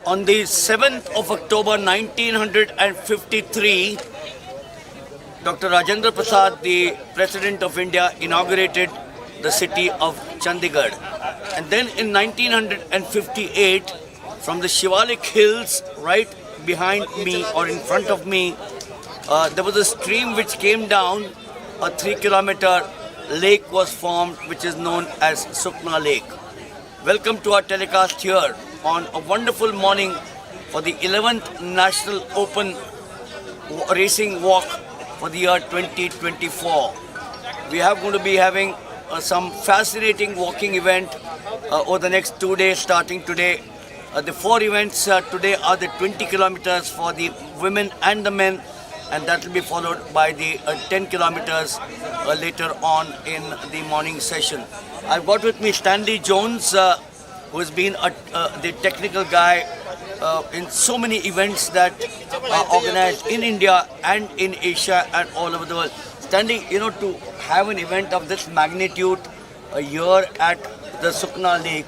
On the 7th of October 1953, Dr. Rajendra Prasad, the President of India, inaugurated the city of Chandigarh. And then in 1958, from the Shivalik Hills right behind me or in front of me, there was a stream which came down. A 3-kilometer lake was formed, which is known as Sukhna Lake. Welcome to our telecast here on a wonderful morning for the 11th National Open Racing Walk for the year 2024. We are going to be having some fascinating walking event over the next 2 days starting today. The 4 events today are the 20 kilometers for the women and the men, and that will be followed by the 10 kilometers later on in the morning session. I've got with me Stanley Jones, who has been the technical guy in so many events that are organized in India and in Asia and all over the world. Stanley, to have an event of this magnitude here at the Sukhna Lake,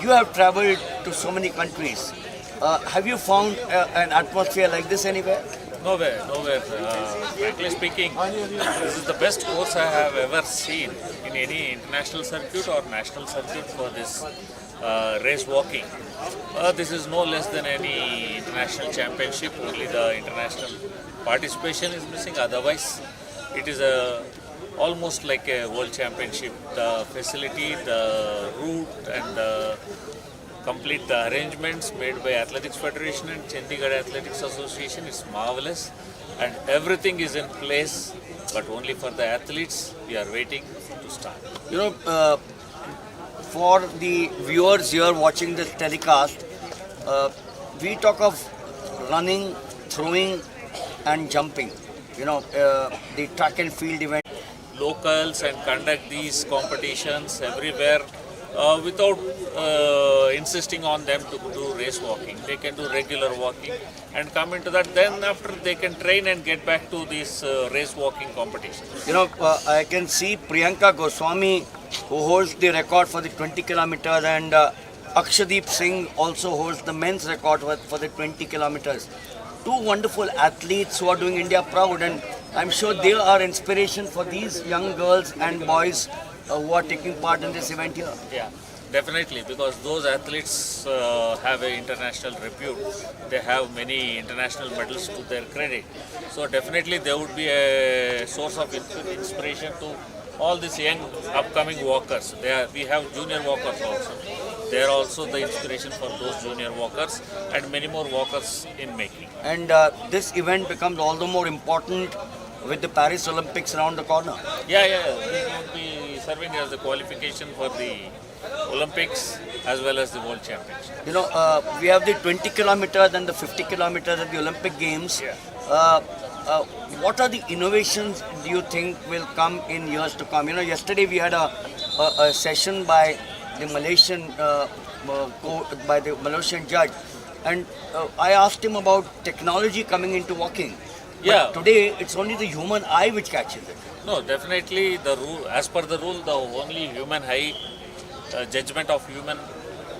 you have traveled to so many countries. Have you found an atmosphere like this anywhere? Nowhere. Frankly speaking, this is the best course I have ever seen in any international circuit or national circuit for this race walking. This is no less than any international championship, only the international participation is missing. Otherwise, it is almost like a world championship. The facility, the route and the complete the arrangements made by Athletics Federation and Chandigarh Athletics Association is marvelous, and everything is in place, but only for the athletes we are waiting to start. For the viewers here watching this telecast, we talk of running, throwing and jumping, the track and field event. Locals and conduct these competitions everywhere without insisting on them to do race walking. They can do regular walking and come into that. Then after they can train and get back to these race walking competitions. I can see Priyanka Goswami, who holds the record for the 20 kilometers, and Akshadeep Singh also holds the men's record for the 20 kilometers. Two wonderful athletes who are doing India proud, and I'm sure they are inspiration for these young girls and boys who are taking part in this event here. Yeah, definitely, because those athletes have an international repute. They have many international medals to their credit. So definitely they would be a source of inspiration to all these young upcoming walkers. We have junior walkers also. They are also the inspiration for those junior walkers and many more walkers in making. And this event becomes all the more important with the Paris Olympics around the corner. Yeah. This would be serving as the qualification for the Olympics as well as the World Championship. We have the 20 kilometers and the 50 kilometers at the Olympic Games. Yeah. What are the innovations do you think will come in years to come? Yesterday we had a session by the Malaysian judge, and I asked him about technology coming into walking. But today it's only the human eye which catches it. No, definitely the rule, as per the rule, the only human eye, judgment of human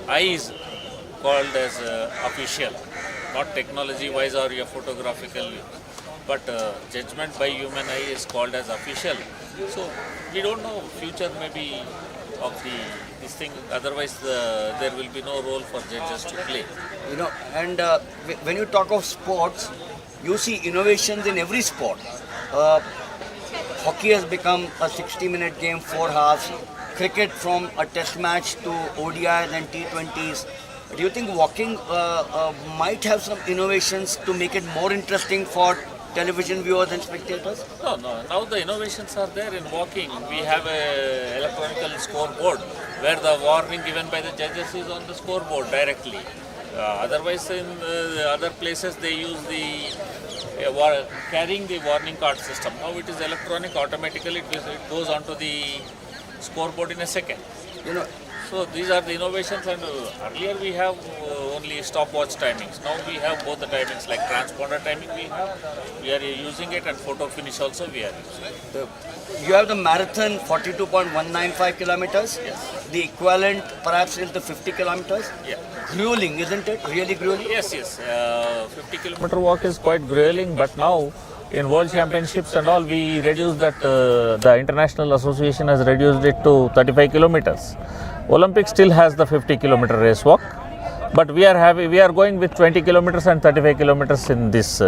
eye is called as official, not technology-wise or your photographical, but judgment by human eye is called as official. So we don't know, future maybe of this thing, otherwise there will be no role for judges to play. And when you talk of sports, you see innovations in every sport. Hockey has become a 60-minute game, 4 halves. Cricket from a test match to ODIs and T20s. Do you think walking might have some innovations to make it more interesting for television viewers and spectators? No. Now the innovations are there in walking. We have a electronic scoreboard where the warning given by the judges is on the scoreboard directly. Otherwise, in other places they use the carrying the warning card system. Now it is electronic, automatically it goes onto the scoreboard in a second. So these are the innovations, and earlier we have only stopwatch timings. Now we have both the timings, like transponder timing we are using it, and photo finish also we are using. You have the marathon 42.195 kilometers. Yes. The equivalent perhaps is the 50 kilometers. Yeah. Grueling, isn't it? Really grueling? Yes, yes. 50-kilometer walk is quite grueling, but now in World Championships and all, we reduced that. The International Association has reduced it to 35 kilometers. Olympics still has the 50-kilometer race walk, but we are going with 20 kilometers and 35 kilometers in this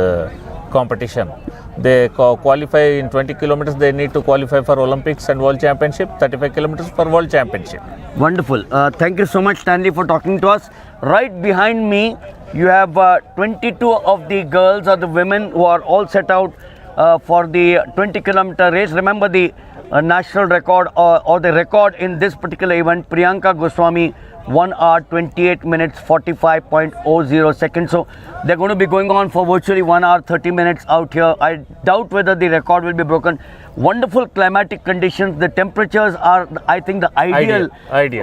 competition. They qualify in 20 kilometers. They need to qualify for Olympics and World Championship. 35 kilometers for World Championship. Wonderful. Thank you so much, Stanley, for talking to us. Right behind me, you have 22 of the girls or the women who are all set out for the 20-kilometer race. Remember the national record or the record in this particular event, Priyanka Goswami, 1 hour 28 minutes 45.00 seconds. So they're going to be going on for virtually 1 hour 30 minutes out here. I doubt whether the record will be broken. Wonderful climatic conditions. The temperatures are, I think, the ideal.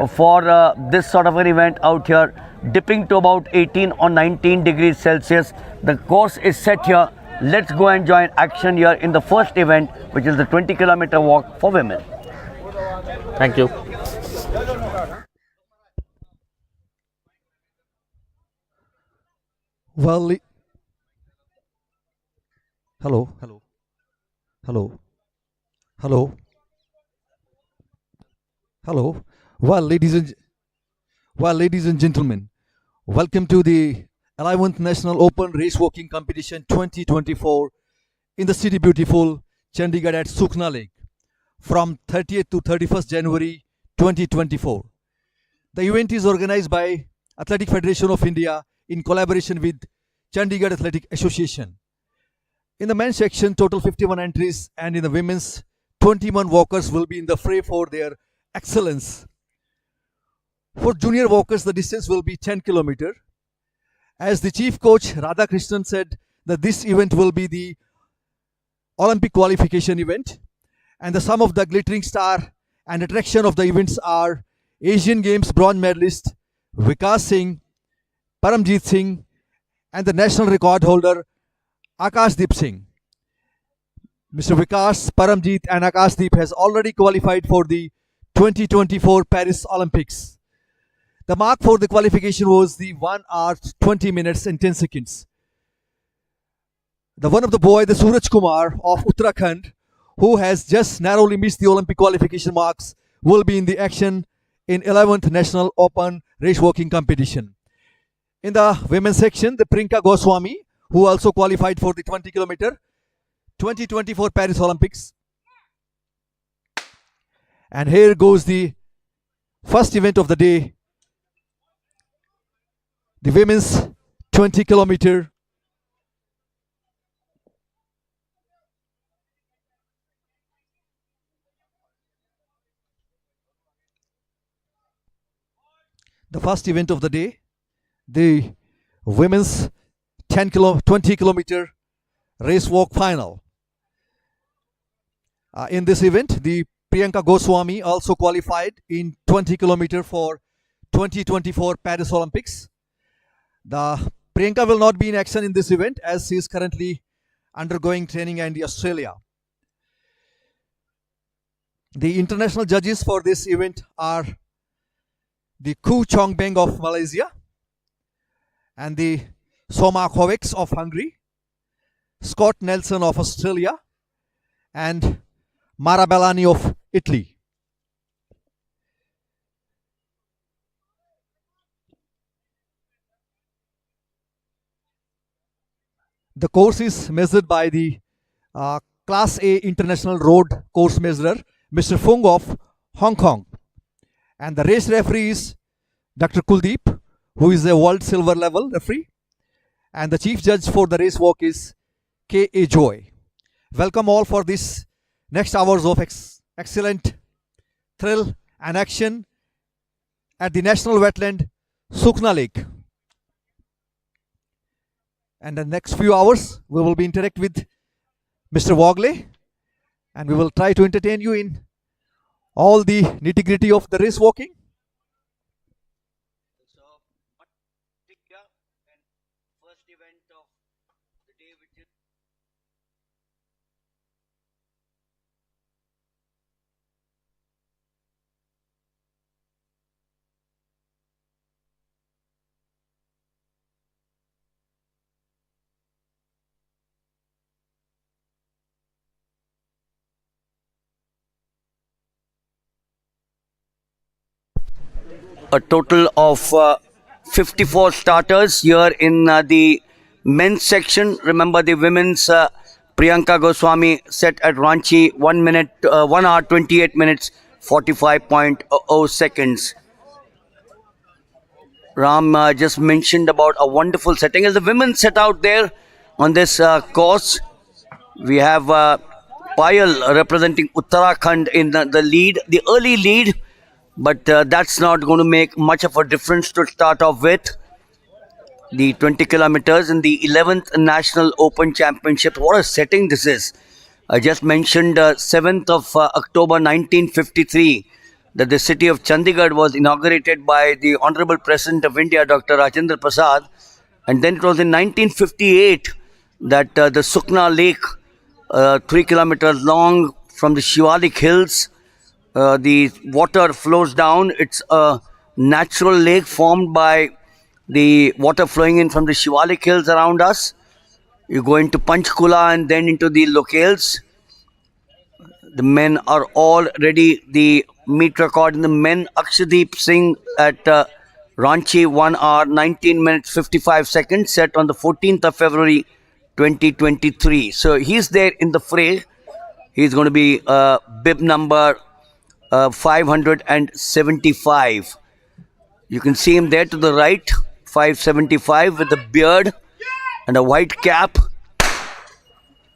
For this sort of an event out here, dipping to about 18 or 19 degrees Celsius. The course is set here. Let's go and join action here in the first event, which is the 20-kilometer walk for women. Thank you. Well, hello, hello, hello, hello, hello. Ladies and gentlemen, welcome to the 11th National Open Race Walking Competition 2024 in the city beautiful Chandigarh at Sukhna Lake from 30th to 31st January 2024. The event is organized by Athletic Federation of India in collaboration with Chandigarh Athletic Association. In the men's section, total 51 entries, and in the women's, 21 walkers will be in the fray for their excellence. For junior walkers, the distance will be 10 km. As the chief coach Radha Krishnan said, that this event will be the Olympic qualification event, and the sum of the glittering star and attraction of the events are Asian Games bronze medalist Vikas Singh, Paramjeet Singh, and the national record holder Akashdeep Singh. Mr. Vikas, Paramjeet and Akashdeep has already qualified for the 2024 Paris Olympics. The mark for the qualification was the 1 hour 20 minutes and 10 seconds. The one of the boy, the Suraj Kumar of Uttarakhand, who has just narrowly missed the Olympic qualification marks, will be in the action in 11th National Open Race Walking Competition. In the women's section, the Priyanka Goswami, who also qualified for the 20-kilometer 2024 Paris Olympics. And here goes the first event of the day, the women's 20-kilometer. The first event of the day, the women's 20-kilometer race walk final. In this event, the Priyanka Goswami also qualified in 20-kilometer for 2024 Paris Olympics. The Priyanka will not be in action in this event as she is currently undergoing training in Australia. The international judges for this event are the Ku Chongbeng of Malaysia and the Soma Kovacs of Hungary, Scott Nelson of Australia, and Mara Bellani of Italy. The course is measured by the Class A International Road Course Measurer, Mr. Fung of Hong Kong. And the race referee is Dr. Kuldeep, who is a world silver level referee. And the chief judge for the race walk is K.A. Joy. Welcome all for this next hours of excellent thrill and action at the National Wetland Sukhna Lake. And the next few hours, we will be interact with Mr. Wogley, and we will try to entertain you in all the nitty-gritty of the race walking. a total of 54 starters here in the men's section. Remember the women's Priyanka Goswami set at Ranchi 1 hour 28 minutes 45.0 seconds. Ram just mentioned about a wonderful setting. As the women set out there on this course, we have Payal representing Uttarakhand in the lead, the early lead, but that's not going to make much of a difference to start off with. The 20 kilometers in the 11th National Open Championship. What a setting this is. I just mentioned 7th of October 1953 that the city of Chandigarh was inaugurated by the Honorable President of India, Dr. Rajendra Prasad. And then it was in 1958 that the Sukhna Lake, 3 kilometers long from the Shivalik Hills, the water flows down. It's a natural lake formed by the water flowing in from the Shivalik Hills around us. You go into Panchkula and then into the locales. The men are all ready. The meet record in the men, Akshadeep Singh at Ranchi 1 hour 19 minutes 55 seconds, set on the 14th of February 2023. So he's there in the fray. He's going to be bib number 575. You can see him there to the right, 575 with a beard and a white cap.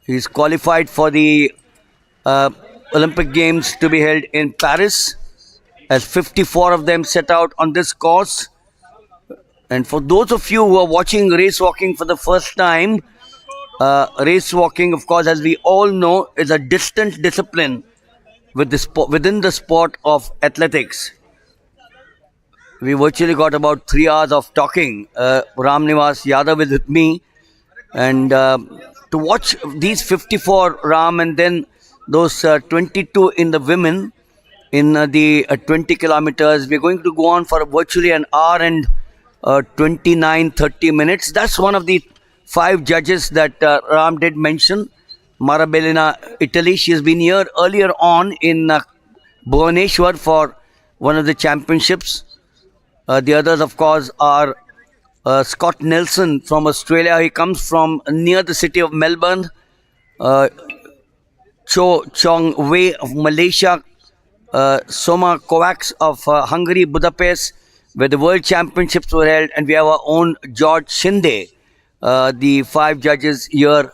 He's qualified for the Olympic Games to be held in Paris, as 54 of them set out on this course. And for those of you who are watching race walking for the first time, race walking, of course, as we all know, is a distant discipline within the sport of athletics. We virtually got about 3 hours of talking. Ram Nivas Yadav is with me, and to watch these 54 Ram and then those 22 in the women in the 20 kilometers, we're going to go on for virtually an hour and 29-30 minutes. That's one of the 5 judges that Ram did mention. Marabellina, Italy. She has been here earlier on in Bhubaneswar for one of the championships. The others, of course, are Scott Nelson from Australia. He comes from near the city of Melbourne. Cho Chong Wei of Malaysia. Soma Kovacs of Hungary, Budapest, where the World Championships were held. And we have our own George Shinde, the 5 judges here.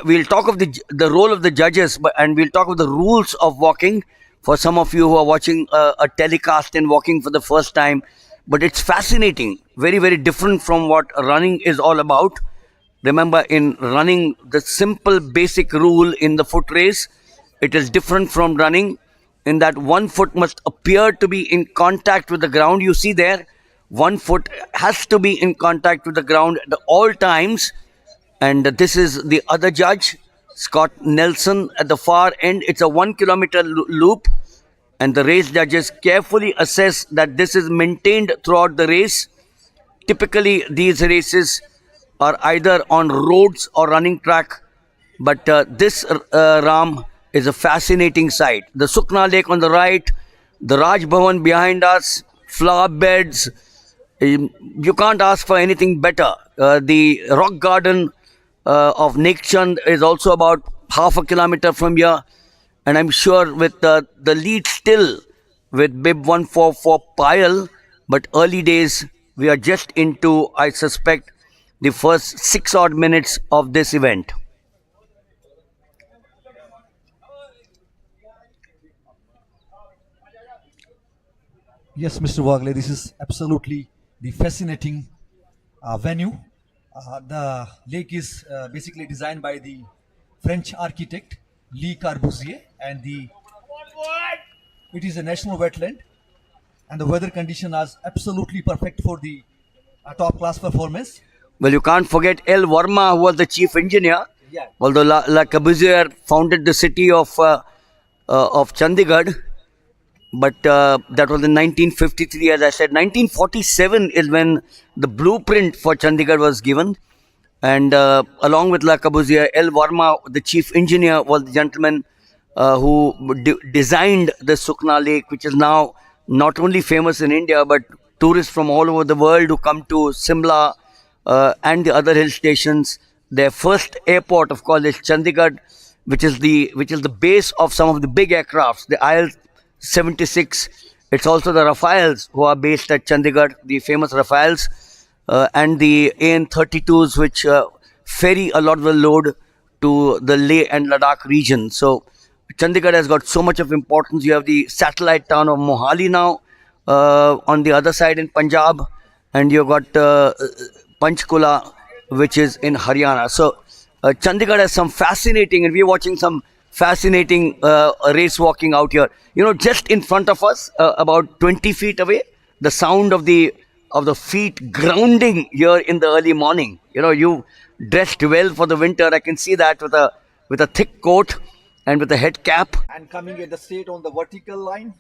We'll talk of the role of the judges, and we'll talk of the rules of walking for some of you who are watching a telecast in walking for the first time. But it's fascinating, very, very different from what running is all about. Remember, in running, the simple basic rule in the foot race, it is different from running in that one foot must appear to be in contact with the ground. You see there, one foot has to be in contact with the ground at all times. And this is the other judge, Scott Nelson, at the far end. It's a 1 kilometer loop, and the race judges carefully assess that this is maintained throughout the race. Typically, these races are either on roads or running track, but this Ram is a fascinating sight. The Sukhna Lake on the right, the Raj Bhavan behind us, flower beds. You can't ask for anything better. The rock garden of Nekchand is also about half a kilometer from here, and I'm sure with the lead still with bib 144 Payal, but early days, we are just into, I suspect, the first 6 odd minutes of this event. Yes, Mr. Wagle, this is absolutely the fascinating venue. The lake is basically designed by the French architect Le Corbusier, and it is a national wetland, and the weather condition is absolutely perfect for the top class performance. Well, you can't forget L. Verma, who was the chief engineer. Yeah. Although Le Corbusier founded the city of Chandigarh, but that was in 1953, as I said. 1947 is when the blueprint for Chandigarh was given, and along with Le Corbusier, L. Verma, the chief engineer, was the gentleman who designed the Sukhna Lake, which is now not only famous in India, but tourists from all over the world who come to Simla and the other hill stations. Their first airport, of course, is Chandigarh, which is the base of some of the big aircrafts, the IL-76. It's also the Rafales who are based at Chandigarh, the famous Rafales, and the AN-32s, which ferry a lot of the load to the Leh and Ladakh region. So Chandigarh has got so much of importance. You have the satellite town of Mohali now on the other side in Punjab, and you've got Panchkula, which is in Haryana. So Chandigarh has some fascinating, and we're watching some fascinating race walking out here. You know, just in front of us, about 20 feet away, the sound of the feet grounding here in the early morning. You know, you dressed well for the winter. I can see that with a thick coat and with a head cap. And coming at the straight on the vertical line,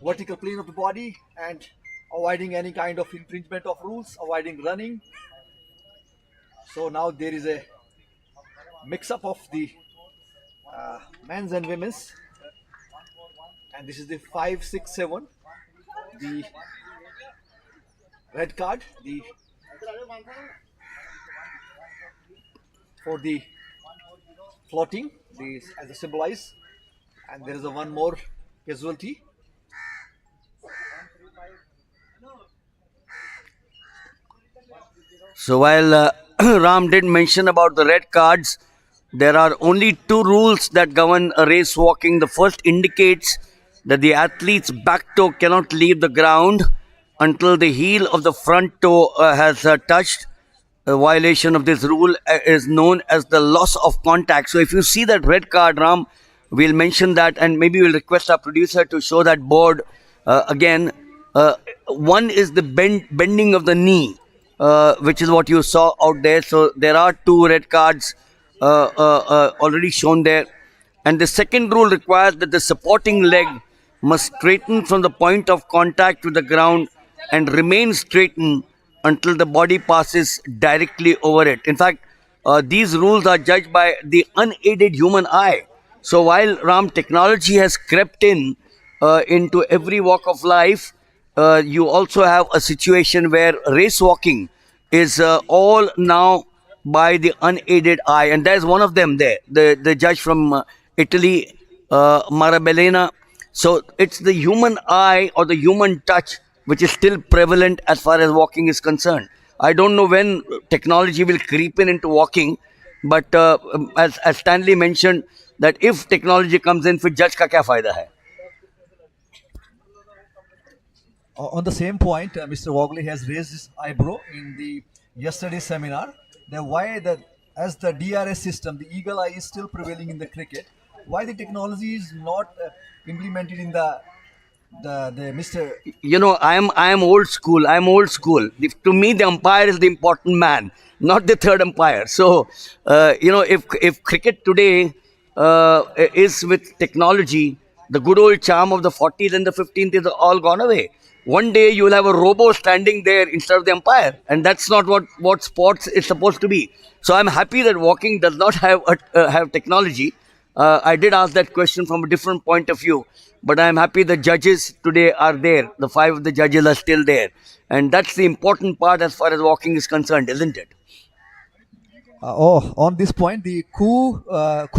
vertical plane of the body, and avoiding any kind of infringement of rules, avoiding running. So now there is a mix-up of the men's and women's, and this is the 5, 6, 7, the red card, the for the floating, the as a symbolize, and there is a one more casualty. So while Ram did mention about the red cards, there are only two rules that govern a race walking. The first indicates that the athlete's back toe cannot leave the ground until the heel of the front toe has touched. A violation of this rule is known as the loss of contact. So if you see that red card, Ram, we'll mention that, and maybe we'll request our producer to show that board again. One is the bending of the knee, which is what you saw out there. So there are two red cards already shown there. And the second rule requires that the supporting leg must straighten from the point of contact with the ground and remain straightened until the body passes directly over it. In fact, these rules are judged by the unaided human eye. So while Ram, technology has crept in into every walk of life, you also have a situation where race walking is all now by the unaided eye, and there's one of them there, the judge from Italy, Marabellina. So it's the human eye or the human touch which is still prevalent as far as walking is concerned. I don't know when technology will creep in into walking, but as Stanley mentioned, that if technology comes in, फिर judge का क्या फायदा है? On the same point, Mr. Wogley has raised his eyebrow in the yesterday's seminar. That why as the DRS system, the eagle eye is still prevailing in the cricket. Why the technology is not implemented in the Mr. You know, I am old school. To me, the umpire is the important man, not the third umpire. So, you know, if cricket today is with technology, the good old charm of the 40s and the 15th is all gone away. One day you will have a robo standing there instead of the umpire, and that's not what sports is supposed to be. So I'm happy that walking does not have technology. I did ask that question from a different point of view, but I'm happy the judges today are there. The 5 of the judges are still there, and that's the important part as far as walking is concerned, isn't it? On this point, the Ku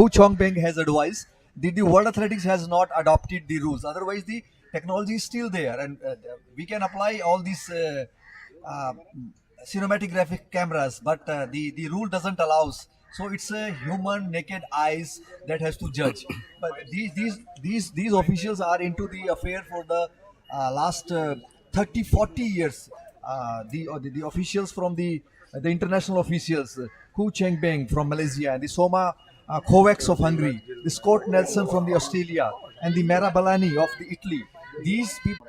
Chongbeng has advised the World Athletics has not adopted the rules. Otherwise, the technology is still there, and we can apply all these cinematographic cameras, but the rule doesn't allows. So it's a human naked eyes that has to judge. But these officials are into the affair for the last 30-40 years. The officials from the international officials, Ku Chengbeng from Malaysia, and the Soma Kovacs of Hungary, the Scott Nelson from the Australia, and the Marabalani of the Italy. These people.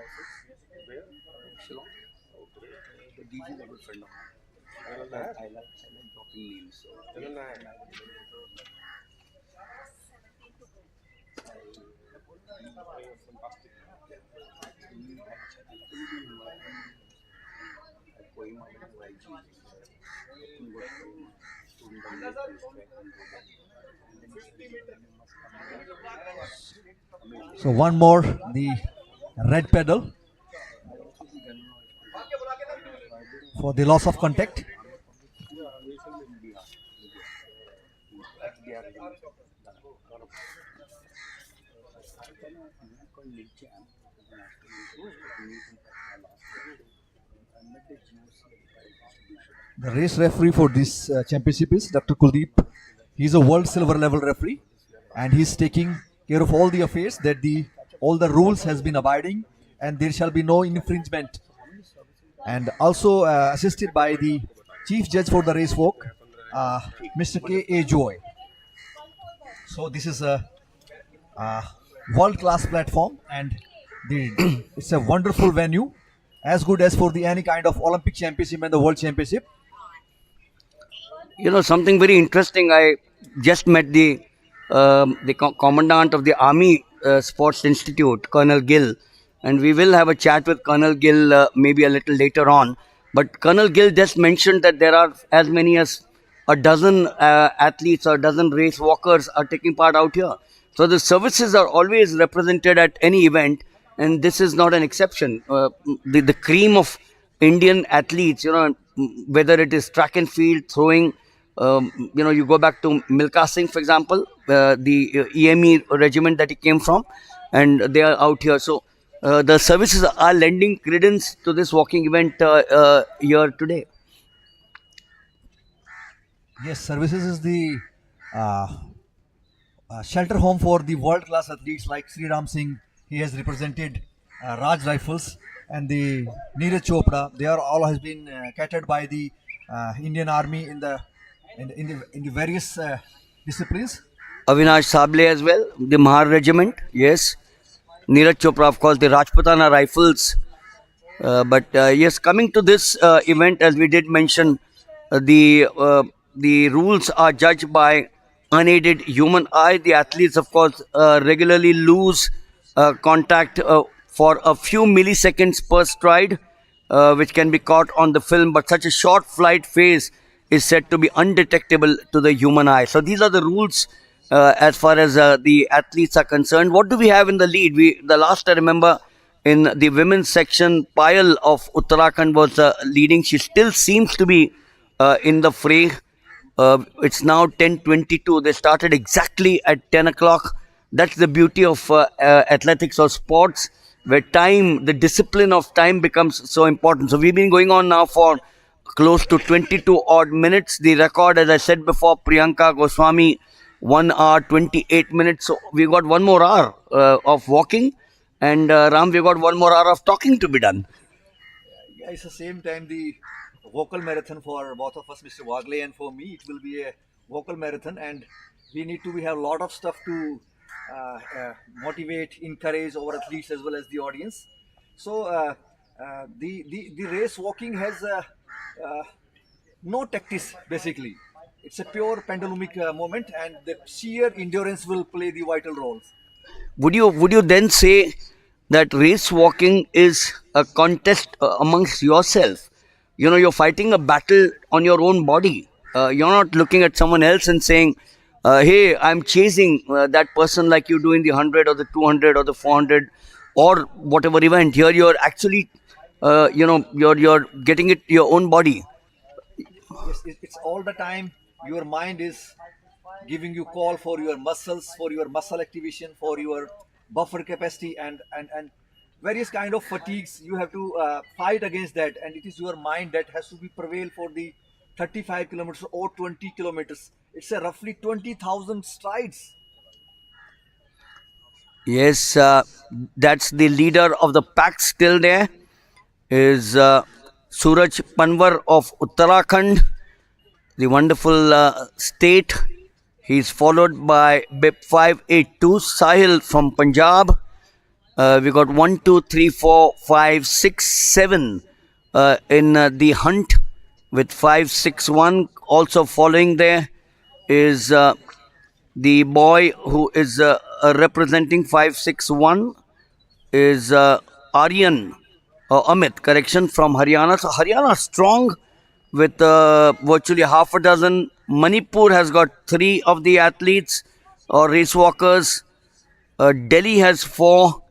So one more, the red pedal for the loss of contact. The race referee for this championship is Dr. Kuldeep. He's a world silver level referee, and he's taking care of all the affairs that all the rules has been abiding, and there shall be no infringement. And also assisted by the chief judge for the race walk, Mr. K.A. Joy. So this is a world-class platform, and it's a wonderful venue, as good as for the any kind of Olympic championship and the world championship. You know, something very interesting. I just met the commandant of the Army Sports Institute, Colonel Gill, and we will have a chat with Colonel Gill maybe a little later on. But Colonel Gill just mentioned that there are as many as a dozen athletes or a dozen race walkers are taking part out here. So the services are always represented at any event, and this is not an exception. The cream of Indian athletes, you know, whether it is track and field, throwing, you know, you go back to Milkha Singh, for example, the EME regiment that he came from, and they are out here. So the services are lending credence to this walking event here today. Yes, services is the shelter home for the world-class athletes like Sri Ram Singh. He has represented Raj Rifles, and the Neeraj Chopra. They are all has been catered by the Indian Army in the various disciplines. Avinash Sable as well, the Mahar regiment, yes. Neeraj Chopra, of course, the Rajputana Rifles. But yes, coming to this event, as we did mention, the rules are judged by unaided human eye. The athletes, of course, regularly lose contact for a few milliseconds per stride, which can be caught on the film. But such a short flight phase is said to be undetectable to the human eye. So these are the rules as far as the athletes are concerned. What do we have in the lead? The last I remember in the women's section, Payal of Uttarakhand was leading. She still seems to be in the fray. It's now 10:22. They started exactly at 10 o'clock. That's the beauty of athletics or sports, where time, the discipline of time becomes so important. So we've been going on now for close to 22 odd minutes. The record, as I said before, Priyanka Goswami, 1 hour 28 minutes. So we got 1 more hour of walking, and Ram, we got 1 more hour of talking to be done. Yeah, it's the same time the vocal marathon for both of us, Mr. Wagle, and for me. It will be a vocal marathon, and we have a lot of stuff to motivate, encourage our athletes as well as the audience. So the race walking has no tactics basically. It's a pure pendulumic moment, and the sheer endurance will play the vital roles. Would you then say that race walking is a contest amongst yourself? You know, you're fighting a battle on your own body. You're not looking at someone else and saying, hey, I'm chasing that person like you do in the 100 or the 200 or the 400 or whatever event. Here you're actually, you're getting it to your own body. Yes, it's all the time. Your mind is giving you call for your muscles, for your muscle activation, for your buffer capacity, and various kind of fatigues. You have to fight against that, and it is your mind that has to be prevail for the 35 kilometers or 20 kilometers. It's a roughly 20,000 strides. Yes, that's the leader of the pack still there is Suraj Panwar of Uttarakhand, the wonderful state. He's followed by BIP 582 Sahil from Punjab. We got 1, 2, 3, 4, 5, 6, 7 in the hunt with 561. Also following there is the boy who is representing 561 is Aryan Amit, correction, from Haryana. So Haryana strong with virtually half a dozen. Manipur has got 3 of the athletes or race walkers. Delhi has 4.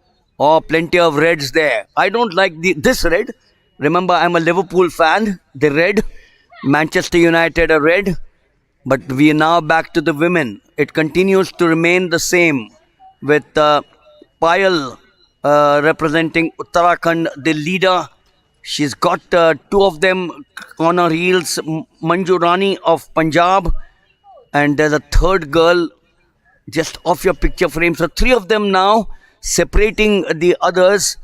Oh, plenty of reds there. I don't like this red. Remember, I'm a Liverpool fan. The red. Manchester United are red. But we are now back to the women. It continues to remain the same with Payal representing Uttarakhand, the leader. She's got two of them on her heels, Manju Rani of Punjab, and there's a third girl just off your picture frame. So three of them now separating the others.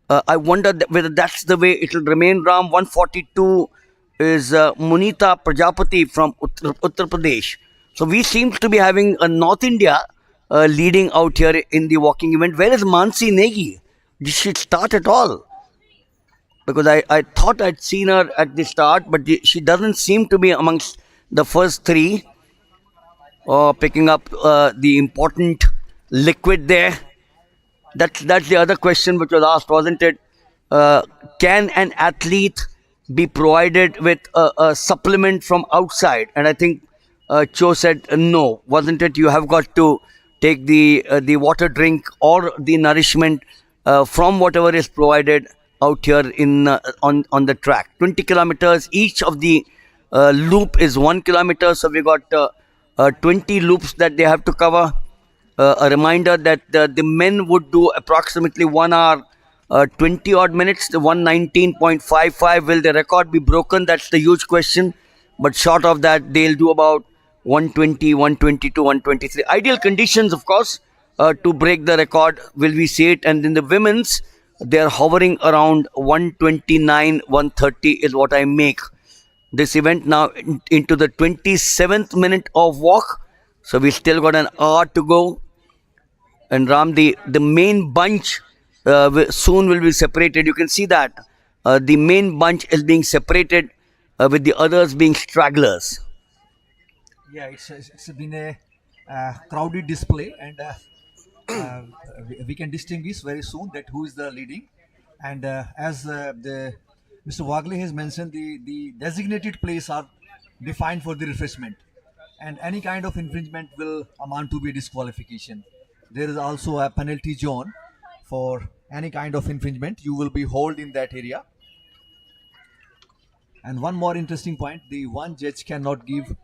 I wonder whether that's the way it will remain. Ram 142 is Munita Prajapati from Uttar Pradesh. So we seem to be having a North India leading out here in the walking event. Where is Mansi Negi? Did she start at all? Because I thought I'd seen her at the start, but she doesn't seem to be amongst the first three. Picking up the important liquid there. That's the other question which was asked, wasn't it? Can an athlete be provided with a supplement from outside? And I think Cho said no, wasn't it? You have got to take the water drink or the nourishment from whatever is provided out here in on the track. 20 kilometers. Each of the loop is 1 kilometer. So we got 20 loops that they have to cover. A reminder that the men would do approximately 1 hour 20 odd minutes, the 119.55. Will the record be broken? That's the huge question. But short of that, they'll do about 120, 122, 123. Ideal conditions, of course, to break the record. Will we see it? And in the women's, they're hovering around 129, 130 is what I make this event now into the 27th minute of walk. So we still got an hour to go. And Ram, the main bunch soon will be separated. You can see that the main bunch is being separated with the others being stragglers. Yeah, it's been a crowded display, and we can distinguish very soon that who is the leading. And as the Mr. Wagle has mentioned, the designated place are defined for the refreshment, and any kind of infringement will amount to be disqualification. There is also a penalty zone for any kind of infringement. You will be held in that area. And one more interesting point, the one judge cannot give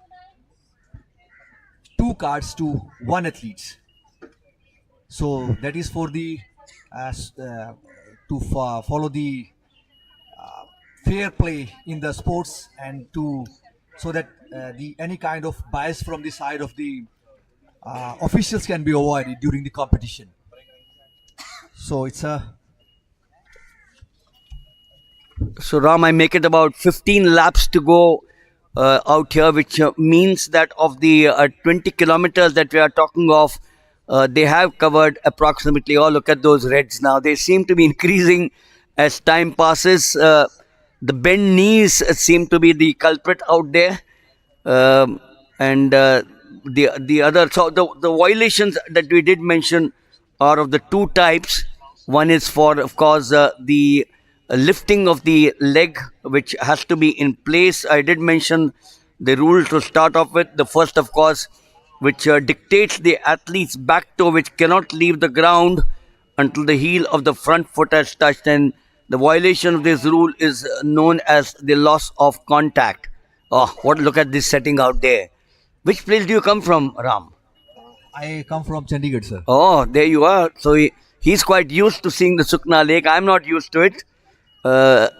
two cards to one athlete. So that is for the follow the fair play in the sports, and to so that the any kind of bias from the side of the officials can be avoided during the competition. So it's a So Ram, I make it about 15 laps to go out here, which means that of the 20 kilometers that we are talking of, they have covered approximately. Oh, look at those reds now. They seem to be increasing as time passes. The bent knees seem to be the culprit out there. And the other, so the violations that we did mention are of the two types. One is for, of course, the lifting of the leg, which has to be in place. I did mention the rule to start off with. The first, of course, which dictates the athlete's back toe, which cannot leave the ground until the heel of the front foot has touched. And the violation of this rule is known as the loss of contact. Oh, look at this setting out there. Which place do you come from, Ram? I come from Chandigarh, sir. Oh, there you are. So he's quite used to seeing the Sukhna Lake. I'm not used to it.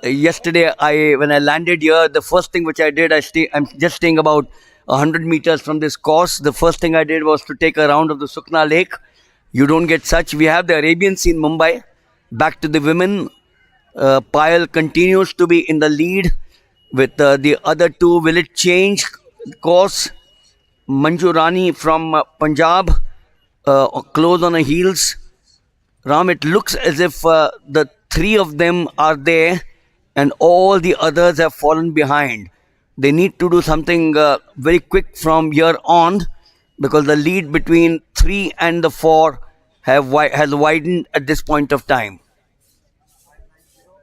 Yesterday, when I landed here, the first thing which I did, I'm just staying about 100 meters from this course. The first thing I did was to take a round of the Sukhna Lake. You don't get such. We have the Arabian Sea in Mumbai. Back to the women. Payal continues to be in the lead with the other two. Will it change course? Manju Rani from Punjab, close on her heels. Ram, it looks as if the three of them are there and all the others have fallen behind. They need to do something very quick from here on, because the lead between 3 and the 4 has widened at this point of time.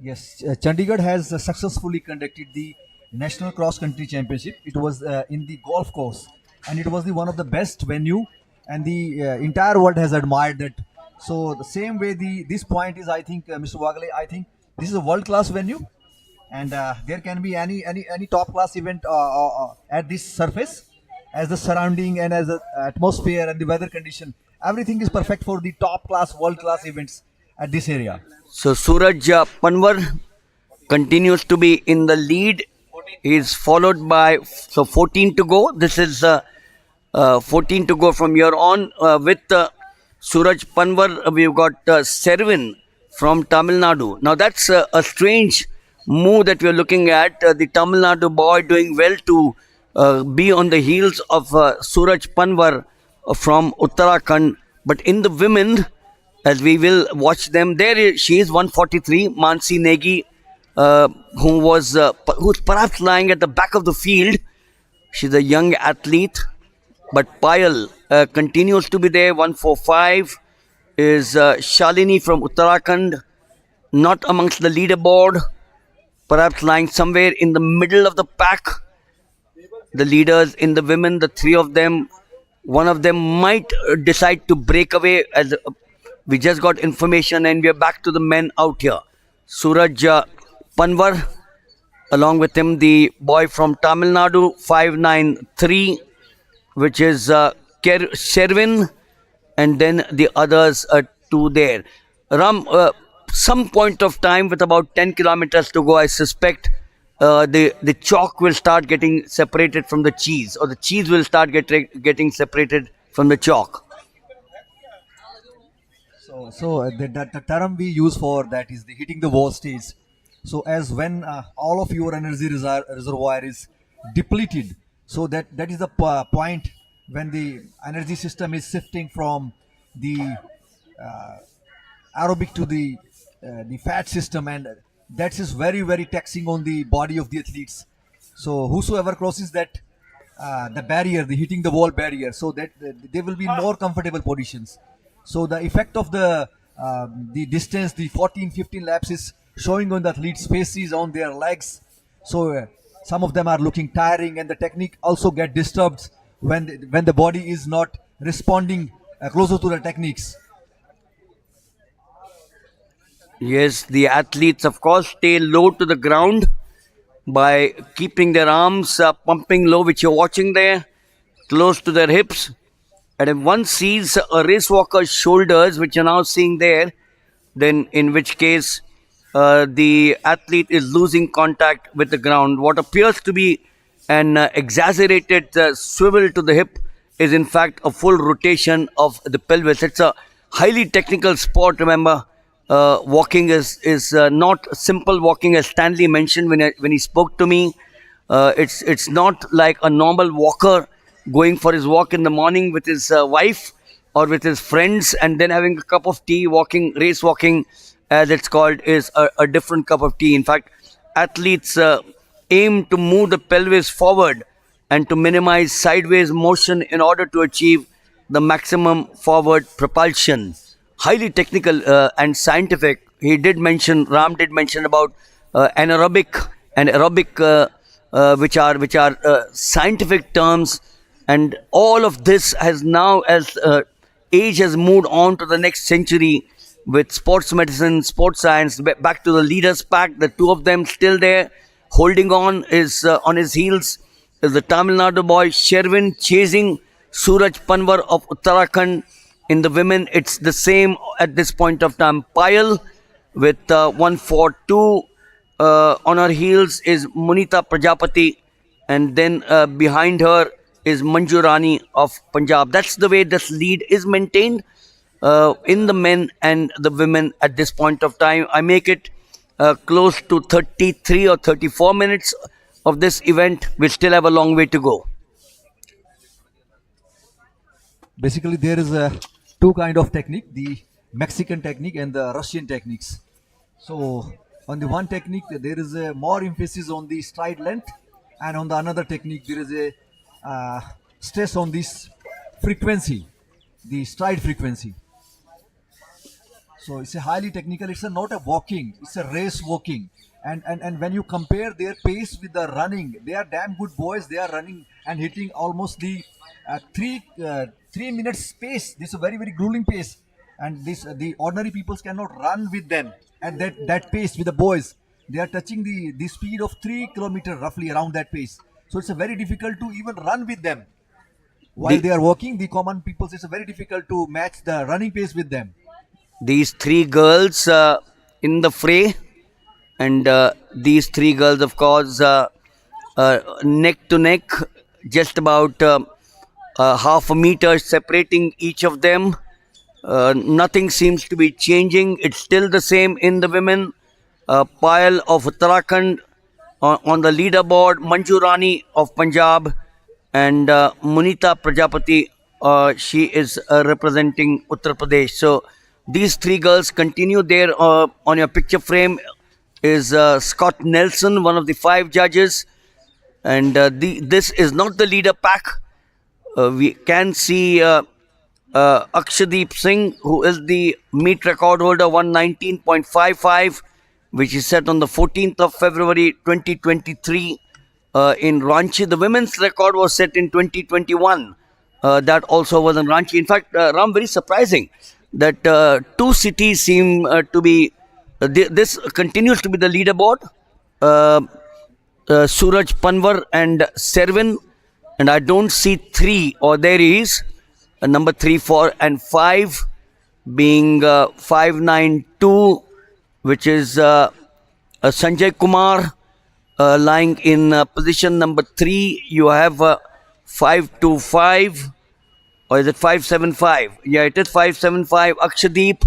Yes, Chandigarh has successfully conducted the National Cross Country Championship. It was in the golf course, and it was one of the best venue, and the entire world has admired that So the same way this point is, I think, Mr. Wagale, I think this is a world class venue, and there can be any top class event at this surface, as the surrounding and as the atmosphere and the weather condition, everything is perfect for the top class world class events at this area. So Suraj Panwar continues to be in the lead. He is followed by 14 to go. This is 14 to go from here on. With Suraj Panwar, we've got Servin from Tamil Nadu. Now that's a strange move that we're looking at. The Tamil Nadu boy doing well to be on the heels of Suraj Panwar from Uttarakhand. But in the women, as we will watch them, she is 143, Mansi Negi, who's perhaps lying at the back of the field. She's a young athlete, but Payal continues to be there. 145 is Shalini from Uttarakhand, not amongst the leaderboard, perhaps lying somewhere in the middle of the pack. The leaders in the women, the three of them, one of them might decide to break away, as we just got information, and we are back to the men out here. Suraj Panwar, along with him the boy from Tamil Nadu, 593, which is Sherwin, and then the others two there. Ram, some point of time with about 10 kilometers to go, I suspect the chalk will start getting separated from the cheese, or the cheese will start getting separated from the chalk. So the term we use for that is the hitting the wall stage. So as when all of your energy reservoir is depleted, so that is the point when the energy system is shifting from the aerobic to the fat system, and that is very very taxing on the body of the athletes. So whosoever crosses that the barrier, the hitting the wall barrier, so that they will be in more comfortable positions. So the effect of the distance, the 14-15 laps, is showing on the athletes' faces, on their legs. So some of them are looking tiring, and the technique also get disturbed when the body is not responding closer to the techniques. Yes, the athletes, of course, stay low to the ground by keeping their arms pumping low, which you're watching there, close to their hips. And if one sees a race walker's shoulders, which you're now seeing there, then in which case the athlete is losing contact with the ground. What appears to be an exaggerated swivel to the hip is in fact a full rotation of the pelvis. It's a highly technical sport, remember. Walking is not simple walking, as Stanley mentioned when he spoke to me. It's not like a normal walker going for his walk in the morning with his wife or with his friends and then having a cup of tea. Race walking, as it's called, is a different cup of tea. In fact, athletes aim to move the pelvis forward and to minimize sideways motion in order to achieve the maximum forward propulsion. Highly technical and scientific. Ram did mention about anaerobic and aerobic, which are scientific terms. And all of this has now, as age has moved on to the next century with sports medicine, sports science, back to the leaders pack, the two of them still there, holding on is on his heels is the Tamil Nadu boy Sherwin chasing Suraj Panwar of Uttarakhand. In the women, it's the same at this point of time. Payal with 142 on her heels is Munita Prajapati, and then behind her is Manjurani of Punjab. That's the way this lead is maintained in the men and the women at this point of time. I make it close to 33 or 34 minutes of this event. We still have a long way to go. Basically, there is two kind of technique: the Mexican technique and the Russian techniques. So on the one technique, there is a more emphasis on the stride length, and on the another technique, there is a stress on this frequency, the stride frequency. So it's a highly technical. It's not a walking. It's a race walking. And when you compare their pace with the running, they are damn good boys. They are running and hitting almost the 3 minutes pace. This is a very very grueling pace. and the ordinary peoples cannot run with them at that pace with the boys. They are touching the speed of 3 kilometers roughly around that pace. So it's a very difficult to even run with them while The, they are walking. The common peoples, it's a very difficult to match the running pace with them. these three girls in the fray, and these three girls, of course, neck to neck, just about half a meter separating each of them. Nothing seems to be changing. It's still the same in the women. Payal of Uttarakhand on the leaderboard, Manju Rani of Punjab, and Munita Prajapati. She is representing Uttar Pradesh. So these three girls continue there. On your picture frame is Scott Nelson, one of the 5 judges, and this is not the leader pack. We can see Akshadeep Singh, who is the meet record holder, 119.55, which is set on the 14th of February 2023 in Ranchi. The women's record was set in 2021. That also was in Ranchi. In fact, Ram, very surprising that 2 cities seem to be, this continues to be the leaderboard. Suraj Panwar and Servin, and I don't see 3, or there is number 3, 4, and 5 being 592, which is Sanjay Kumar lying in position number 3. You have 525, or is it 575? Yeah, it is 575, Akshadeep.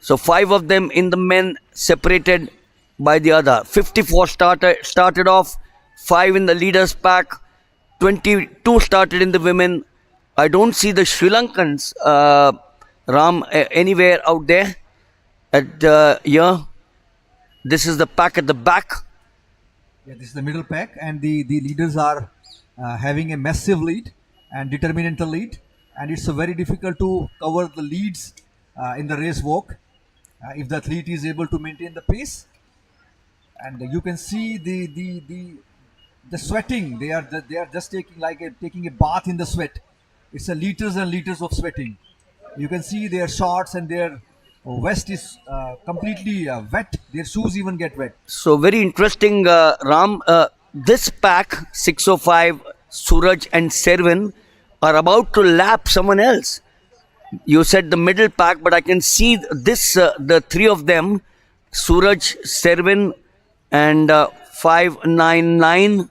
So 5 of them in the men, separated by the other. 54 started off, 5 in the leaders pack, 22 started in the women. I don't see the Sri Lankans, Ram, anywhere out there. Yeah, this is the pack at the back. Yeah, this is the middle pack, and the leaders are having a massive lead and determinantal lead, and it's very difficult to cover the leads in the race walk if the athlete is able to maintain the pace. And you can see the sweating. They are just taking a bath in the sweat. It's a liters and liters of sweating. You can see their shorts and their vest is completely wet. Their shoes even get wet. So very interesting, Ram. This pack, 605, Suraj and Servin, are about to lap someone else. You said the middle pack, but I can see this, the 3 of them, Suraj, Servin, and 599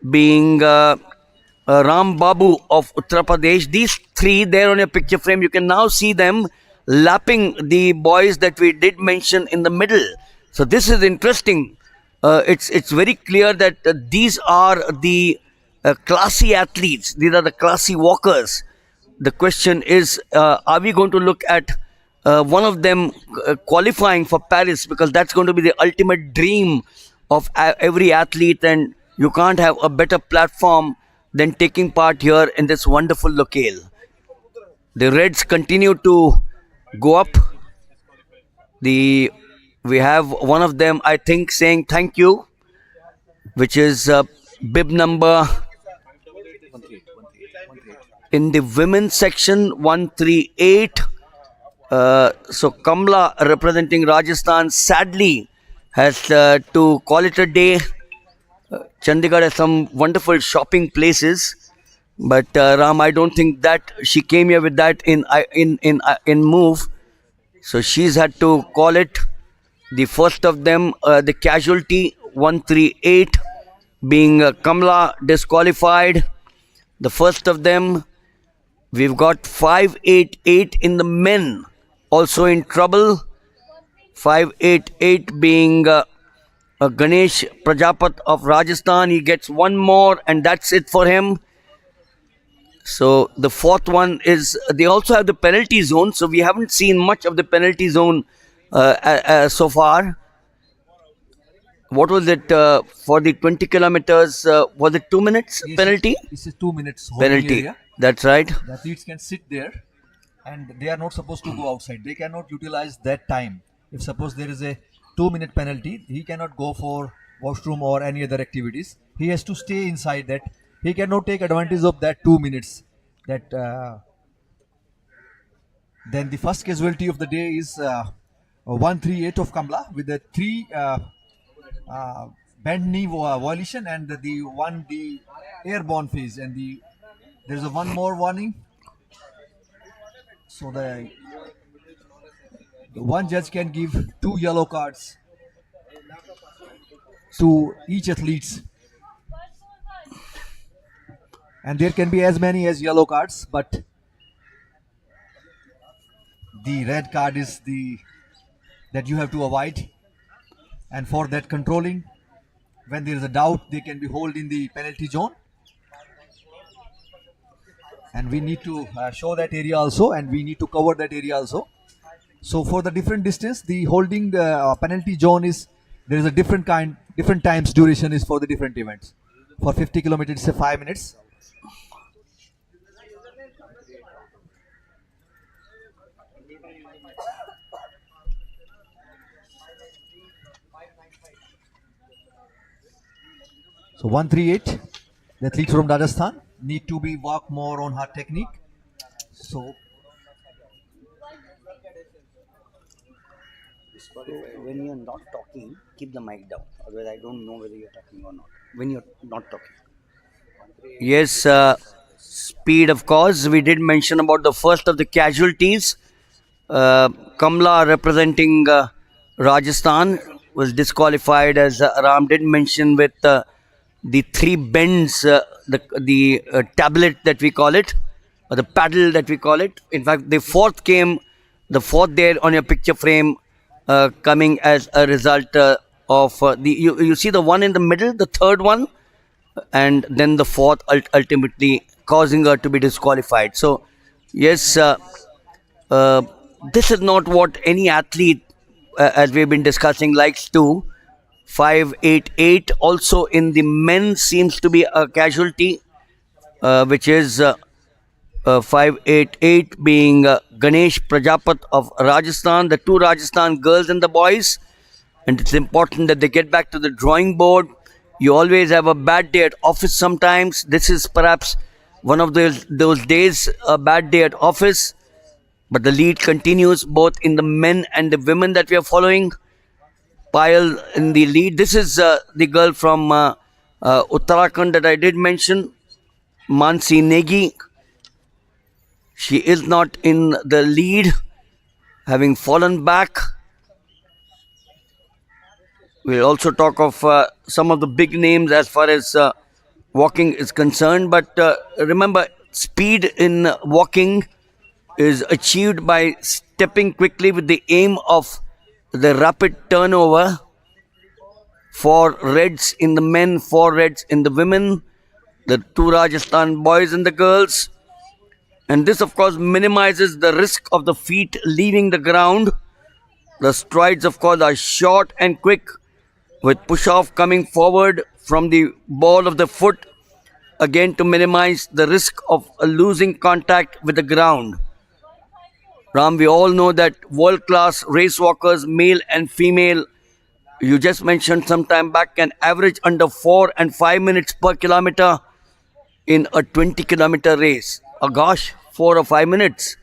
being Ram Babu of Uttar Pradesh. These 3 there on your picture frame, you can now see them lapping the boys that we did mention in the middle. So this is interesting. It's very clear that these are the classy athletes. These are the classy walkers. The question is, are we going to look at one of them qualifying for Paris, because that's going to be the ultimate dream of every athlete, and you can't have a better platform than taking part here in this wonderful locale. The Reds continue to go up. We have one of them, I think, saying thank you, which is bib number in the women's section 138. So Kamla, representing Rajasthan, sadly has to call it a day. Chandigarh has some wonderful shopping places, but Ram, I don't think that she came here with that in move. So she's had to call it. The first of them, the casualty 138, being Kamla, disqualified. The first of them, we've got 588 in the men, also in trouble. 588 being Ganesh Prajapat of Rajasthan. He gets one more, and that's it for him. So the fourth one is, they also have the penalty zone, so we haven't seen much of the penalty zone so far. What was it for the 20 kilometers? Was it 2 minutes penalty? It's a 2 minutes Penalty. area. That's right. The athletes can sit there, and they are not supposed to go outside. They cannot utilize that time. If suppose there is a 2-minute penalty, he cannot go for washroom or any other activities. He has to stay inside that. He cannot take advantage of that 2 minutes. That Then the first casualty of the day is 138 of Kamla with the 3 bend knee violation and the airborne phase, and there's a one more warning. So the one judge can give 2 yellow cards to each athletes, and there can be as many as yellow cards, but the red card is the that you have to avoid. And for that controlling, when there is a doubt, they can be held in the penalty zone, and we need to show that area also, and we need to cover that area also. So for the different distance, the holding penalty zone is, there is a different times duration is for the different events. For 50 kilometers, say 5 minutes. So 138, the athlete from Rajasthan need to be work more on her technique. So When you're not talking, keep the mic down. Otherwise, I don't know whether you're talking or not. When you're not talking. Yes, speed, of course. We did mention about the first of the casualties. Kamla, representing Rajasthan, was disqualified, as Ram did mention, with the 3 bends, the tablet that we call it, or the paddle that we call it. In fact, the fourth there on your picture frame, coming as a result of you see the one in the middle, the third one, and then the fourth ultimately causing her to be disqualified. So yes, this is not what any athlete, as we've been discussing, likes to. 588 also in the men seems to be a casualty, which is 588 being Ganesh Prajapat of Rajasthan, the 2 Rajasthan girls and the boys. And it's important that they get back to the drawing board. You always have a bad day at office sometimes. This is perhaps one of those days, a bad day at office. But the lead continues both in the men and the women that we are following. Payal in the lead. This is the girl from Uttarakhand that I did mention, Mansi Negi. She is not in the lead, having fallen back. We'll also talk of some of the big names as far as walking is concerned. But remember, speed in walking is achieved by stepping quickly with the aim of the rapid turnover. 4 reds in the men, 4 reds in the women, the 2 Rajasthan boys and the girls. And this, of course, minimizes the risk of the feet leaving the ground. The strides, of course, are short and quick, with push-off coming forward from the ball of the foot, again to minimize the risk of losing contact with the ground. Ram, we all know that world-class race walkers, male and female, you just mentioned some time back, can average under 4 and 5 minutes per kilometer in a 20-kilometer race. Oh gosh, 4 or 5 minutes.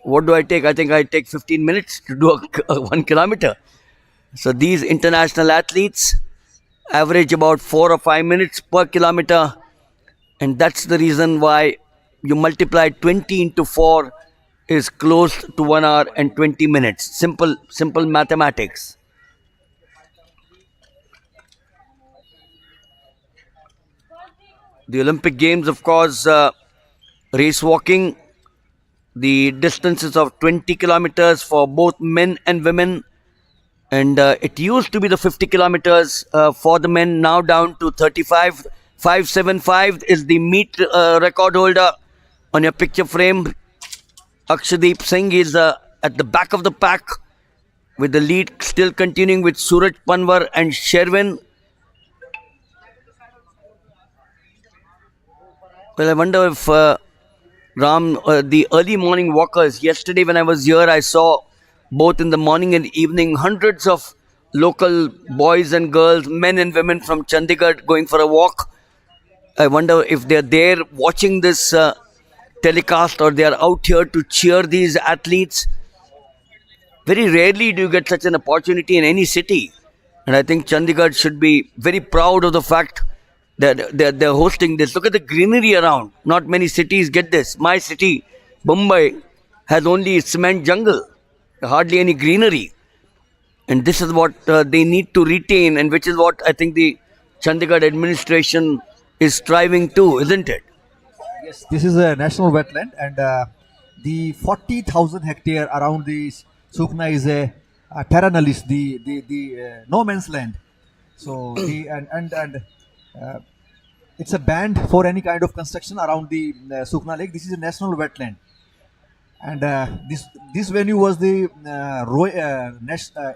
What do I take? I think I take 15 minutes to do a 1 kilometer. So these international athletes average about 4 or 5 minutes per kilometer, and that's the reason why you multiply 20 into 4 is close to 1 hour and 20 minutes. Simple mathematics. The Olympic Games, of course, race walking, the distances of 20 kilometers for both men and women. And it used to be the 50 kilometers for the men, now down to 35. 575 is the meet record holder on your picture frame. Akshadeep Singh is at the back of the pack, with the lead still continuing with Suraj Panwar and Sherwin. Well, I wonder if Ram, the early morning walkers, yesterday when I was here, I saw both in the morning and evening hundreds of local boys and girls, men and women from Chandigarh going for a walk. I wonder if they're there watching this telecast or they are out here to cheer these athletes. Very rarely do you get such an opportunity in any city. And I think Chandigarh should be very proud of the fact that they're hosting this. Look at the greenery around. Not many cities get this. My city, Mumbai, has only cement jungle, hardly any greenery. And this is what they need to retain, and which is what I think the Chandigarh administration is striving to, isn't it? Yes, this is a national wetland, and the 40,000 hectare around the Sukhna is a terra nullis, the no man's land. So the and it's a band for any kind of construction around the Sukhna Lake. This is a national wetland, and this venue was the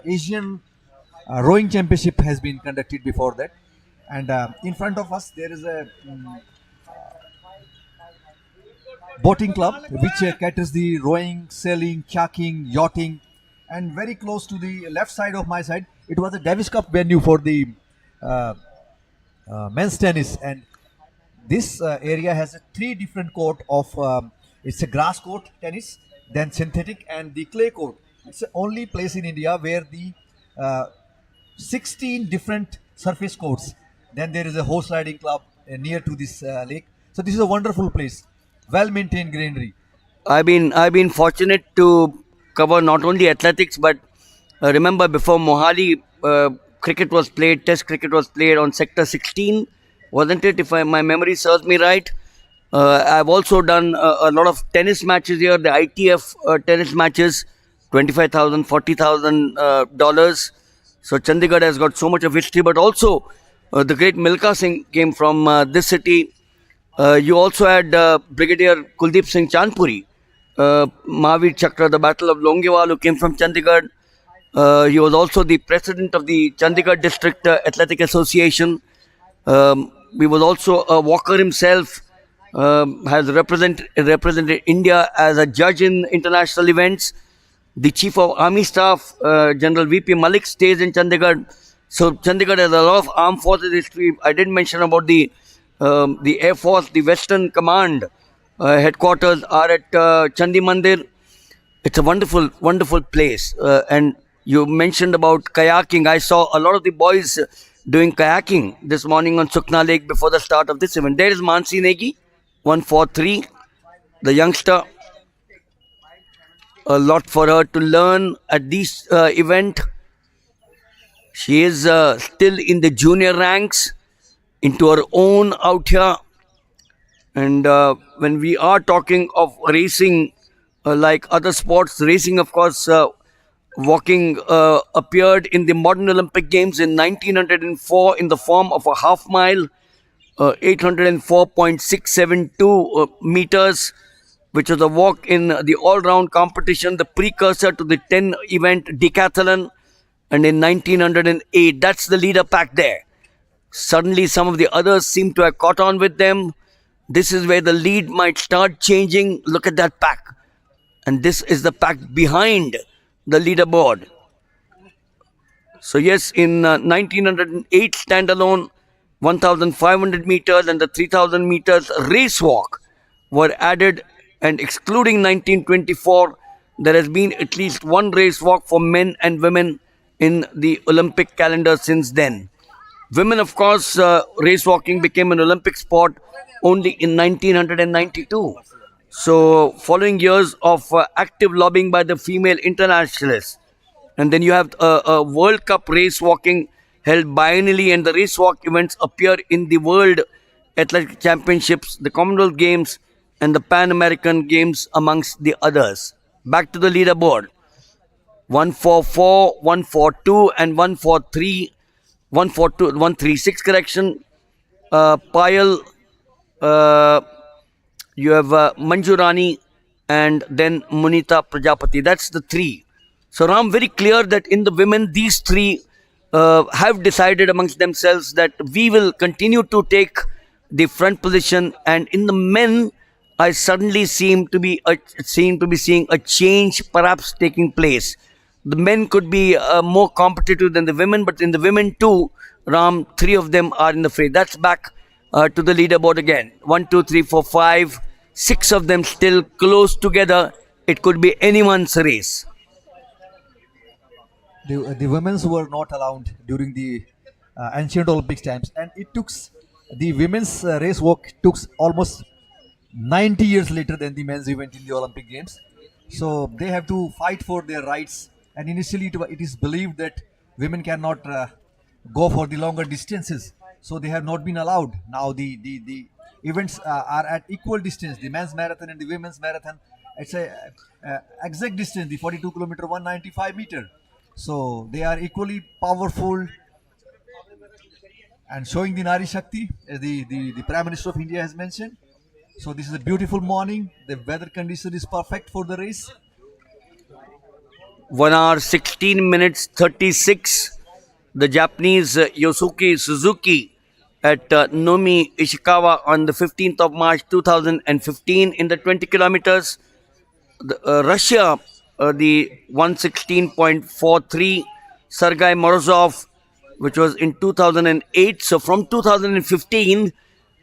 Asian rowing championship has been conducted before that, and in front of us there is a boating club which caters the rowing, sailing, kayaking, yachting, and very close to the left side of my side it was a Davis Cup venue for the men's tennis, and this area has a three different court of it's a grass court tennis, then synthetic, and the clay court. It's the only place in India where the 16 different surface courts. Then there is a horse riding club near to this lake. So this is a wonderful place, well maintained greenery. I've been fortunate to cover not only athletics but remember before Mohali, cricket was played. Test cricket was played on Sector 16, wasn't it? If my memory serves me right. I've also done a lot of tennis matches here. The ITF tennis matches, $25,000, $40,000. So Chandigarh has got so much of history, but also the great Milkha Singh came from this city. You also had Brigadier Kuldeep Singh Chandpuri, Mahavir Chakra, the Battle of Longewal, who came from Chandigarh. He was also the president of the Chandigarh District Athletic Association. He was also a walker himself. Has represented India as a judge in international events. The Chief of Army Staff, General VP Malik, stays in Chandigarh. So Chandigarh has a lot of armed forces history. I did mention about the Air Force, the Western Command headquarters are at Chandi Mandir. It's a wonderful, wonderful place. And you mentioned about kayaking. I saw a lot of the boys doing kayaking this morning on Sukhna Lake before the start of this event. There is Mansi Negi, 143, the youngster. A lot for her to learn at this event. She is still in the junior ranks, into her own out here. And when we are talking of racing, like other sports, racing, of course, walking appeared in the modern Olympic Games in 1904 in the form of a half mile, 804.672 meters, which was a walk in the all-round competition, the precursor to the 10-event decathlon. And in 1908, that's the leader pack there. Suddenly, some of the others seem to have caught on with them. This is where the lead might start changing. Look at that pack. And this is the pack behind the leaderboard. So yes, in 1908 standalone, 1,500 meters and the 3,000 meters race walk were added, and excluding 1924, there has been at least one race walk for men and women in the Olympic calendar since then. Women, of course, race walking became an Olympic sport only in 1992. So, following years of active lobbying by the female internationalists, and then you have a World Cup race walking held biennially, and the race walk events appear in the World Athletic Championships, the Commonwealth Games, and the Pan American Games, amongst the others. Back to the leaderboard. 144, 142, and 143, 142, 136 correction. Payal, you have Manjurani, and then Munita Prajapati. That's the three. So Ram, very clear that in the women, these three have decided amongst themselves that we will continue to take the front position, and in the men, I suddenly seem to be seeing a change perhaps taking place. The men could be more competitive than the women, but in the women too, Ram, three of them are in the fray. That's back to the leaderboard again. 1, 2, 3, 4, 5, 6 of them still close together. It could be anyone's race. The women's were not allowed during the ancient Olympics times, and it took the women's race walk took almost 90 years later than the men's event in the Olympic Games. So they have to fight for their rights. And initially, it is believed that women cannot go for the longer distances, so they have not been allowed. Now the events are at equal distance. The men's marathon and the women's marathon, it's a exact distance. The 42 kilometer, 195 meter. So they are equally powerful and showing the Nari Shakti, as the Prime Minister of India has mentioned. So this is a beautiful morning. The weather condition is perfect for the race. 1 hour 16 minutes 36. The Japanese Yosuke Suzuki at Nomi Ishikawa on the 15th of March 2015 in the 20 kilometers. Russia, the 116.43. Sergei Morozov, which was in 2008. So from 2015,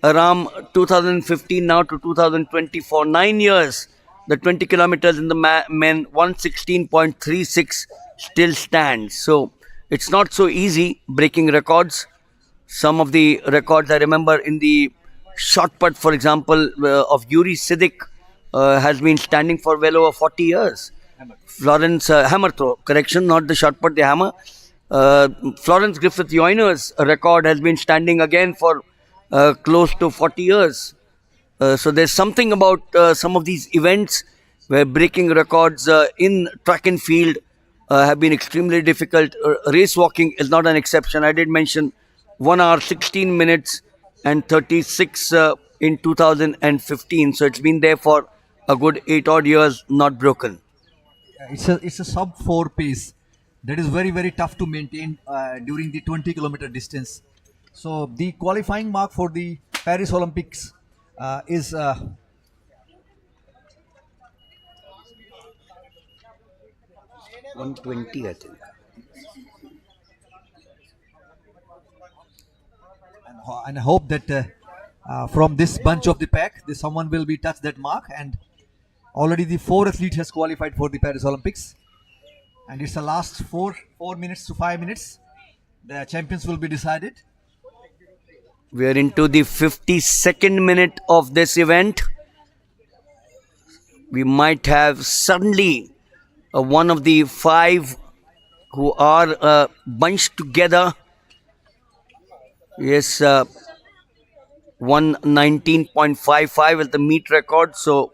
around 2015 now to 2020, for 9 years, the 20 kilometers in the men 116.36 still stands. So it's not so easy breaking records. Some of the records I remember in the shot put, for example, of Yuri Sidik has been standing for well over 40 years. Florence hammer throw, correction, not the shot put, the hammer. Florence Griffith Joyner's record has been standing again for close to 40 years. So there's something about some of these events where breaking records in track and field have been extremely difficult. Race walking is not an exception. I did mention 1 hour 16 minutes and 36 in 2015. So it's been there for a good 8 odd years, not broken. It's a sub 4 pace that is very tough to maintain during the 20 kilometer distance. So the qualifying mark for the Paris Olympics is 120, I think. and I hope that from this bunch of the pack, someone will be touch that mark. And already the 4 athlete has qualified for the Paris Olympics, and it's the last 4 minutes to 5 minutes. The champions will be decided. We are into the 52nd minute of this event. We might have suddenly one of the 5 who are bunched together. Yes, 119.55 is the meet record. So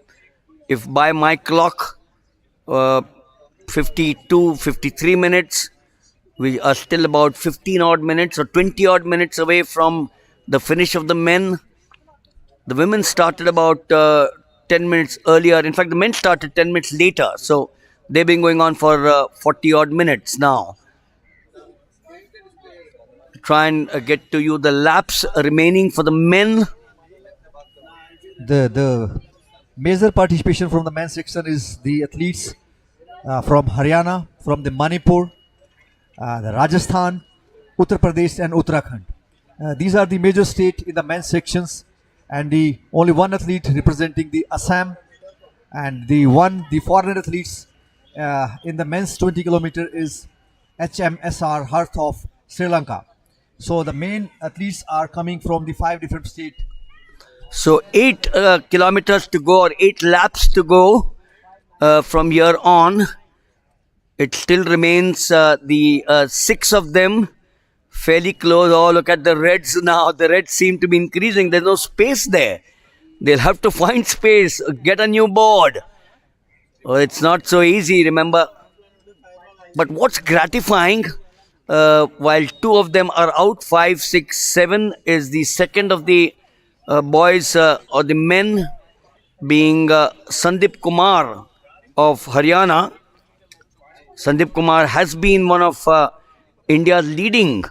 if by my clock 53 minutes, we are still about 15 odd minutes or 20 odd minutes away from the finish of the men. The women started about 10 minutes earlier. In fact, the men started 10 minutes later. So they've been going on for 40 odd minutes now. Try and get to you the laps remaining for the men. The major participation from the men's section is the athletes from Haryana, from the Manipur, the Rajasthan, Uttar Pradesh and Uttarakhand. These are the major states in the men's sections, and the only one athlete representing the Assam, and the foreign athletes in the men's 20 kilometer is HMSR Harth of Sri Lanka. So the main athletes are coming from the 5 different states. So 8 kilometers to go, or 8 laps to go from here on. It still remains the 6 of them fairly close. Oh, look at the reds now. The reds seem to be increasing. There's no space there. They'll have to find space, get a new board. Oh, it's not so easy, remember. But what's gratifying, while 2 of them are out, 5, 6, 7 is the second of the boys or the men, being Sandeep Kumar of Haryana. Sandeep Kumar has been one of India's leading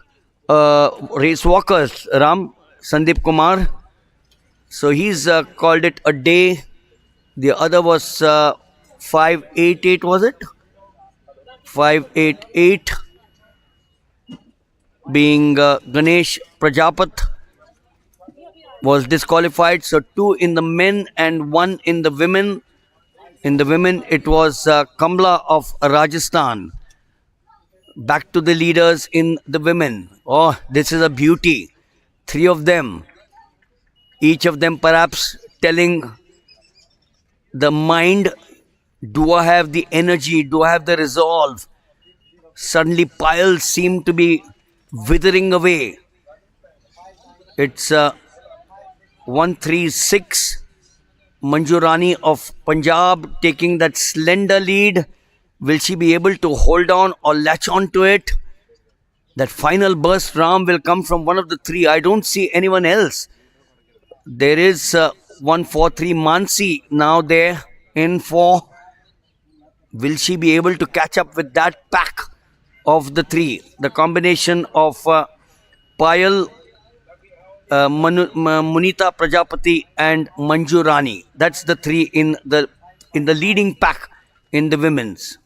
race walkers, Ram. Sandeep Kumar. So he's called it a day. The other was 588, was it? 588, being Ganesh Prajapat. was disqualified. So 2 in the men and 1 in the women. In the women, it was Kamla of Rajasthan. Back to the leaders in the women. Oh, this is a beauty. 3 of them, each of them perhaps telling the mind, do I have the energy? Do I have the resolve? Suddenly, piles seem to be withering away. It's 136. Manjurani of Punjab taking that slender lead. Will she be able to hold on or latch on to it? That final burst, Ram, will come from one of the 3. I don't see anyone else. There is 143 Mansi now there in 4. Will she be able to catch up with that pack of the 3? The combination of Payal, Munita Prajapati and Manjurani. That's the 3 in the leading pack in the women's.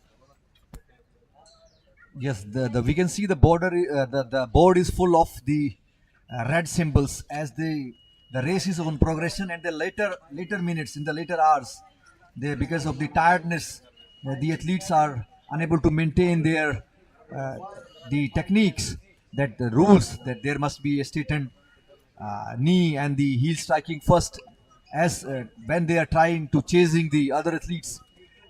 Yes, we can see the border. The board is full of the red symbols as the race is on progression, and the later minutes, in the later hours, because of the tiredness, the athletes are unable to maintain their the techniques, that the rules, that there must be a straightened knee and the heel striking first, as when they are trying to chasing the other athletes,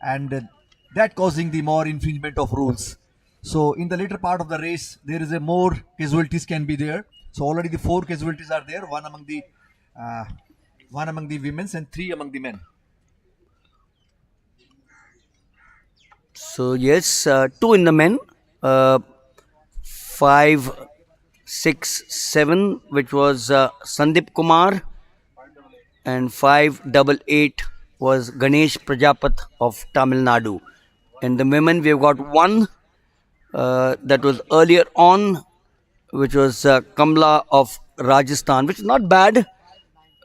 and that causing the more infringement of rules. So in the later part of the race, there is a more casualties can be there. So already the 4 casualties are there, one among the women's and 3 among the men. So yes, 2 in the men, 5, 6, 7, which was Sandeep Kumar, and 588 was Ganesh Prajapat of Tamil Nadu. And the women, we've got 1 that was earlier on, which was Kamla of Rajasthan, which is not bad.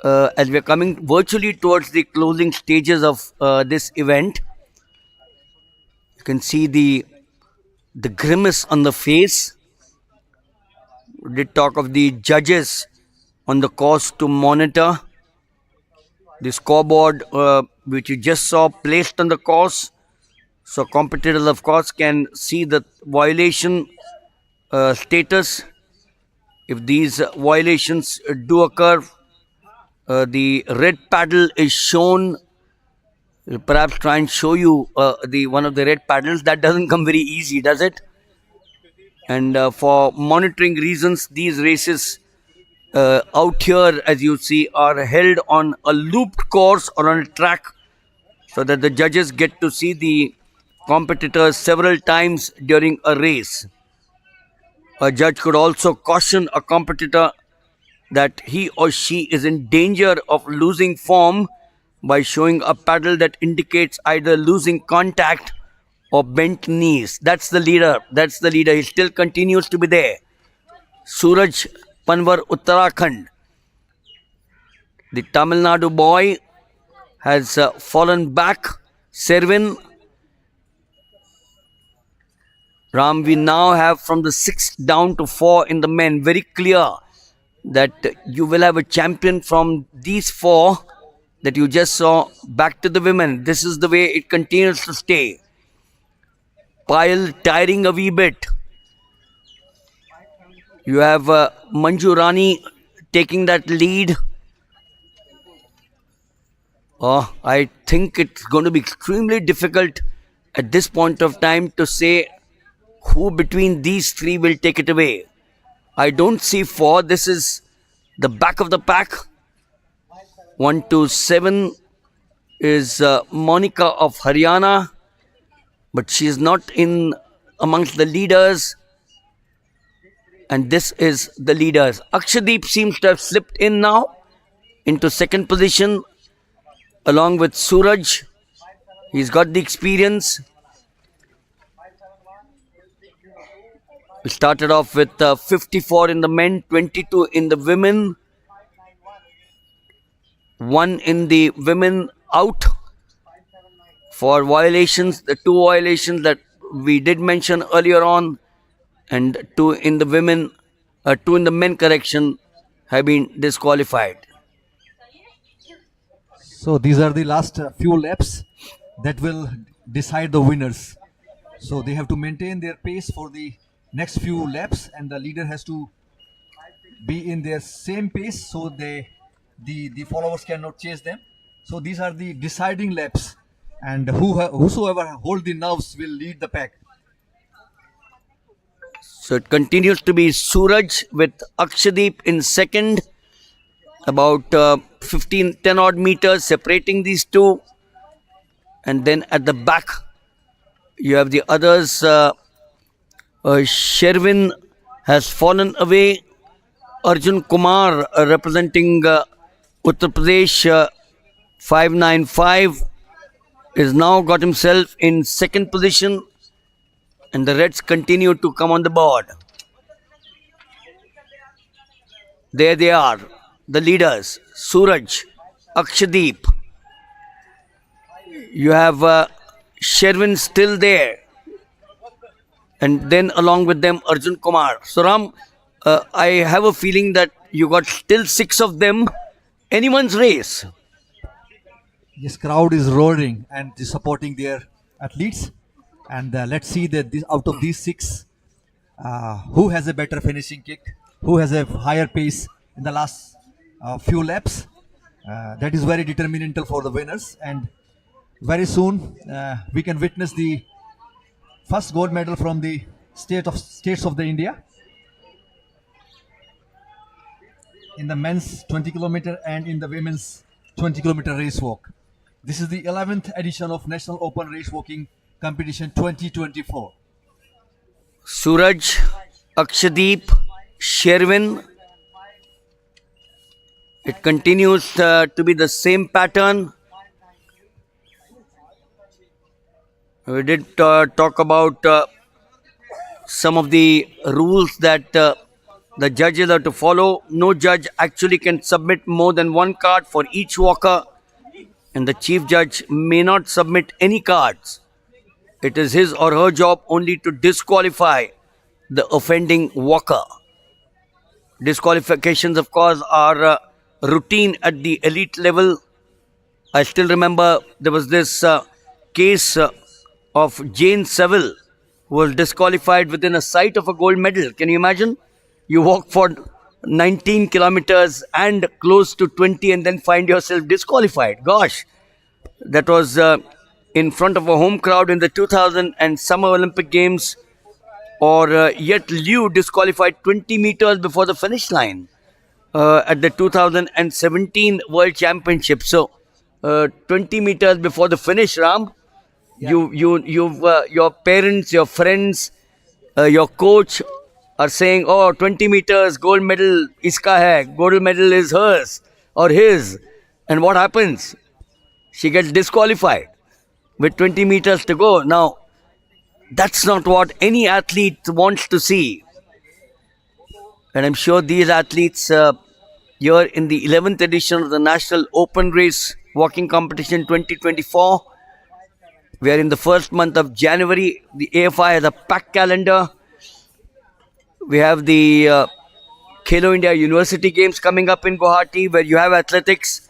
As we're coming virtually towards the closing stages of this event, you can see the grimace on the face. We did talk of the judges on the course to monitor. The scoreboard, which you just saw placed on the course, so competitors, of course, can see the violation status. If these violations do occur, the red paddle is shown. We'll perhaps try and show you the one of the red paddles. That doesn't come very easy, does it? And for monitoring reasons, these races out here, as you see, are held on a looped course or on a track, so that the judges get to see the competitors several times during a race. A judge could also caution a competitor that he or she is in danger of losing form by showing a paddle that indicates either losing contact or bent knees. That's the leader. That's the leader. He still continues to be there. Suraj Panwar, Uttarakhand. The Tamil Nadu boy has fallen back. Servin. Ram, we now have from the 6th down to 4 in the men. Very clear that you will have a champion from these 4 that you just saw. Back to the women. This is the way it continues to stay. Pile tiring a wee bit. You have Manjurani taking that lead. Oh, I think it's going to be extremely difficult at this point of time to say who between these 3 will take it away. I don't see 4. This is the back of the pack. 1 to 7 is Monica of Haryana, but she is not in amongst the leaders. And this is the leaders. Akshadeep seems to have slipped in now into 2nd position along with Suraj. He's got the experience. We started off with 54 in the men, 22 in the women. 1 in the women out for violations. The 2 violations that we did mention earlier on, and 2 in the women, 2 in the men, correction, have been disqualified. So these are the last few laps that will decide the winners. So they have to maintain their pace for the next few laps, and the leader has to be in their same pace, so the followers cannot chase them. So these are the deciding laps, and whosoever hold the nerves will lead the pack. So it continues to be Suraj with Akshadeep in second, about 10 odd meters separating these two. And then at the back, you have the others. Sherwin has fallen away. Arjun Kumar representing Uttar Pradesh 595 is now got himself in second position, and the Reds continue to come on the board. There they are, the leaders, Suraj, Akshadeep. You have Sherwin still there, and then along with them Arjun Kumar. So Ram, I have a feeling that you got still 6 of them. Anyone's race. Yes, crowd is roaring and supporting their athletes, and let's see that out of these 6, who has a better finishing kick, who has a higher pace in the last few laps. That is very determinant for the winners, and very soon we can witness the first gold medal from the states of the India in the men's 20 kilometer and in the women's 20 kilometer race walk. This is the 11th edition of National Open Race Walking Competition 2024. Suraj, Akshadeep, Sherwin. It continues to be the same pattern. We did talk about some of the rules that the judges are to follow. No judge actually can submit more than 1 card for each walker, and the chief judge may not submit any cards. It is his or her job only to disqualify the offending walker. Disqualifications, of course, are routine at the elite level. I still remember there was this case of Jane Seville, who was disqualified within a sight of a gold medal. Can you imagine? You walk for 19 kilometers and close to 20 and then find yourself disqualified. Gosh, that was in front of a home crowd in the 2000 and Summer Olympic Games. Or yet Liu disqualified 20 meters before the finish line at the 2017 World Championship. So 20 meters before the finish, Ram, your parents, your friends, your coach are saying, oh, 20 meters, gold medal, iska hai, gold medal is hers or his. And what happens? She gets disqualified with 20 meters to go. Now, that's not what any athlete wants to see. And I'm sure these athletes here in the 11th edition of the National Open Race Walking Competition 2024, we are in the first month of January. The AFI has a packed calendar. We have the Khelo India University Games coming up in Guwahati, where you have athletics.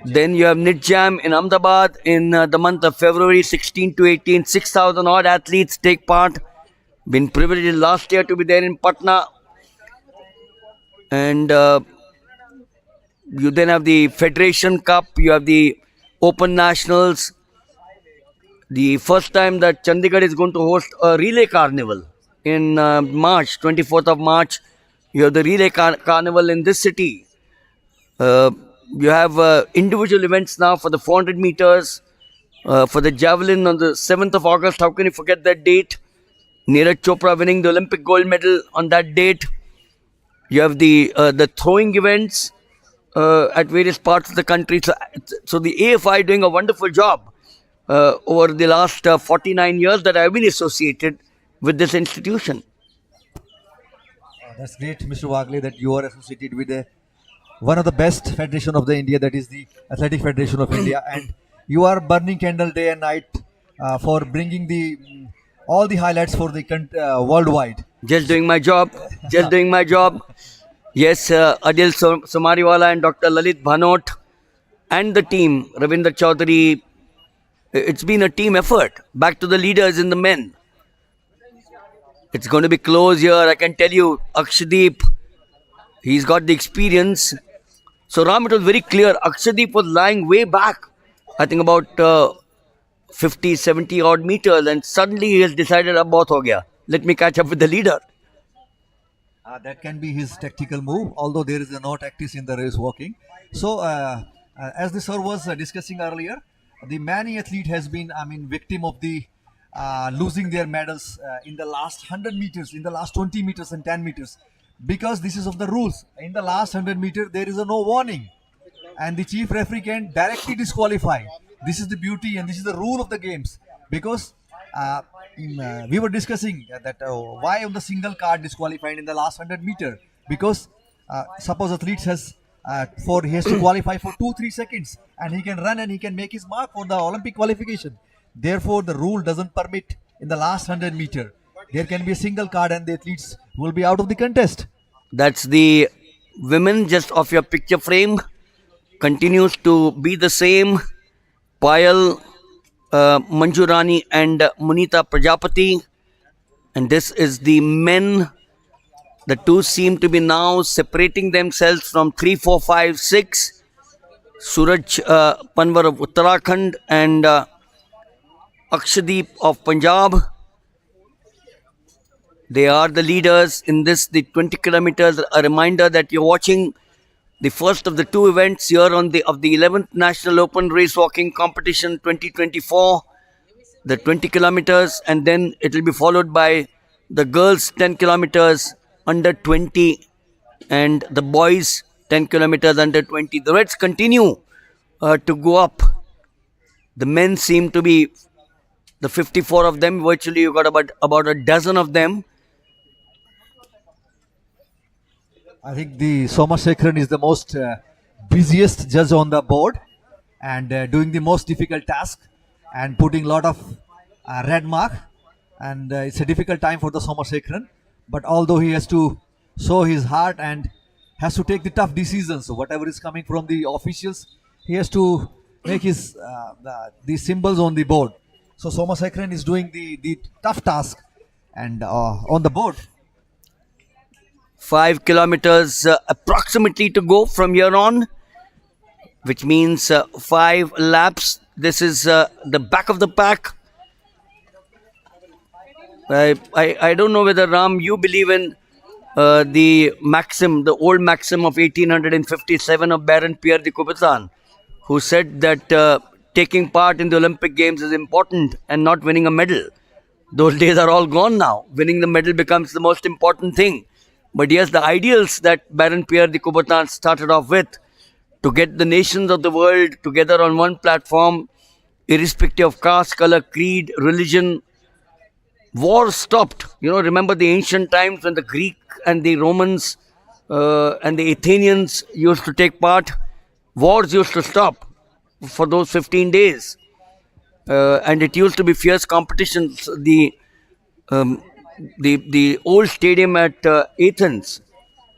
Then you have Nitjam in Ahmedabad in the month of February 16 to 18. 6,000 odd athletes take part. Been privileged last year to be there in Patna. And you then have the Federation Cup. You have the Open Nationals. The first time that Chandigarh is going to host a relay carnival in March, 24th of March. You have the relay carnival in this city. You have individual events now for the 400 meters, for the javelin on the 7th of August. How can you forget that date? Neeraj Chopra winning the Olympic gold medal on that date. You have the throwing events at various parts of the country. So the AFI doing a wonderful job over the last 49 years that I have been associated with this institution. That's great, Mr. Wagle, that you are associated with one of the best federation of the India, that is the Athletic Federation of India, and you are burning candle day and night for bringing all the highlights for the worldwide. Just doing my job. Just doing my job. Yes, Adil Somariwala and Dr. Lalit Bhanot and the team, Ravinder Chaudhary, it's been a team effort. Back to the leaders in the men. It's going to be close here. I can tell you, Akshdeep, he's got the experience. So Ram, it was very clear. Akshdeep was lying way back, I think about 50, 70 odd meters, and suddenly he has decided, ab bahut ho gaya. Let me catch up with the leader. That can be his tactical move, although there is no tactics in the race walking. So, as the sir was discussing earlier, the many athlete has been, victim of the losing their medals in the last 100 meters, in the last 20 meters and 10 meters, because this is of the rules. In the last 100 meter, there is a no warning, and the chief referee can directly disqualify. This is the beauty, and this is the rule of the games, because we were discussing that why on the single card disqualified in the last 100 meter, because suppose athlete has he has to qualify for 2-3 seconds, and he can run and he can make his mark for the Olympic qualification. Therefore the rule doesn't permit in the last 100 meter there can be a single card and the athletes will be out of the contest. That's the women just of your picture frame. Continues to be the same. Payal, Manjurani and Munita Prajapati. And this is the men. The two seem to be now separating themselves from 3, 4, 5, 6. Suraj Panwar of Uttarakhand and Akshdeep of Punjab. They are the leaders in this, the 20 kilometers. A reminder that you're watching the first of the two events here on the 11th National Open Race Walking Competition 2024, the 20 kilometers, and then it will be followed by the girls 10 kilometers under 20 and the boys 10 kilometers under 20. The reds continue to go up. The men seem to be the 54 of them. Virtually you got about a dozen of them. I think the Somasekharan is the most busiest judge on the board, and doing the most difficult task and putting lot of red mark, and it's a difficult time for the Somasekharan, but although he has to show his heart and has to take the tough decisions, so whatever is coming from the officials, he has to make his the symbols on the board. So Somasekharan is doing the tough task, and on the board 5 kilometers approximately to go from here on, which means 5 laps. This is the back of the pack. I don't know whether, Ram, you believe in the old maxim of 1857 of Baron Pierre de Coubertin, who said that taking part in the Olympic Games is important and not winning a medal. Those days are all gone now. Winning the medal becomes the most important thing. But yes, the ideals that Baron Pierre de Coubertin started off with, to get the nations of the world together on one platform, irrespective of caste, color, creed, religion. War stopped. Remember the ancient times when the Greek and the Romans and the Athenians used to take part. Wars used to stop for those 15 days. And it used to be fierce competitions. The old stadium at Athens,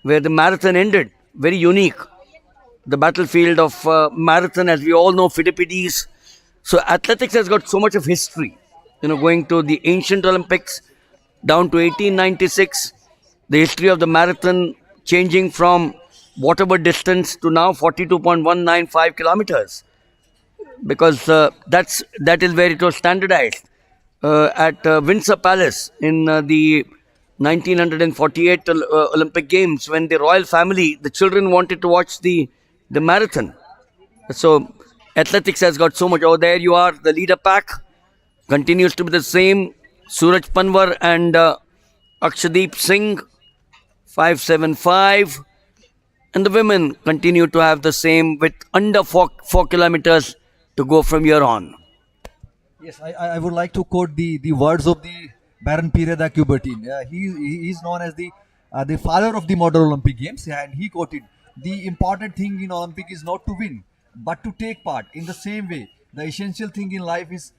where the marathon ended, very unique. The battlefield of marathon, as we all know, Philippides. So athletics has got so much of history. Going to the ancient Olympics down to 1896, the history of the marathon changing from whatever distance to now 42.195 kilometers, because that is where it was standardized. At Windsor Palace in the 1948 Olympic Games, when the royal family, the children wanted to watch the marathon. So athletics has got so much. Oh, there you are. The leader pack continues to be the same. Suraj Panwar and Akshdeep Singh, 575. And the women continue to have the same with under 4 kilometers to go from here on. Yes, I would like to quote the words of the Baron Pierre de Coubertin. He is known as the father of the modern Olympic Games, and he quoted, the important thing in Olympic is not to win, but to take part. In the same way, the essential thing in life is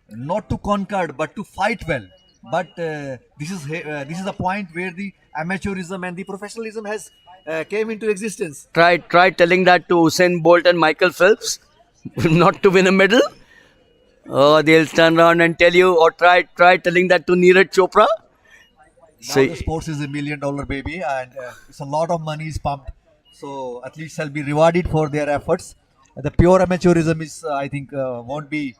not to conquer, but to fight well. But this is a point where the amateurism and the professionalism has came into existence. Try telling that to Usain Bolt and Michael Phelps. Not to win a medal? Oh, they'll turn around and tell you, or try telling that to Neeraj Chopra. Now So, the sports is $1 million baby, and it's a lot of money is pumped. So athletes shall be rewarded for their efforts. The pure amateurism is, I think, won't be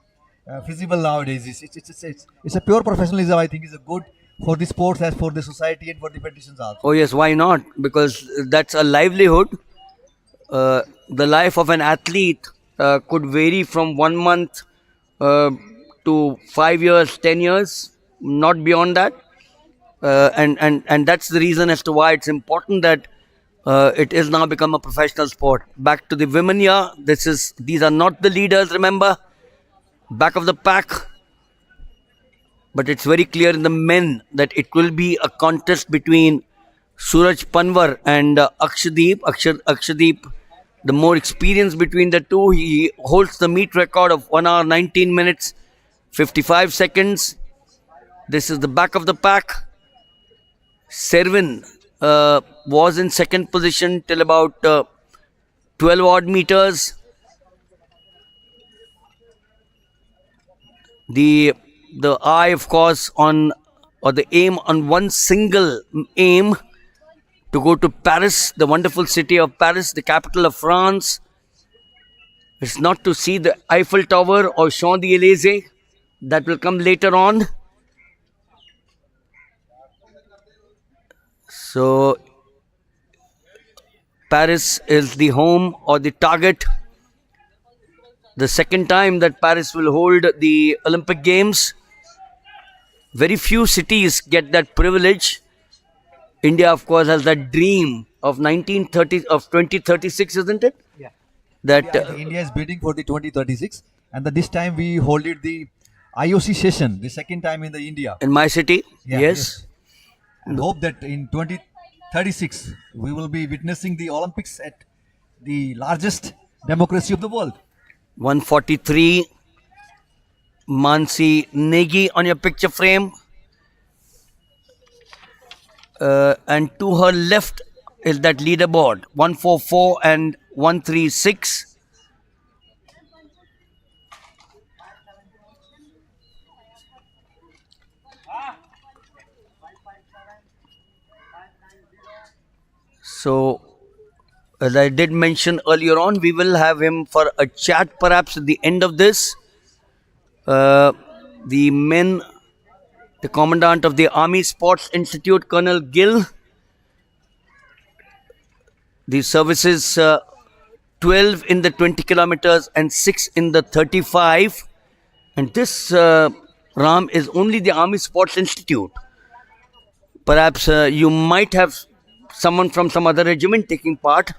feasible nowadays. It's a pure professionalism. I think is a good for the sports as for the society and for the petitions also. oh yes, why not? Because that's a livelihood. The life of an athlete could vary from 1 month uh, to 5 years, 10 years, not beyond that. And that's the reason as to why it's important that it is now become a professional sport. Back to the women, yeah. These are not the leaders. Remember, back of the pack. But it's very clear in the men that it will be a contest between Suraj Panwar and Akshdeep. Akshdeep, the more experience between the two, he holds the meet record of 1 hour 19 minutes 55 seconds. This is the back of the pack. Servin was in second position till about 12 odd meters. The eye, of course, on, or the aim on one single aim to go to Paris, the wonderful city of Paris, the capital of France. It's not to see the Eiffel Tower or Champs-Élysées. That will come later on. So, Paris is the home or the target. The second time that Paris will hold the Olympic Games. Very few cities get that privilege. India, of course, has that dream of 2036, isn't it? Yeah. That Yeah, India is bidding for the 2036, and this time we hold it the IOC session, the second time in the India. in my city, Yeah, yes. And hope that in 2036 we will be witnessing the Olympics at the largest democracy of the world. 143, Mansi Negi on your picture frame. And to her left is that leaderboard, 144 and 136. So, as I did mention earlier on, we will have him for a chat perhaps at the end of this. The men, the commandant of the Army Sports Institute, Colonel Gill, the services 12 in the 20 kilometers and 6 in the 35. And this Ram is only the Army Sports Institute. Perhaps you might have someone from some other regiment taking part,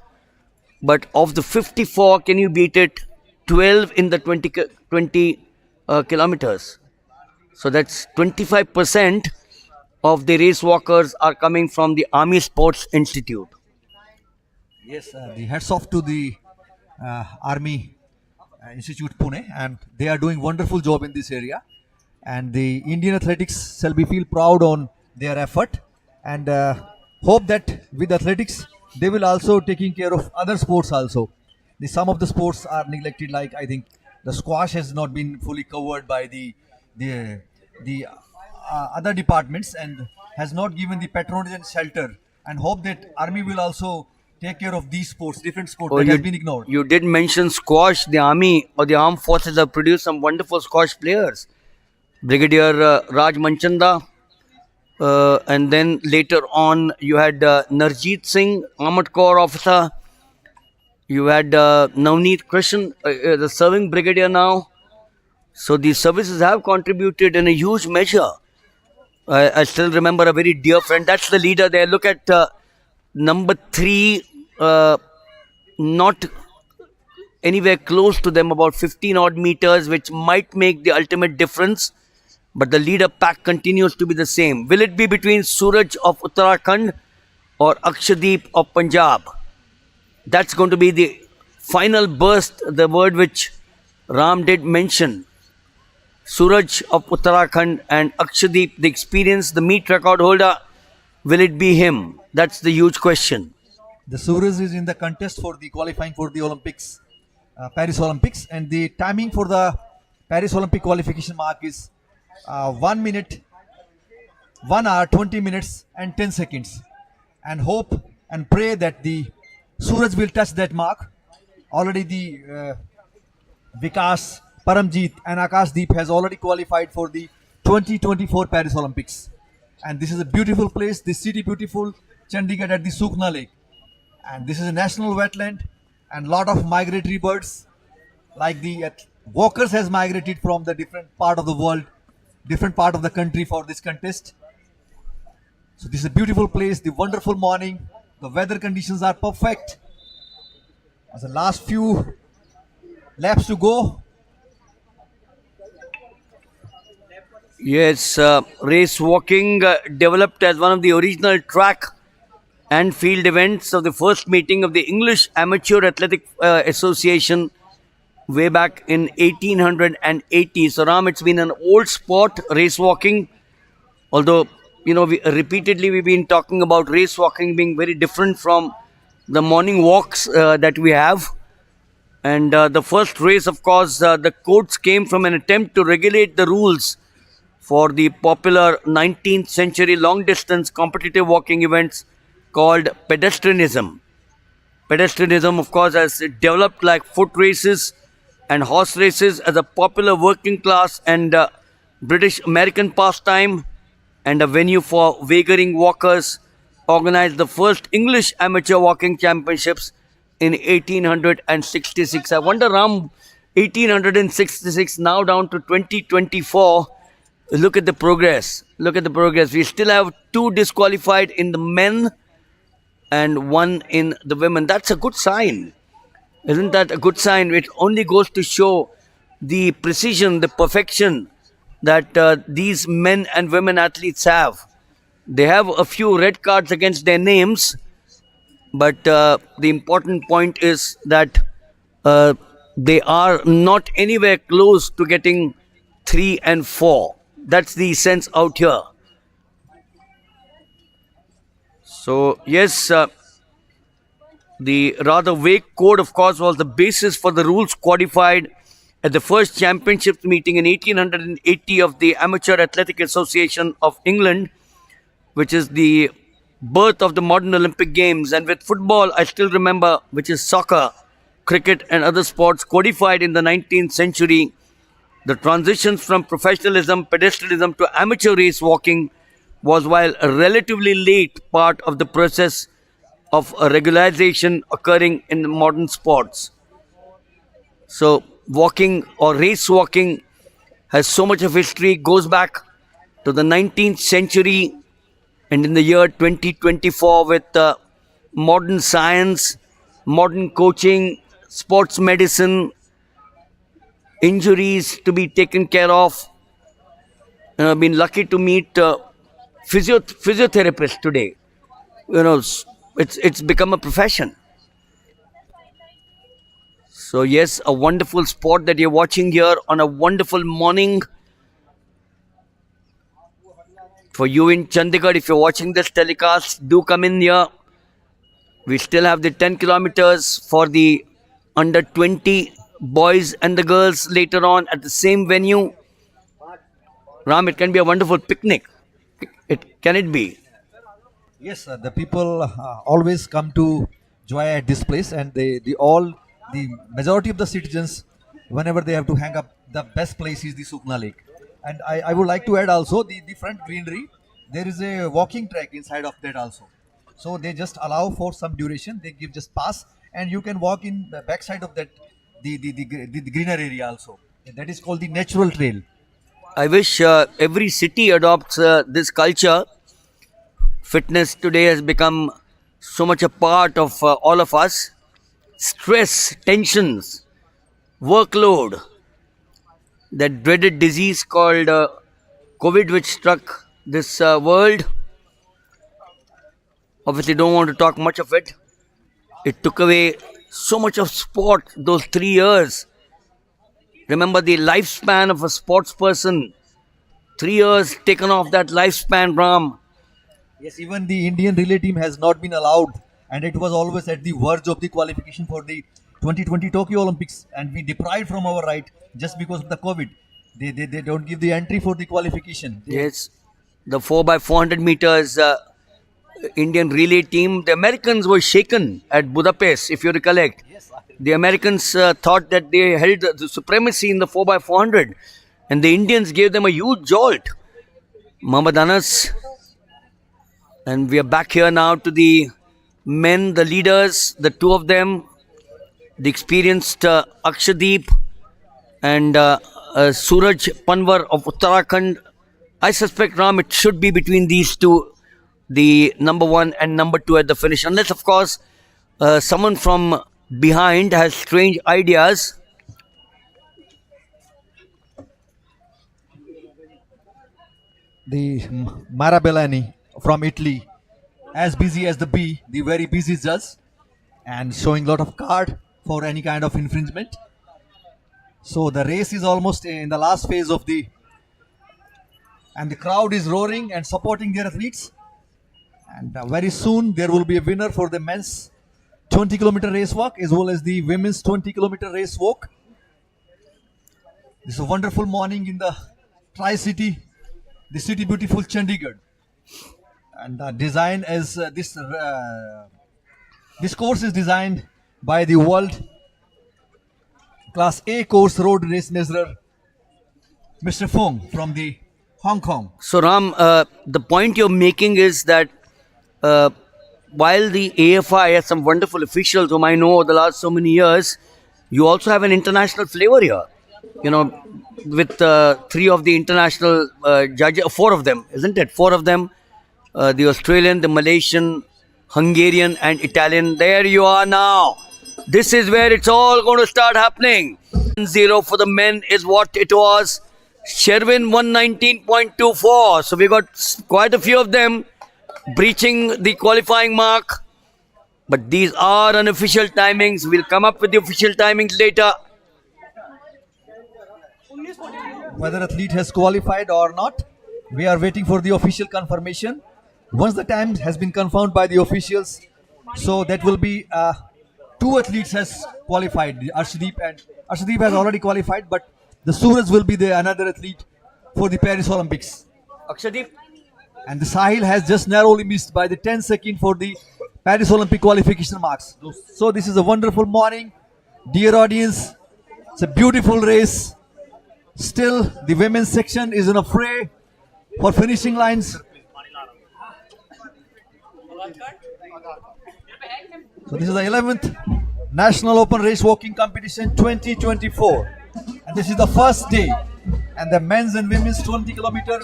but of the 54, can you beat it? 12 in the 20 kilometers. So that's 25% of the race walkers are coming from the Army Sports Institute. Yes, the hats off to the Army Institute Pune, and they are doing wonderful job in this area. And the Indian athletics shall be feel proud on their effort, and hope that with athletics they will also taking care of other sports also. Some of the sports are neglected, like I think the squash has not been fully covered by the other departments and has not given the patronage and shelter. And hope that Army will also take care of these sports, different sports that has been ignored. You did mention squash. The Army or the Armed Forces have produced some wonderful squash players. Brigadier Raj Manchanda. And then later on, you had Narjeet Singh, Armored Corps officer. You had Navneet Krishan, the serving brigadier now. So these services have contributed in a huge measure. I still remember a very dear friend. That's the leader there. Look at number 3, not anywhere close to them, about 15 odd meters, which might make the ultimate difference. But the leader pack continues to be the same. Will it be between Suraj of Uttarakhand or Akshdeep of Punjab? That's going to be the final burst, the word which Ram did mention. Suraj of Uttarakhand and Akshdeep, the experience, the meet record holder, will it be him? That's the huge question. The Suraj is in the contest for the qualifying for the Olympics, Paris Olympics, and the timing for the Paris Olympic qualification mark is 1 minute, 1 hour, 20 minutes, and 10 seconds. And hope and pray that the Suraj will touch that mark. Already the Vikas, Paramjeet, and Akashdeep has already qualified for the 2024 Paris Olympics. And this is a beautiful place, this city beautiful, Chandigarh at the Sukhna Lake. And this is a national wetland, and lot of migratory birds like the walkers has migrated from the different part of the world, different part of the country for this contest. So this is a beautiful place, the wonderful morning, the weather conditions are perfect. As the last few laps to go. Yes, race walking developed as one of the original track and field events of the first meeting of the English Amateur Athletic Association way back in 1880. So Ram, it's been an old sport, race walking. Although, we've been talking about race walking being very different from the morning walks that we have. And the first race, of course, the codes came from an attempt to regulate the rules for the popular 19th century long distance competitive walking events called pedestrianism. Pedestrianism, of course, has developed like foot races and horse races as a popular working class and British American pastime, and a venue for wagering walkers, organized the first English amateur walking championships in 1866. I wonder, Ram, 1866 now down to 2024. Look at the progress. Look at the progress. We still have 2 disqualified in the men and 1 in the women. That's a good sign. Isn't that a good sign? It only goes to show the precision, the perfection that these men and women athletes have. They have a few red cards against their names, but the important point is that they are not anywhere close to getting 3 and 4. That's the sense out here. So, yes, the rather vague code, of course, was the basis for the rules codified at the first championships meeting in 1880 of the Amateur Athletic Association of England, which is the birth of the modern Olympic Games. And with football, I still remember, which is soccer, cricket and other sports codified in the 19th century, the transitions from professionalism, pedestrianism to amateur race walking was, while a relatively late part of the process of a regularization occurring in the modern sports. So walking or race walking has so much of history, goes back to the 19th century, and in the year 2024 with modern science, modern coaching, sports medicine, injuries to be taken care of. I've been lucky to meet physiotherapists today. It's become a profession. So yes, a wonderful sport that you're watching here on a wonderful morning. For you in Chandigarh, if you're watching this telecast, do come in here. We still have the 10 kilometers for the under 20 boys and the girls later on at the same venue. Ram, it can be a wonderful picnic. Can it be? Yes, the people always come to joy at this place, and the majority of the citizens, whenever they have to hang up, the best place is the Sukhna Lake. And I would like to add also the front greenery. There is a walking track inside of that also. So they just allow for some duration. They give just pass, and you can walk in the backside of that the greener area also. That is called the natural trail. I wish every city adopts this culture. Fitness today has become so much a part of all of us. Stress, tensions, workload, that dreaded disease called COVID, which struck this world. Obviously, don't want to talk much of it. It took away so much of sport, those 3 years. Remember the lifespan of a sports person. 3 years taken off that lifespan, Ram. Yes, even the Indian relay team has not been allowed, and it was always at the verge of the qualification for the 2020 Tokyo Olympics, and we deprived from our right just because of the COVID. They don't give the entry for the qualification. Yes, the 4x400 meters Indian relay team, the Americans were shaken at Budapest, if you recollect. The Americans thought that they held the supremacy in the 4x400, and the Indians gave them a huge jolt. Mohammad Anas, and we are back here now to the men, the leaders, the two of them, the experienced Akshadeep and Suraj Panwar of Uttarakhand. I suspect, Ram, it should be between these two, the number 1 and number 2 at the finish, unless of course someone from behind has strange ideas. The Marabellani from Italy, as busy as the bee, the very busy judge, and showing lot of card for any kind of infringement. So the race is almost in the last phase of the, and the crowd is roaring and supporting their athletes. And very soon there will be a winner for the men's 20-kilometer race walk as well as the women's 20-kilometer race walk. This is a wonderful morning in the Tri-City, the city beautiful Chandigarh. And design as this course is designed by the world class A course road race measurer Mr. Fong from the Hong Kong. So Ram, the point you're making is that while the AFI has some wonderful officials whom I know over the last so many years, you also have an international flavor here. You know, with 3 of the international judges, 4 of them, isn't it? 4 of them, the Australian, the Malaysian, Hungarian and Italian. There you are now. This is where it's all going to start happening. 0 for the men is what it was. Sherwin 119.24. So we got quite a few of them breaching the qualifying mark. But these are unofficial timings. We'll come up with the official timings later. Whether athlete has qualified or not, we are waiting for the official confirmation. Once the time has been confirmed by the officials, so that will be 2 athletes has qualified. Arshdeep has already qualified, but the Suraj will be the another athlete for the Paris Olympics. Akshadeep. And the Sahil has just narrowly missed by the 10 second for the Paris Olympic qualification marks. So this is a wonderful morning, dear audience. It's a beautiful race. Still, the women's section is in a fray for finishing lines. So this is the 11th National Open Race Walking Competition 2024. And this is the first day. And the men's and women's 20-kilometer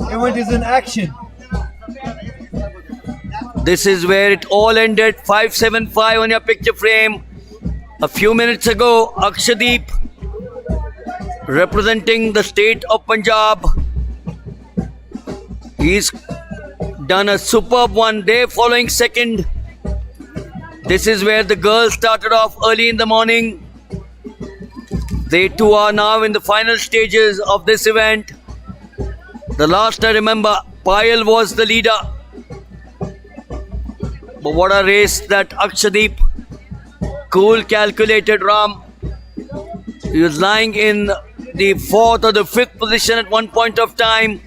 event is in action. This is where it all ended. 575 on your picture frame. A few minutes ago, Akshadeep, representing the state of Punjab, he's done a superb one. Day following second. This is where the girls started off early in the morning. They too are now in the final stages of this event. The last I remember, Payal was the leader. But what a race that Akshadeep, cool, calculated Ram. He was lying in the 4th or the 5th position at one point of time,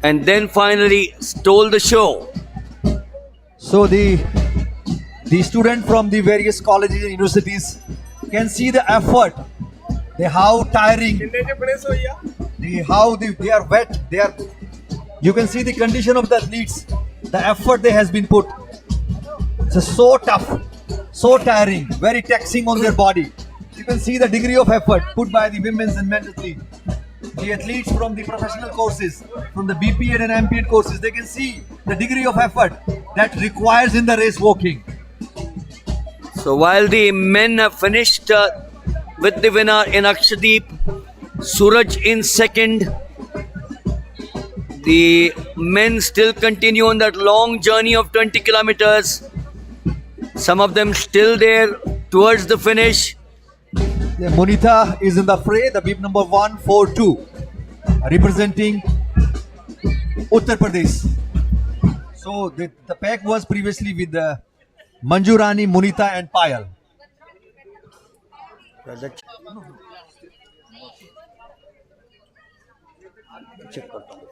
and then finally stole the show. So the student from the various colleges and universities can see the effort, how tiring, how they are wet, you can see the condition of the athletes, the effort they has been put. It's so tough, so tiring, very taxing on their body. You can see the degree of effort put by the women's and men's athletes. The athletes from the professional courses, from the BPEd and MPEd courses, they can see the degree of effort that requires in the race walking. So while the men have finished with the winner in Akshadeep, Suraj in second, the men still continue on that long journey of 20 kilometers. Some of them still there towards the finish. The Munita is in the fray, the bib number 142, representing Uttar Pradesh. So the pack was previously with the Manjurani, Munita and Payal. that check करता हूँ.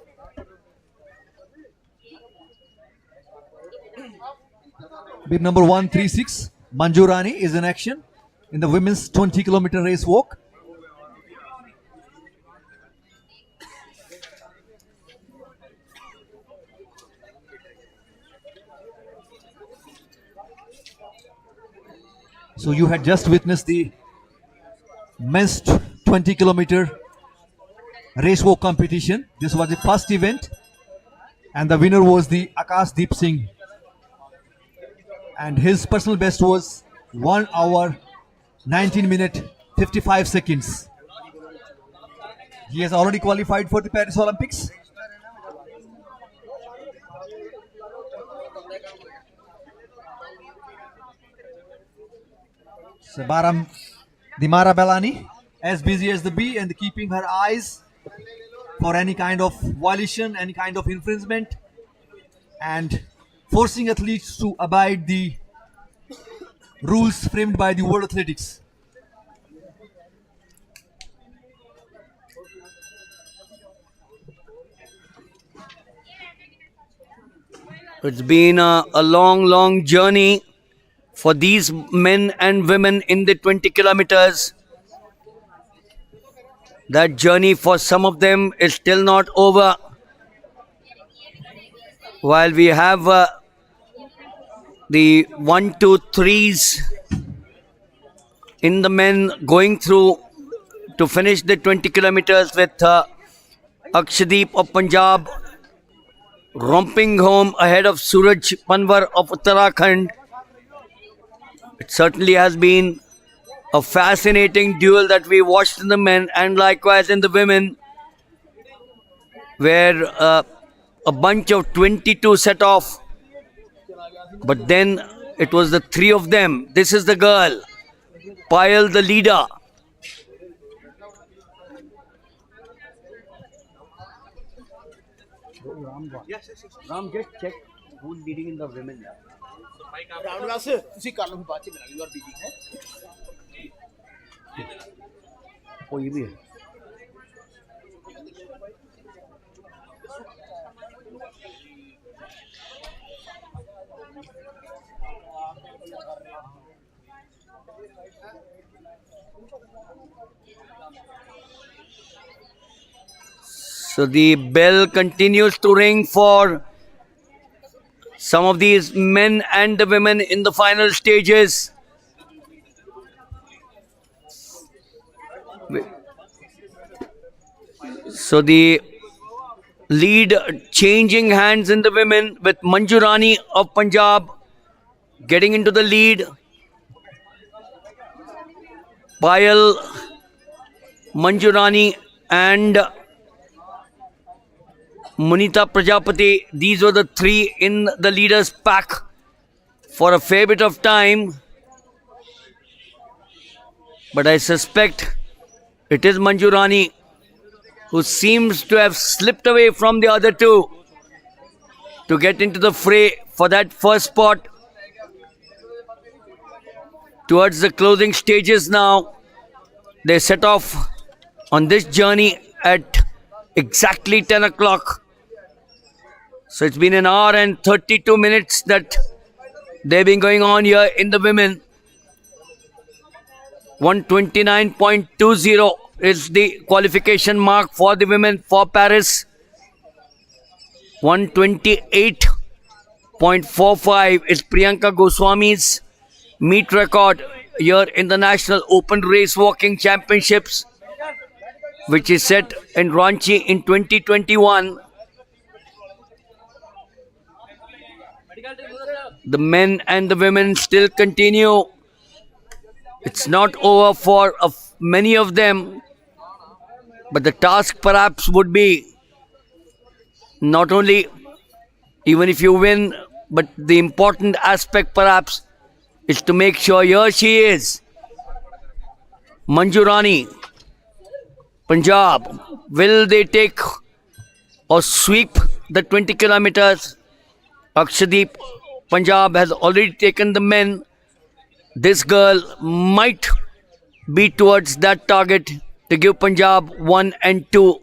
Bib number 136, Manjurani is in action in the women's 20-kilometer race walk. So you had just witnessed the men's 20-kilometer race walk competition. This was the first event, and the winner was the Akash Deep Singh. And his personal best was 1 hour 19 minute 55 seconds. He has already qualified for the Paris Olympics. Sabaram Dimara Belani, as busy as the bee and keeping her eyes for any kind of violation, any kind of infringement, and forcing athletes to abide the rules framed by the World Athletics. It's been a long journey for these men and women in the 20 kilometers. That journey for some of them is still not over. While we have the 1, 2, 3s in the men going through to finish the 20 kilometers with Akshadeep of Punjab romping home ahead of Suraj Panwar of Uttarakhand. It certainly has been a fascinating duel that we watched in the men and likewise in the women, where a bunch of 22 set off, but then it was the three of them. This is the girl, Payal the leader. Ram, just check who's leading in the women. Round में से उसी कारण बात से मिला you are busy है ओ ये भी है. So the bell continues to ring for some of these men and the women in the final stages. So the lead changing hands in the women with Manjurani of Punjab getting into the lead. Payal, Manjurani and Munita Prajapati, these were the three in the leaders' pack for a fair bit of time. But I suspect it is Manjurani who seems to have slipped away from the other two to get into the fray for that first spot. Towards the closing stages now, they set off on this journey at exactly 10 o'clock. So it's been an hour and 32 minutes that they've been going on here in the women. 129.20 is the qualification mark for the women for Paris. 128.45 is Priyanka Goswami's meet record here in the National Open Race Walking Championships, which is set in Ranchi in 2021. The men and the women still continue. It's not over for many of them, but the task perhaps would be not only even if you win, but the important aspect perhaps is to make sure here she is, Manjurani, Punjab. Will they take or sweep the 20 kilometers? Akshadeep, Punjab has already taken the men. This girl might be towards that target to give Punjab 1 and 2,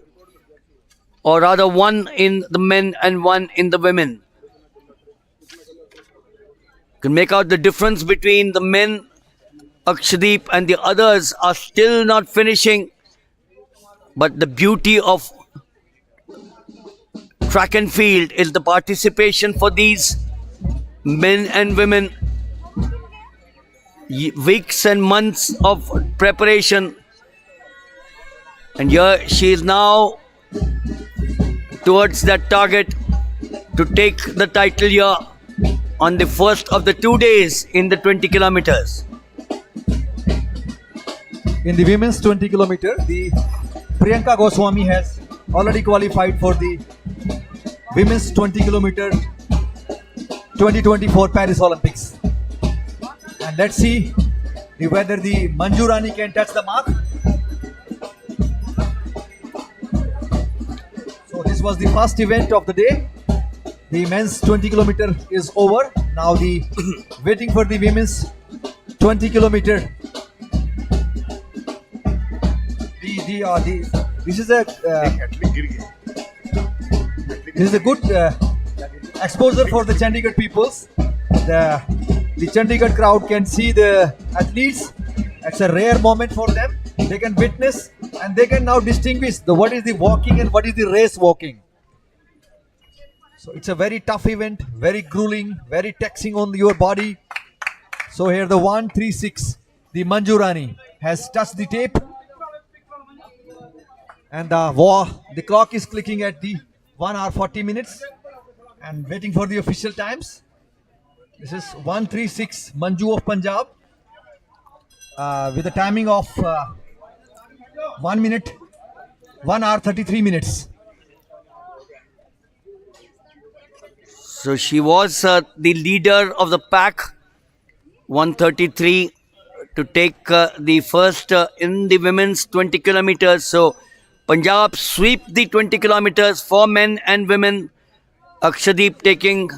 or rather 1 in the men and 1 in the women. You can make out the difference between the men. Akshdeep and the others are still not finishing, but the beauty of track and field is the participation for these men and women. Weeks and months of preparation, and here she is now towards that target to take the title here on the first of the 2 days in the 20 kilometers. In the women's 20 kilometer, the Priyanka Goswami has already qualified for the women's 20 kilometer 2024 Paris Olympics. And let's see whether the Manju Rani can touch the mark. So this was the first event of the day. The men's 20 kilometer is over. Now the waiting for the women's 20 kilometer. This is a good exposure for the Chandigarh peoples. The Chandigarh crowd can see the athletes. It's a rare moment for them. They can witness and they can now distinguish what is the walking and what is the race walking. So it's a very tough event, very grueling, very taxing on your body. So here the 1:36, the Manju Rani has touched the tape. And the clock is clicking at the 1 hour 40 minutes and waiting for the official times. This is 1:36 Manju of Punjab with a timing of 1 hour 33 minutes. So she was the leader of the pack, 133, to take the first in the women's 20 kilometers. So Punjab sweep the 20 kilometers for men and women. Akshdeep taking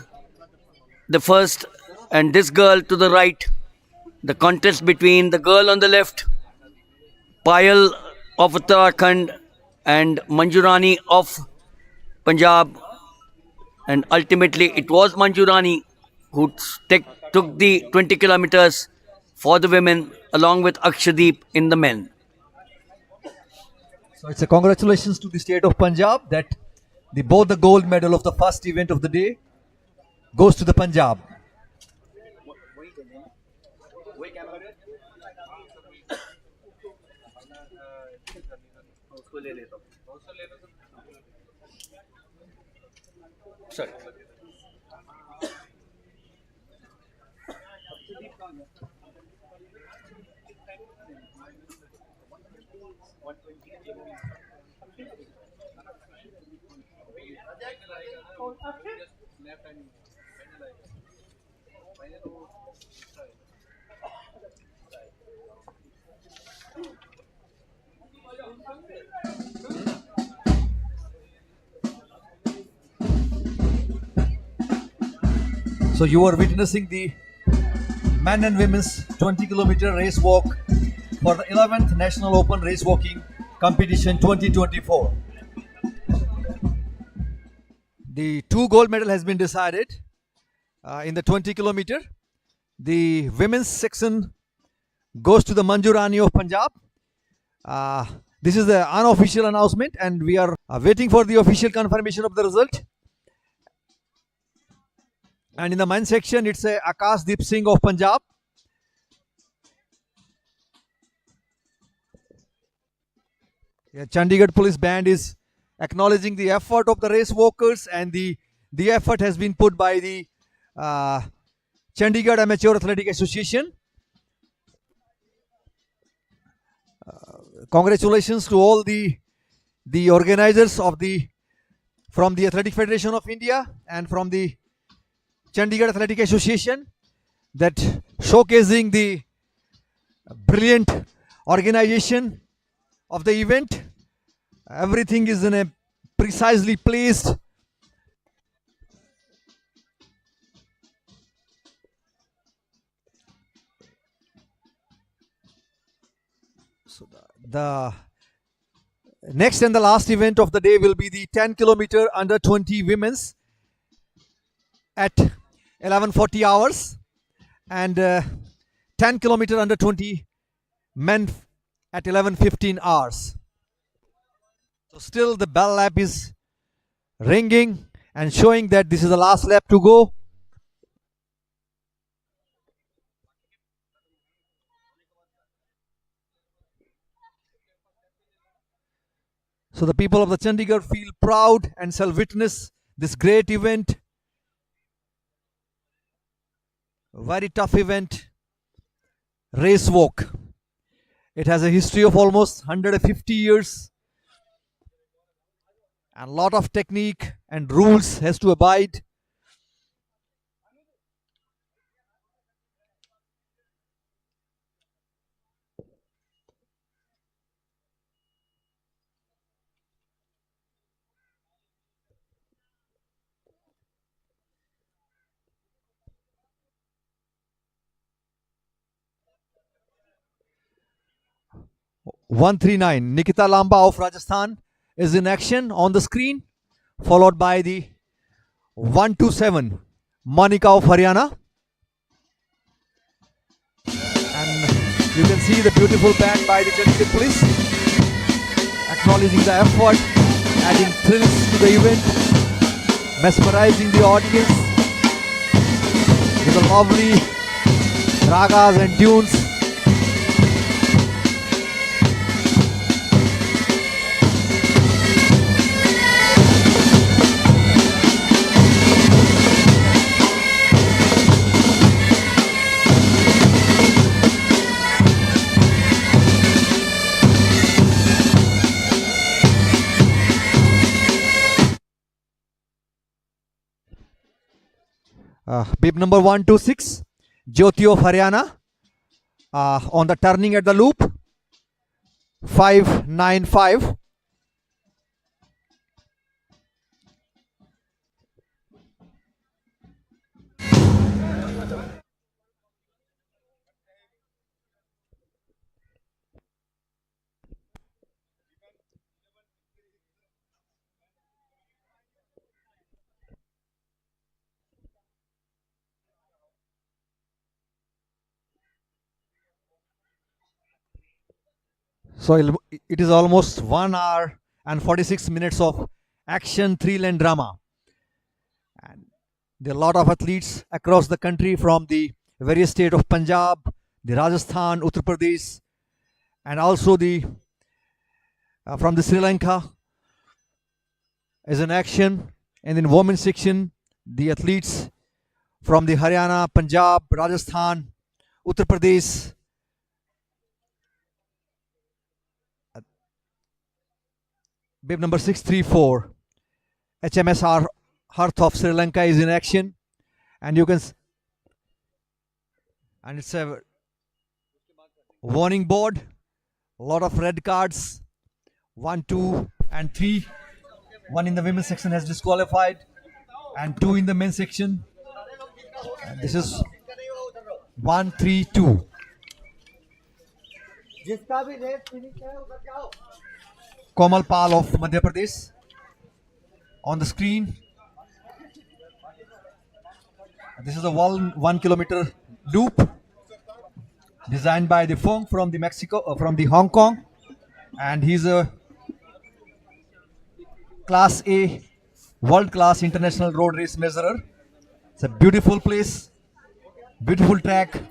the first, and this girl to the right. The contest between the girl on the left, Payal of Uttarakhand, and Manju Rani of Punjab. And ultimately it was Manju Rani who took the 20 kilometers for the women along with Akshdeep in the men. So it's a congratulations to the state of Punjab that both the gold medal of the first event of the day goes to the Punjab. Sorry. So you are witnessing the men and women's 20 kilometer race walk for the 11th National Open Race Walking Competition 2024. The 2 gold medal has been decided in the 20 kilometer. The women's section goes to the Manju Rani of Punjab. This is the unofficial announcement and we are waiting for the official confirmation of the result. And in the men's section, it's a Akashdeep Singh of Punjab. Chandigarh Police Band is acknowledging the effort of the race walkers, and the effort has been put by the Chandigarh Amateur Athletic Association. Congratulations to all the organizers from the Athletic Federation of India and from the Chandigarh Athletic Association, that showcasing the brilliant organization of the event. Everything is in a precisely placed. So the next and the last event of the day will be the 10-kilometer under 20 women's at 11:40 hours, and 10-kilometer under 20 men at 11:15 hours. So still the bell lap is ringing and showing that this is the last lap to go. So the people of the Chandigarh feel proud and shall witness this great event. Very tough event, race walk. It has a history of almost 150 years, and a lot of technique and rules has to abide. (139) Nikita Lamba of Rajasthan is in action on the screen, followed by the 127 Monica of Haryana. And you can see the beautiful band by the Chandigarh police, acknowledging the effort, adding thrills to the event, mesmerizing the audience with the lovely ragas and tunes. Bib number 126, Jyoti of Haryana, on the turning at the loop, 595. So it is almost 1 hour and 46 minutes of action, thrill and drama. And there are a lot of athletes across the country from the various states of Punjab, the Rajasthan, Uttar Pradesh, and also the from the Sri Lanka is in action. And in women's section, the athletes from the Haryana, Punjab, Rajasthan, Uttar Pradesh, bib number 634, HMSR Hearth of Sri Lanka is in action, and you can and it's a warning board, a lot of red cards, 1, 2 and 3. 1 in the women's section has disqualified and 2 in the men's section, and this is 1, 3, 2. Komal Pal of Madhya Pradesh on the screen. This is a 1 kilometer loop designed by the Fong from the from the Hong Kong, and he's a Class A world class international road race measurer. It's a beautiful place, beautiful track.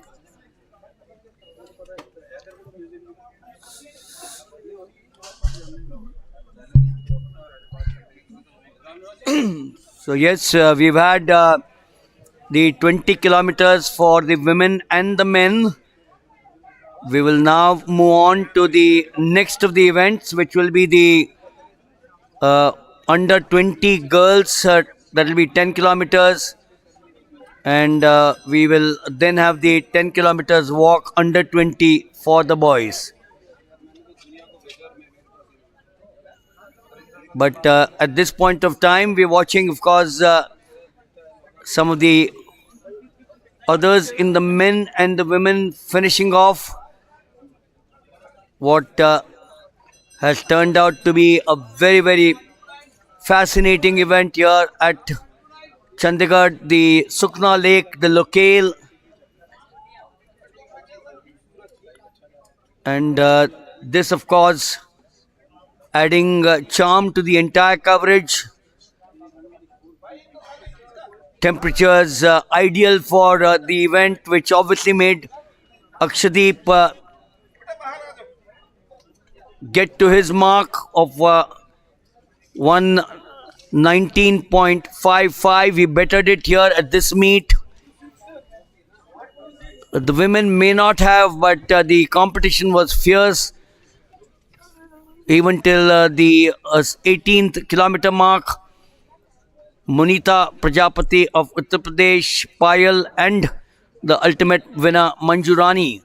So yes, we've had the 20 kilometers for the women and the men. We will now move on to the next of the events, which will be the under 20 girls. That will be 10 kilometers. And we will then have the 10 kilometers walk under 20 for the boys. But at this point of time, we're watching, of course, some of the others in the men and the women finishing off. what has turned out to be a very, very fascinating event here at Chandigarh, the Sukhna Lake, the locale, and this, of course, adding charm to the entire coverage. Temperatures ideal for the event, which obviously made Akshadeep get to his mark of 119.55. He bettered it here at this meet. The women may not have, but the competition was fierce even till the 18th kilometer mark. Munita Prajapati of Uttar Pradesh, Payal, and the ultimate winner Manjurani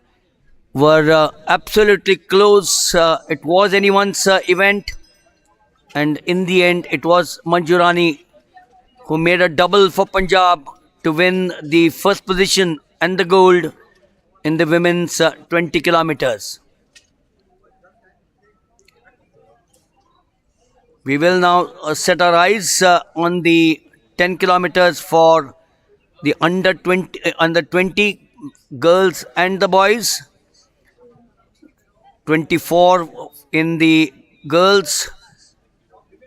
were absolutely close. It was anyone's event, and in the end, it was Manjurani who made a double for Punjab to win the first position and the gold in the women's 20 kilometers. We will now set our eyes on the 10 kilometers for the under 20 girls and the boys. 24 in the girls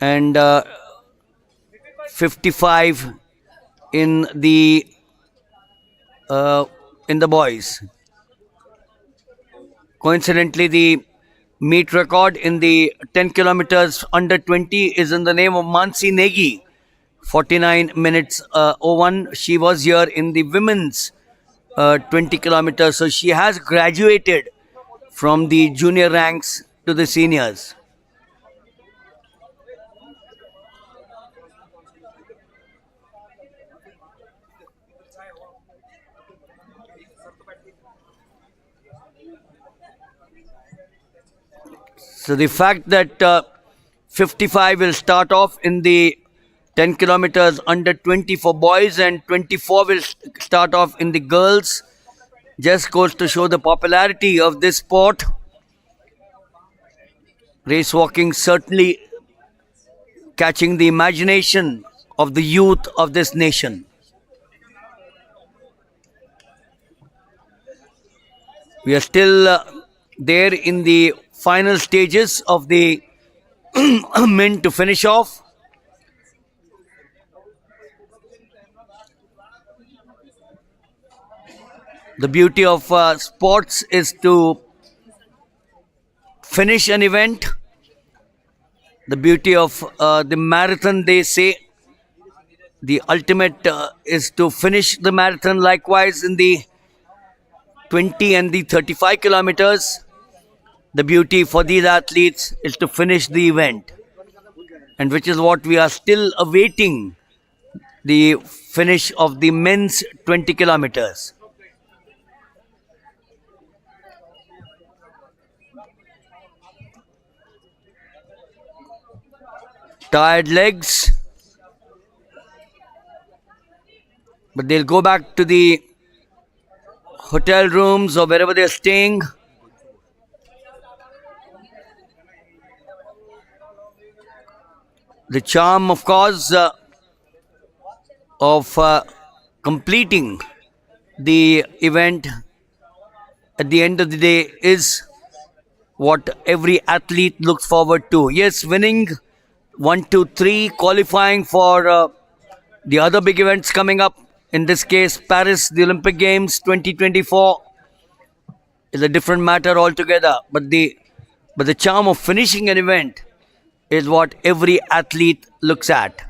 and 55 in the boys. Coincidentally, the meet record in the 10 kilometers under 20 is in the name of Mansi Negi, 49 minutes 01. She was here in the women's 20 kilometers, so she has graduated from the junior ranks to the seniors. So the fact that 55 will start off in the 10 kilometers under 20 for boys and 24 will start off in the girls just goes to show the popularity of this sport. Race walking certainly catching the imagination of the youth of this nation. We are still there in the final stages of the mint to finish off. The beauty of sports is to finish an event. The beauty of the marathon, they say, the ultimate is to finish the marathon. Likewise, in the 20 and the 35 kilometers, the beauty for these athletes is to finish the event, and which is what we are still awaiting, the finish of the men's 20 kilometers. Tired legs, but they'll go back to the hotel rooms or wherever they're staying. The charm, of course, of completing the event at the end of the day is what every athlete looks forward to. Yes, winning 1, 2, 3, qualifying for the other big events coming up. In this case, Paris, the Olympic Games 2024 is a different matter altogether. But the charm of finishing an event is what every athlete looks at,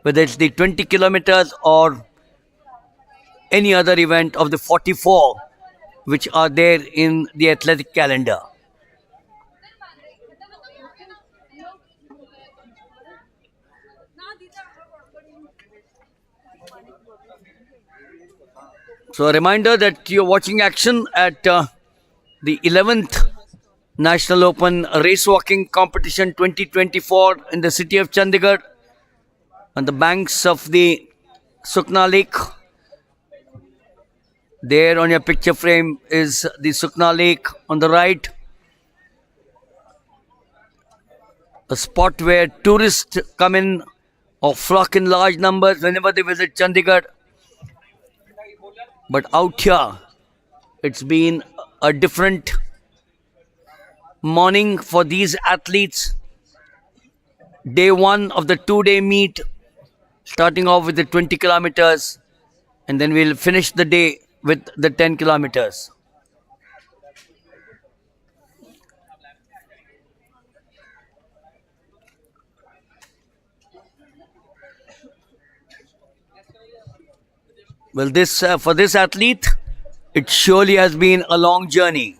whether it's the 20 kilometers or any other event of the 44 which are there in the athletic calendar. So a reminder that you're watching action at the 11th National Open Race Walking Competition 2024 in the city of Chandigarh on the banks of the Sukhna Lake. There on your picture frame is the Sukhna Lake on the right. a spot where tourists come in or flock in large numbers whenever they visit Chandigarh. But out here, it's been a different morning for these athletes. Day one of the 2-day meet, starting off with the 20 kilometers, and then we'll finish the day with the 10 kilometers. Well, this for this athlete, it surely has been a long journey.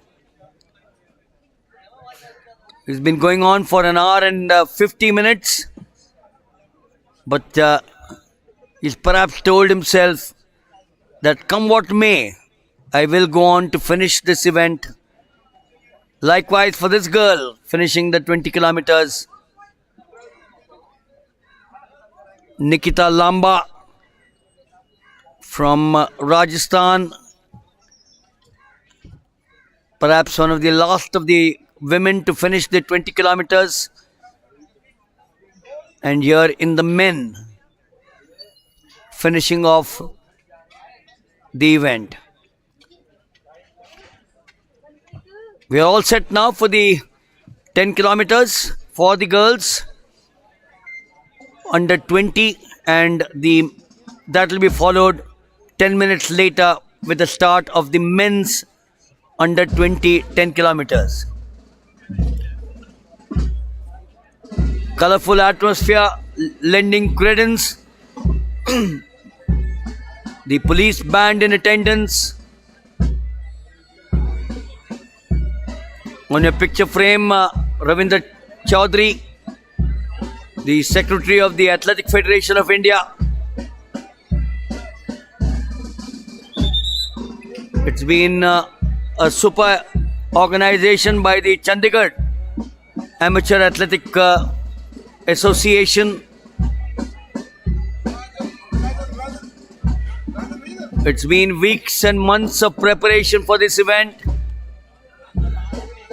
It's been going on for an hour and 50 minutes, but he's perhaps told himself that come what may, I will go on to finish this event. Likewise for this girl, finishing the 20 kilometers, Nikita Lamba from Rajasthan, perhaps one of the last of the women to finish the 20 kilometers. And here in the men, finishing off the event. We are all set now for the 10 kilometers for the girls under 20, and that will be followed 10 minutes later with the start of the men's under 20 10 kilometers. Colorful atmosphere lending credence. The police band in attendance. On your picture frame, Ravindra Chaudhary, the Secretary of the Athletic Federation of India. It's been a super organization by the Chandigarh Amateur Athletic Association. It's been weeks and months of preparation for this event.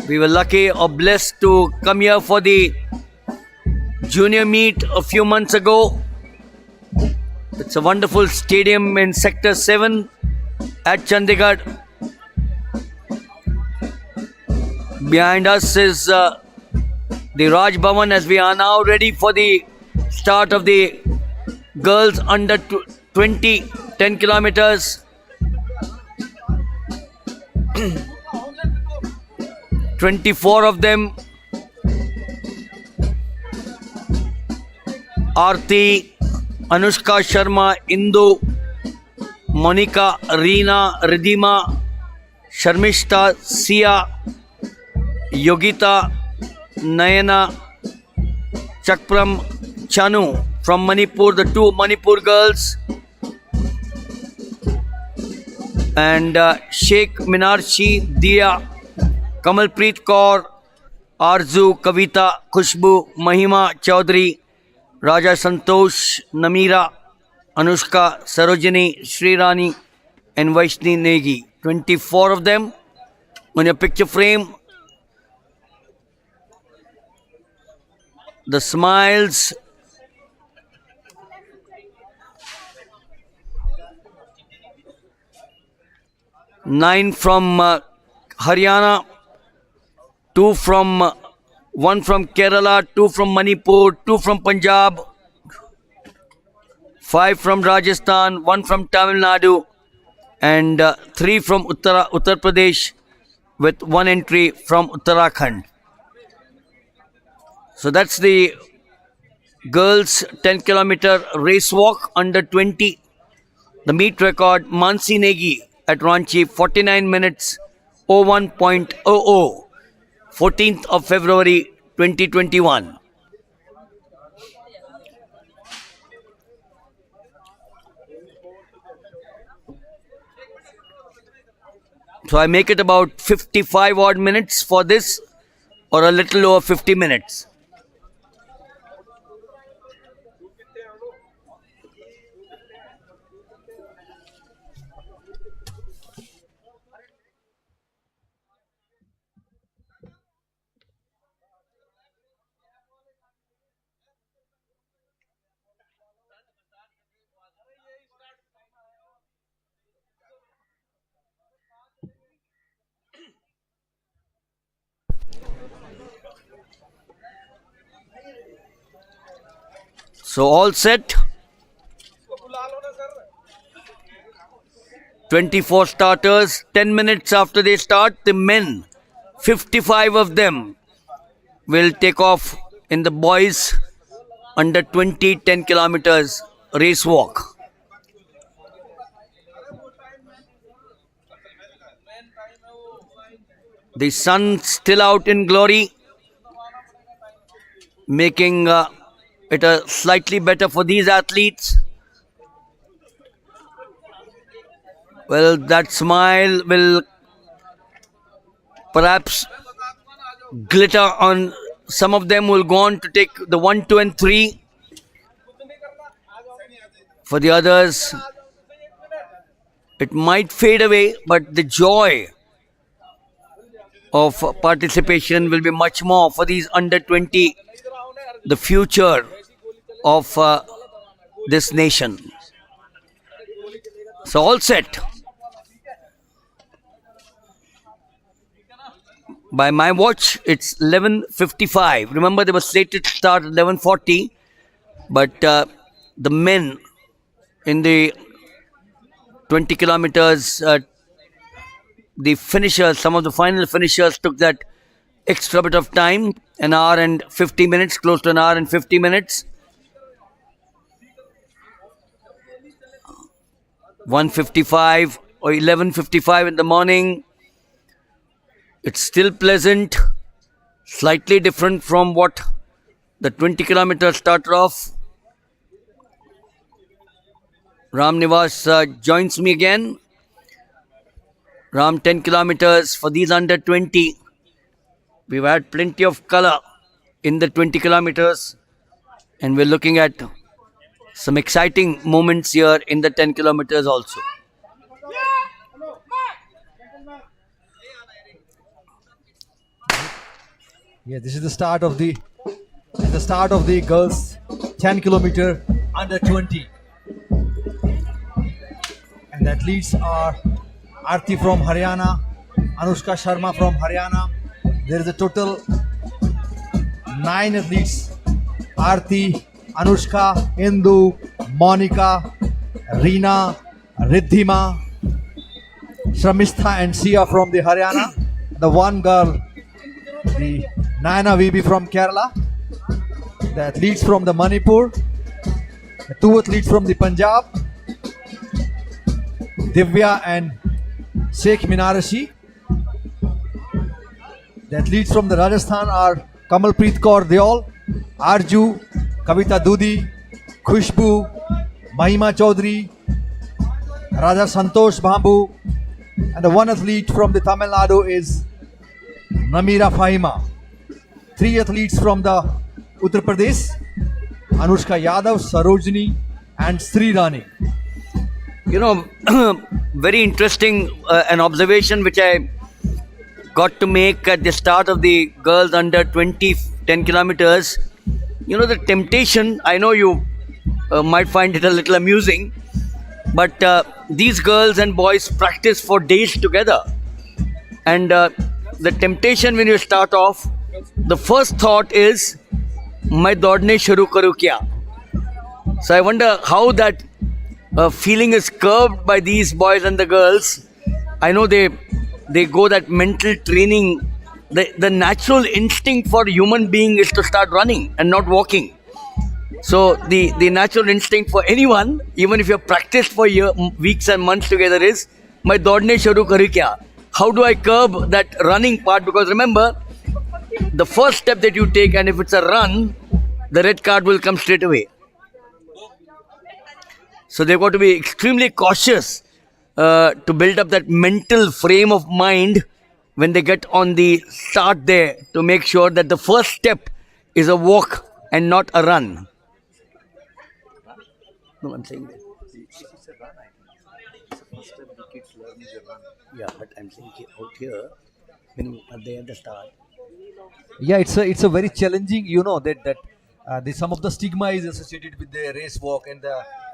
We were lucky or blessed to come here for the junior meet a few months ago. It's a wonderful stadium in Sector 7 at Chandigarh. Behind us is the Raj Bhavan, as we are now ready for the start of the girls under 20 10 kilometers. 24 of them. Aarti, Anushka Sharma, Indu, Monica, Reena, Ridhima, Sharmishta, Sia, Yogita, Nayana, Chakpram, Chanu from Manipur, the two Manipur girls, and Sheikh Minarshi, Diya, Kamalpreet Kaur, Arzu, Kavita, Khushbu, Mahima Chaudhary, Raja Santosh, Namira, Anushka, Sarojini, Srirani, and Vaishni Negi. 24 of them on your picture frame. The smiles. Nine from Haryana, one from Kerala, two from Manipur, two from Punjab, 5 from Rajasthan, one from Tamil Nadu, and 3 from Uttar Pradesh, with 1 entry from Uttarakhand. So that's the girls 10 kilometer race walk under 20. The meet record, Mansi Negi at Ranchi, 49 minutes 01.00, 14th of February 2021. So I make it about 55 odd minutes for this, or a little over 50 minutes. So all set. 24 starters. 10 minutes after they start, the men, 55 of them, will take off in the boys under 20 10 kilometers race walk. The sun still out in glory, making it a slightly better for these athletes. Well, that smile will perhaps glitter on some of them. Will go on to take the 1, 2 and 3. For the others, it might fade away, but the joy of participation will be much more for these under 20, the future of this nation. So all set. By my watch, it's 11:55. Remember, they were slated to start at 11:40, but the men in the 20 kilometers, the finishers, some of the final finishers took that extra bit of time, an hour and 50 minutes, close to an hour and 50 minutes. 1:55 or 11:55 in the morning. It's still pleasant, slightly different from what the 20 kilometers started off. Ram Nivas joins me again. Ram, 10 kilometers for these under 20. We've had plenty of color in the 20 kilometers, and we're looking at some exciting moments here in the 10 kilometers also. Yeah, this is the start of the girls 10 kilometer under 20. And the athletes are Arti from Haryana, Anushka Sharma from Haryana. There is a total 9 athletes. Arti, Anushka, Indu, Monica, Reena, Riddhima, Shramistha and Sia from the Haryana. The one girl, the Naina VB from Kerala. The athletes from the Manipur. The 2 athletes from the Punjab. Divya and Sheikh Minarashi. The athletes from the Rajasthan are Kamalpreet Kaur Deol, Arju, Kavita Dudi, Khushbu, Mahima Chaudhary, Raja Santosh Bambu, and the one athlete from the Tamil Nadu is Namira Fahima. 3 athletes from the Uttar Pradesh, Anushka Yadav, Sarojini, and Sri Rani. You know, very interesting an observation which I got to make at the start of the girls under 20 10 kilometers. You know, the temptation, I know you might find it a little amusing, but these girls and boys practice for days together. And the temptation when you start off, the first thought is, मैं दौड़ने शुरू करूँ क्या? So I wonder how that feeling is curbed by these boys and the girls. I know they go that mental training. The natural instinct for a human being is to start running and not walking. So the natural instinct for anyone, even if you have practiced for weeks and months together, is मैं दौड़ने शुरू करूँ क्या? How do I curb that running part? Because remember, the first step that you take, and if it's a run, the red card will come straight away. So they've got to be extremely cautious to build up that mental frame of mind when they get on the start there, to make sure that the first step is a walk and not a run. No, I'm saying that. It's a run, I think. It's the first step the kids learn is a run. Yeah, but I'm saying out here, when they at the start. Yeah, it's a very challenging. You know that some of the stigma is associated with the race walk, and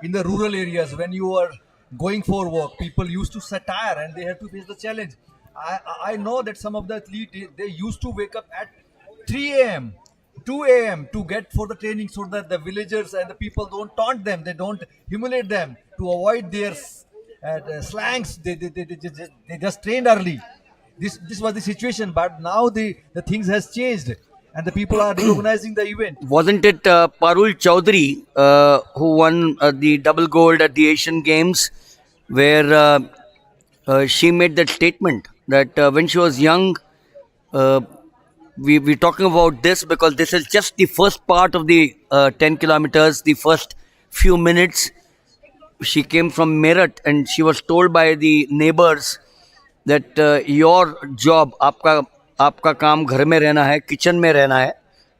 in the rural areas when you are going for walk, people used to satire and they have to face the challenge. I know that some of the athletes, they used to wake up at 3 a.m. 2 a.m. to get for the training so that the villagers and the people don't taunt them, they don't humiliate them, to avoid their slangs. They just trained early. This was the situation, but now the things has changed and the people are recognizing the event. Wasn't it Parul Chaudhary who won the double gold at the Asian Games, where she made that statement that when she was young, we're talking about this because this is just the first part of the 10 kilometers, the first few minutes. She came from Meerut and she was told by the neighbors that your job, आपका काम घर में रहना है, kitchen में रहना है,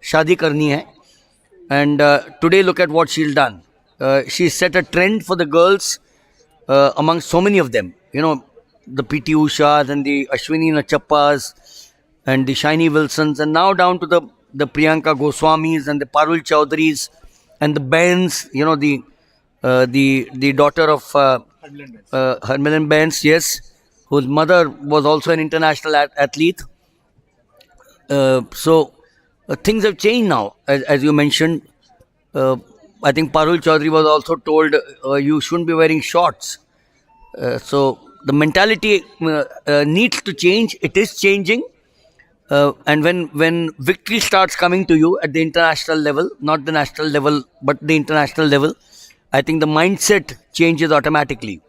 शादी करनी है. And today look at what she's done. She set a trend for the girls among so many of them. You know, the PT Ushas and the Ashwini Nachappas and the Shiny Wilsons, and now down to the Priyanka Goswamis and the Parul Chaudharys and the Bains. You know, the daughter of Harmilan Bains, yes, whose mother was also an international athlete. So things have changed now, as you mentioned. I think Parul Chaudhary was also told you shouldn't be wearing shorts. So the mentality needs to change. It is changing. And when victory starts coming to you at the international level, not the national level, but the international level, I think the mindset changes automatically.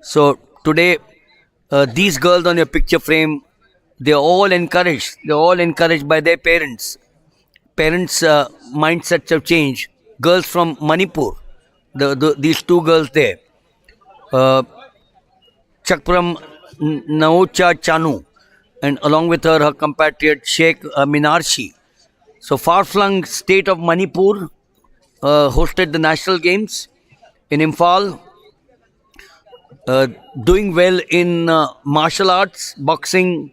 So today, these girls on your picture frame, they're all encouraged. They're all encouraged by their parents. Parents' mindsets have changed. Girls from Manipur, these two girls there, Chakram Naocha Chanu, and along with her compatriot Sheikh Minarshi. So far-flung state of Manipur hosted the national games in Imphal, doing well in martial arts, boxing,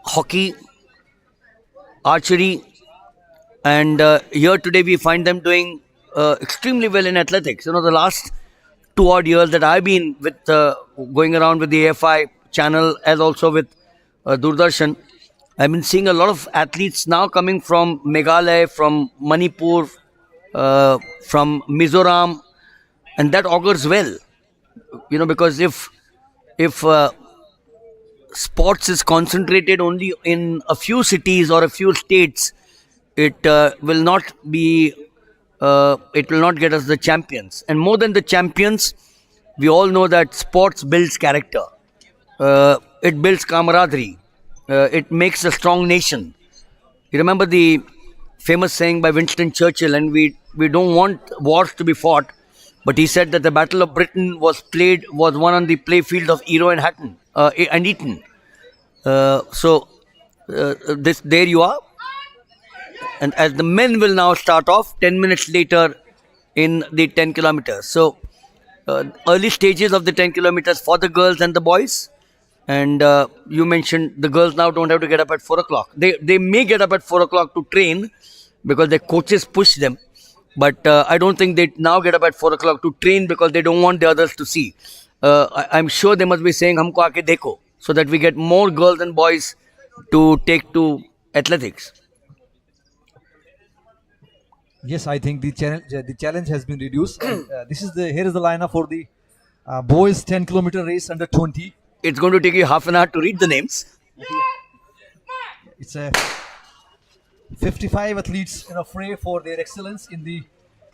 hockey, archery, and here today we find them doing extremely well in athletics. You know, the last 2 odd years that I've been with going around with the AFI channel, as also with Doordarshan, I've been seeing a lot of athletes now coming from Meghalaya, from Manipur, from Mizoram, and that augurs well. You know, because if sports is concentrated only in a few cities or a few states, it will not be. It will not get us the champions. And more than the champions, we all know that sports builds character. It builds camaraderie. It makes a strong nation. You remember the famous saying by Winston Churchill, and we don't want wars to be fought, but he said that the Battle of Britain was won on the playfield of Ero and Eton. There you are. And as the men will now start off 10 minutes later in the 10 kilometers. So early stages of the 10 kilometers for the girls and the boys. And you mentioned the girls now don't have to get up at 4 o'clock. They may get up at 4 o'clock to train because their coaches push them. But I don't think they now get up at 4 o'clock to train because they don't want the others to see. I'm sure they must be saying, "Humko aake dekho," so that we get more girls and boys to take to athletics. Yes, I think the challenge has been reduced. And, here is the lineup for the boys 10-kilometer race under 20. It's going to take you half an hour to read the names. It's a 55 athletes in a fray for their excellence in the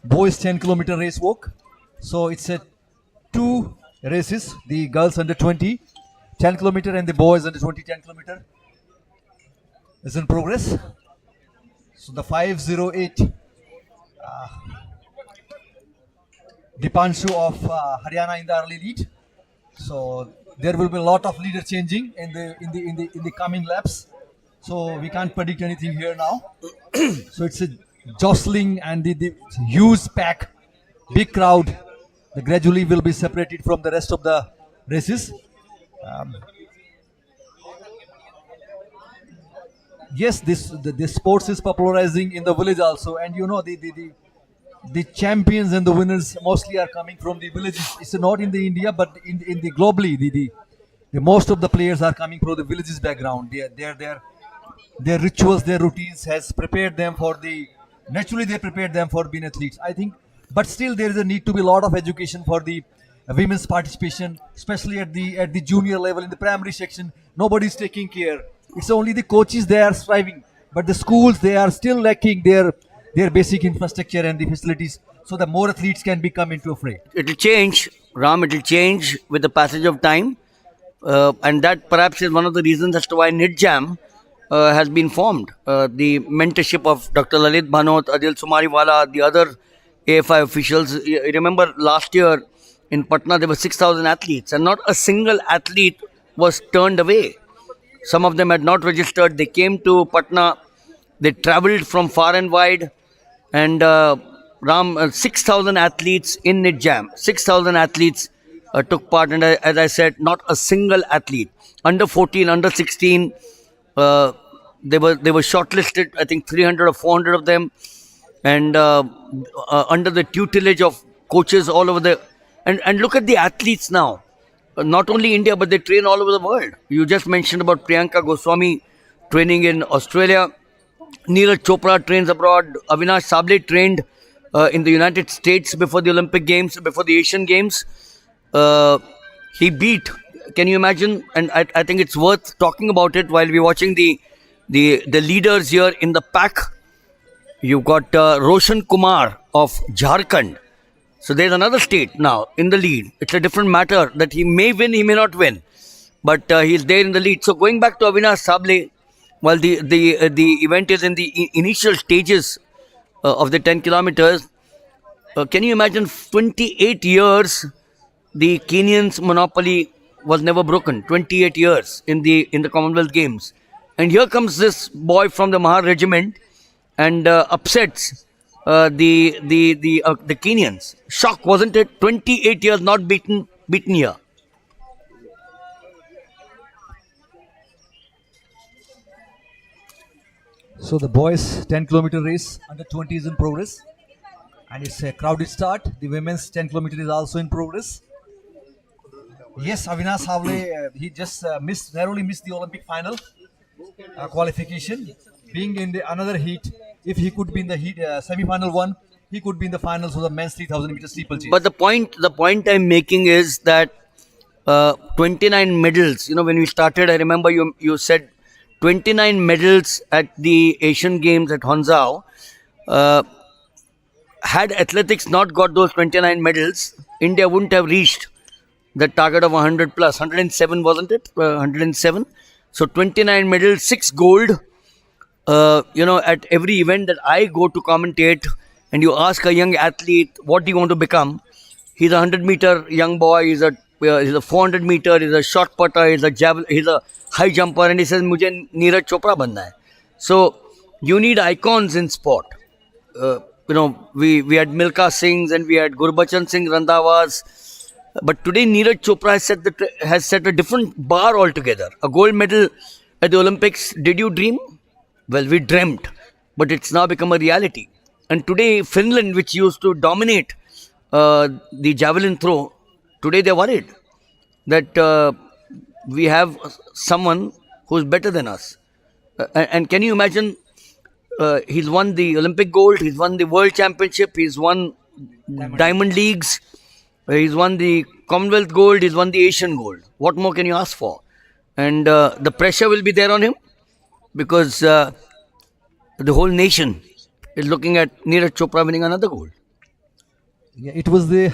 boys 10-kilometer race walk. So it's a 2 races, the girls under 20 10-kilometer and the boys under 20 10-kilometer is in progress. So the 508 Dipanshu of Haryana in the early lead. So there will be a lot of leader changing in the coming laps. So we can't predict anything here now. So it's a jostling and the huge pack, big crowd. They gradually will be separated from the rest of the races. Yes, this sports is popularizing in the village also, and you know the champions and the winners mostly are coming from the villages. It's not in the India, but in the globally the most of the players are coming from the villages background. Their their rituals, their routines has prepared them for naturally they prepared them for being athletes. I think, but still there is a need to be a lot of education for the women's participation, especially at the junior level in the primary section. Nobody is taking care. It's only the coaches they are striving, but the schools they are still lacking their basic infrastructure and the facilities, so that more athletes can become into a fray. It'll change, Ram. It'll change with the passage of time, and that perhaps is one of the reasons as to why NITJAM has been formed. The mentorship of Dr. Lalit Bhanot, Adil Sumariwala, the other AFI officials. You remember last year in Patna there were 6,000 athletes, and not a single athlete was turned away. Some of them had not registered. They came to Patna. They travelled from far and wide, and 6,000 athletes in NITJAM. 6,000 athletes took part, and as I said, not a single athlete. Under 14, under 16, they were shortlisted. I think 300 or 400 of them, and under the tutelage of coaches all over the. And look at the athletes now. Not only India, but they train all over the world. You just mentioned about Priyanka Goswami training in Australia. Neeraj Chopra trains abroad. Avinash Sable trained in the United States before the Olympic Games, before the Asian Games. He beat. Can you imagine? And I think it's worth talking about it while we're watching the leaders here in the pack. You've got Roshan Kumar of Jharkhand. So there's another state now in the lead. It's a different matter that he may win, he may not win, but he's there in the lead. So going back to Avinash Sable, while the event is in the initial stages of the 10 kilometers, can you imagine 28 years the Kenyans' monopoly was never broken. 28 years in the Commonwealth Games, and here comes this boy from the Mahar regiment and upsets the Kenyans. Shock, wasn't it? 28 years not beaten here. So the boys 10-kilometer race under 20 is in progress, and it's a crowded start. The women's 10-kilometer is also in progress. Yes, Avinash Sable, he just narrowly missed the Olympic final qualification, being in the another heat. If he could be in the heat semi-final one, he could be in the finals of the men's 3,000 meter steeplechase. But the point I'm making is that 29 medals. You know, when we started, I remember you said 29 medals at the Asian Games at Hangzhou. Had athletics not got those 29 medals, India wouldn't have reached the target of 100 plus. 107, wasn't it? 107. So 29 medals, 6 gold. At every event that I go to commentate, and you ask a young athlete, what do you want to become? He's a 100-meter young boy, he's a 400-meter, he's a short putter, he's a high jumper, and he says, "Mujhe Neeraj Chopra banna hai." So you need icons in sport. We had Milkha Singhs and we had Gurbachan Singh Randhawas, but today Neeraj Chopra has set a different bar altogether. A gold medal at the Olympics. Did you dream? Well, we dreamt, but it's now become a reality. And today, Finland, which used to dominate the javelin throw, today they're worried that we have someone who's better than us. And can you imagine? He's won the Olympic gold, he's won the World Championship, he's won Diamond Leagues, he's won the Commonwealth gold, he's won the Asian gold. What more can you ask for? And the pressure will be there on him, because the whole nation is looking at Neeraj Chopra winning another gold. Yeah, it was the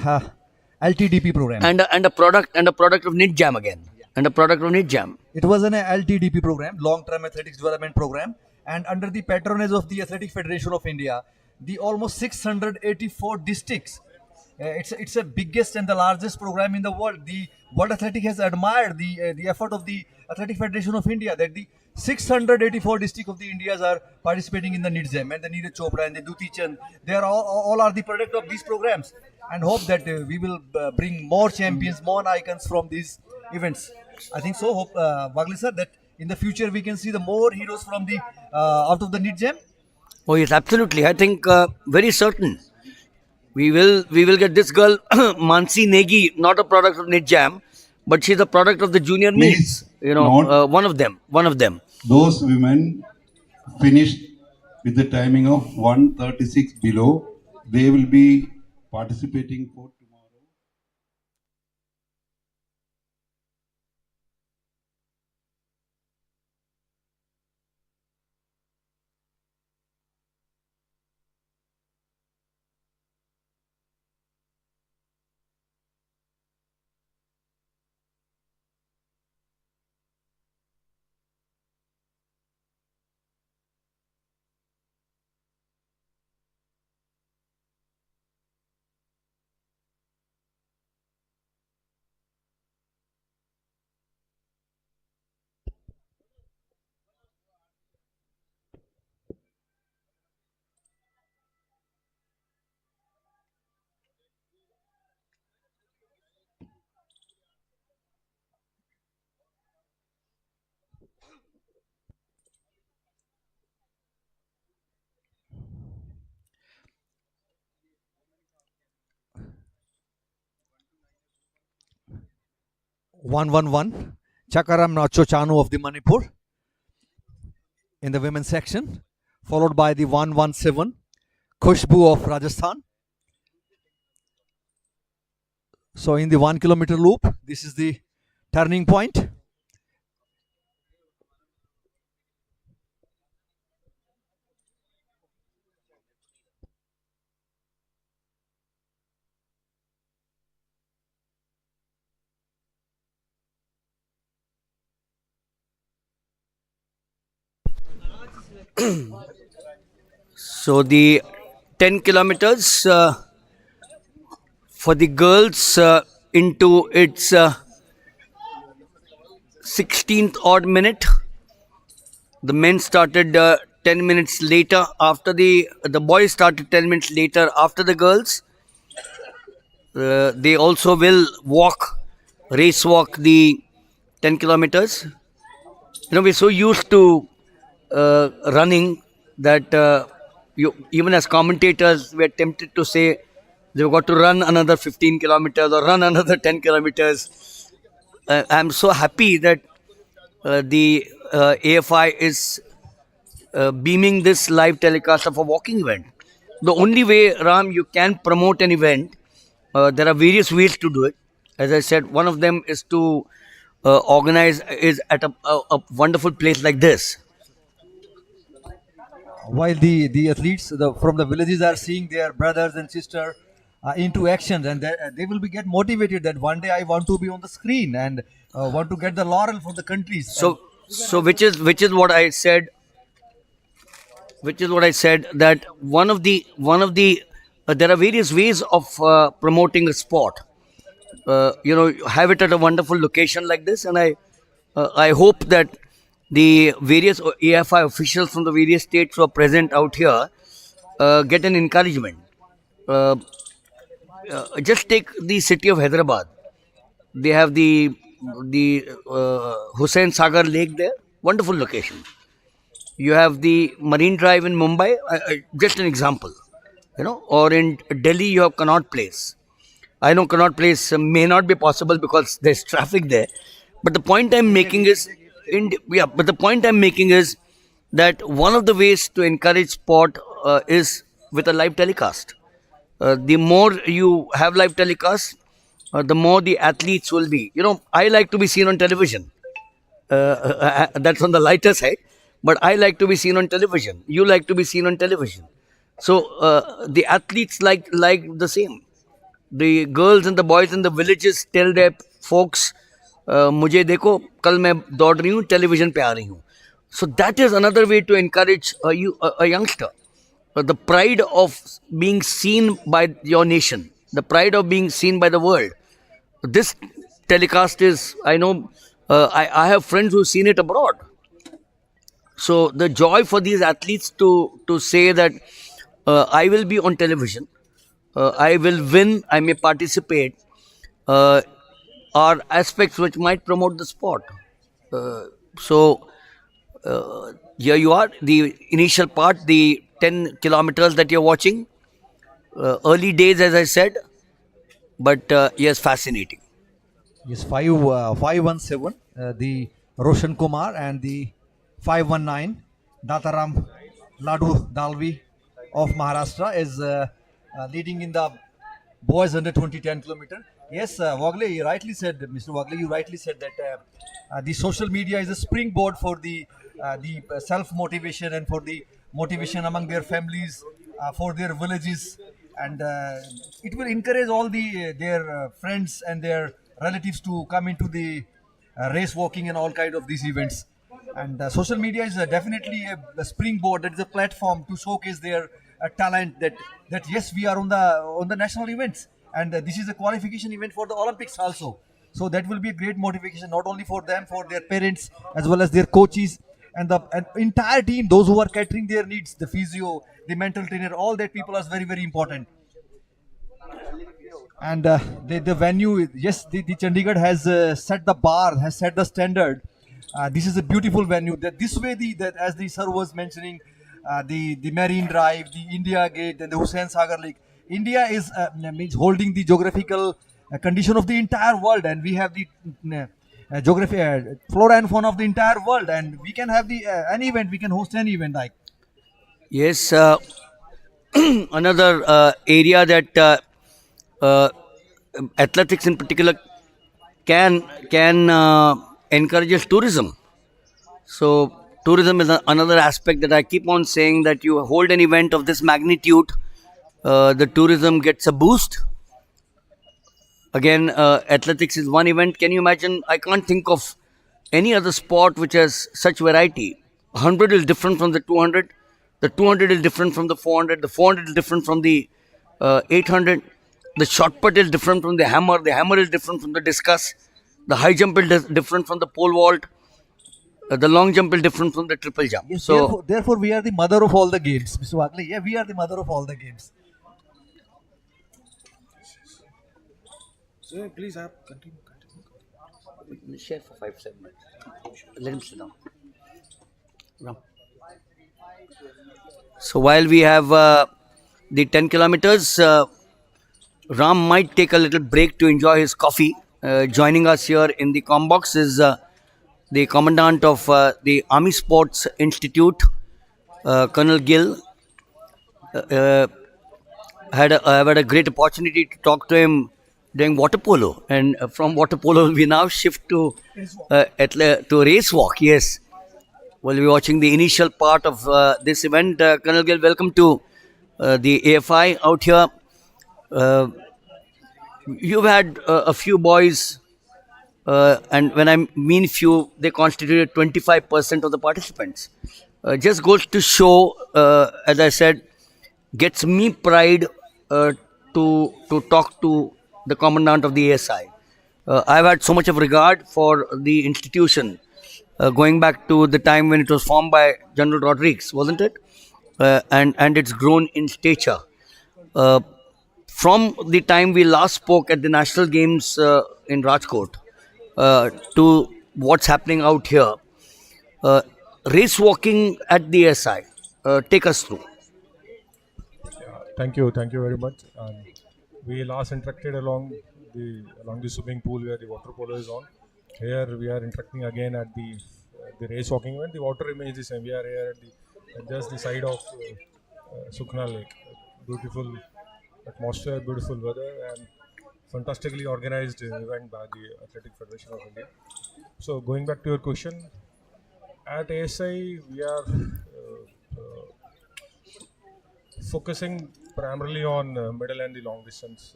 LTDP program. And a product of NITJAM again. And a product of NITJAM. It was an LTDP program, long-term athletics development program, and under the patronage of the Athletic Federation of India, the almost 684 districts. It's the biggest and the largest program in the world. The World Athletic has admired the effort of the Athletic Federation of India, that the 684 districts of the Indias are participating in the NITJAM, and the Neeraj Chopra and the Duti Chand. They are all are the product of these programs, and hope that we will bring more champions, more icons from these events. I think so. Hope, Bagli sir, that in the future we can see the more heroes from the out of the NITJAM. Oh yes, absolutely. I think very certain. We will get this girl Mansi Negi, not a product of NITJAM, but she's a product of the junior meets. One of them. those women finished with the timing of 1:36 below. They will be participating for tomorrow. 111 Chakaram Nacho Chanu of the Manipur in the women's section, followed by the 117 Khushbu of Rajasthan. So in the 1 kilometer loop, this is the turning point. So the 10 kilometers for the girls into its 16th odd minute. The men started 10 minutes later after the boys started 10 minutes later after the girls. They also will race walk the 10 kilometers. We're so used to running that even as commentators, we're tempted to say they've got to run another 15 kilometers or run another 10 kilometers. I'm so happy that the AFI is beaming this live telecast of a walking event. The only way, Ram, you can promote an event, there are various ways to do it. As I said, one of them is to organize is at a wonderful place like this. While the athletes from the villages are seeing their brothers and sisters into actions, and they will be get motivated that one day I want to be on the screen and want to get the laurel from the countries. So which is what I said. Which is what I said that one of the there are various ways of promoting a sport. Have it at a wonderful location like this, and I hope that the various AFI officials from the various states who are present out here get an encouragement. Uh, just take the city of Hyderabad. They have the Hussain Sagar Lake there, wonderful location. You have the Marine Drive in Mumbai, just an example. Or in Delhi you have Connaught Place. I know Connaught Place may not be possible because there's traffic there, but the point I'm making is, but the point I'm making is that one of the ways to encourage sport is with a live telecast. The more you have live telecast, the more the athletes will be. I like to be seen on television. That's on the lighter side, but I like to be seen on television. You like to be seen on television. So the athletes like the same. The girls and the boys in the villages tell their folks, मुझे देखो कल मैं दौड़ रही हूँ television पे आ रही हूँ. So that is another way to encourage a youngster. The pride of being seen by your nation, the pride of being seen by the world. This telecast is, I know, I have friends who've seen it abroad. So the joy for these athletes to say that I will be on television, I will win, I may participate, are aspects which might promote the sport. So here you are, the initial part, the 10 kilometers that you're watching. Early days, as I said, but yes, fascinating. Yes, 517, the Roshan Kumar and the 519, Dataram Ladu Dalvi of Maharashtra is leading in the boys under 20 10 kilometer. Yes, Wagle, you rightly said, Mr. Wagle, you rightly said that the social media is a springboard for the self motivation and for the motivation among their families, for their villages, and it will encourage all their friends and their relatives to come into the race walking and all kind of these events. And social media is definitely a springboard. That is a platform to showcase their talent. That yes, we are on the national events, and this is a qualification event for the Olympics also. So that will be a great motivation not only for them, for their parents as well as their coaches and the entire team. Those who are catering their needs, the physio, the mental trainer, all that people are very very important. And the venue, yes, the Chandigarh has set the bar, has set the standard. This is a beautiful venue. That this way, that as the sir was mentioning, the Marine Drive, the India Gate, and the Hussain Sagar Lake. India is means holding the geographical condition of the entire world, and we have the geography, flora and fauna of the entire world, and we can have the an event. We can host any event like. Yes, another area that uh, athletics in particular can encourages tourism. So tourism is another aspect that I keep on saying, that you hold an event of this magnitude, the tourism gets a boost. Again, athletics is one event. Can you imagine? I can't think of any other sport which has such variety. 100 is different from the 200. The 200 is different from the 400. The 400 is different from the 800. The shot put is different from the hammer. The hammer is different from the discus. The high jump is different from the pole vault. The long jump is different from the triple jump. Yes, So, therefore, we are the mother of all the games, Mr. Wagle. Yeah, we are the mother of all the games. Sir, please have continue. share for 5 7 minutes. Let him sit down. Ram. So while we have the 10 kilometers, Ram might take a little break to enjoy his coffee. Joining us here in the Combox is the commandant of the Army Sports Institute, Colonel Gill. I've had a great opportunity to talk to him during water polo, and from water polo we now shift to race walk. Yes, we'll be watching the initial part of this event. Colonel Gill, welcome to the AFI out here. You've had a few boys, and when I mean few, they constituted 25% of the participants. Just goes to show, as I said, gets me pride to talk to the commandant of the ASI. I've had so much of regard for the institution, going back to the time when it was formed by General Rodriguez, wasn't it? And it's grown in stature. From the time we last spoke at the National Games in Rajkot to what's happening out here, race walking at the ASI, take us through. Thank you very much. We last interacted along the swimming pool where the water polo is on. Here we are interacting again at the race walking event. The water remains the same. We are here at just the side of Sukhna Lake. Beautiful atmosphere, beautiful weather, and fantastically organized event by the Athletic Federation of India. So going back to your question, at ASI we are focusing primarily on middle and the long distance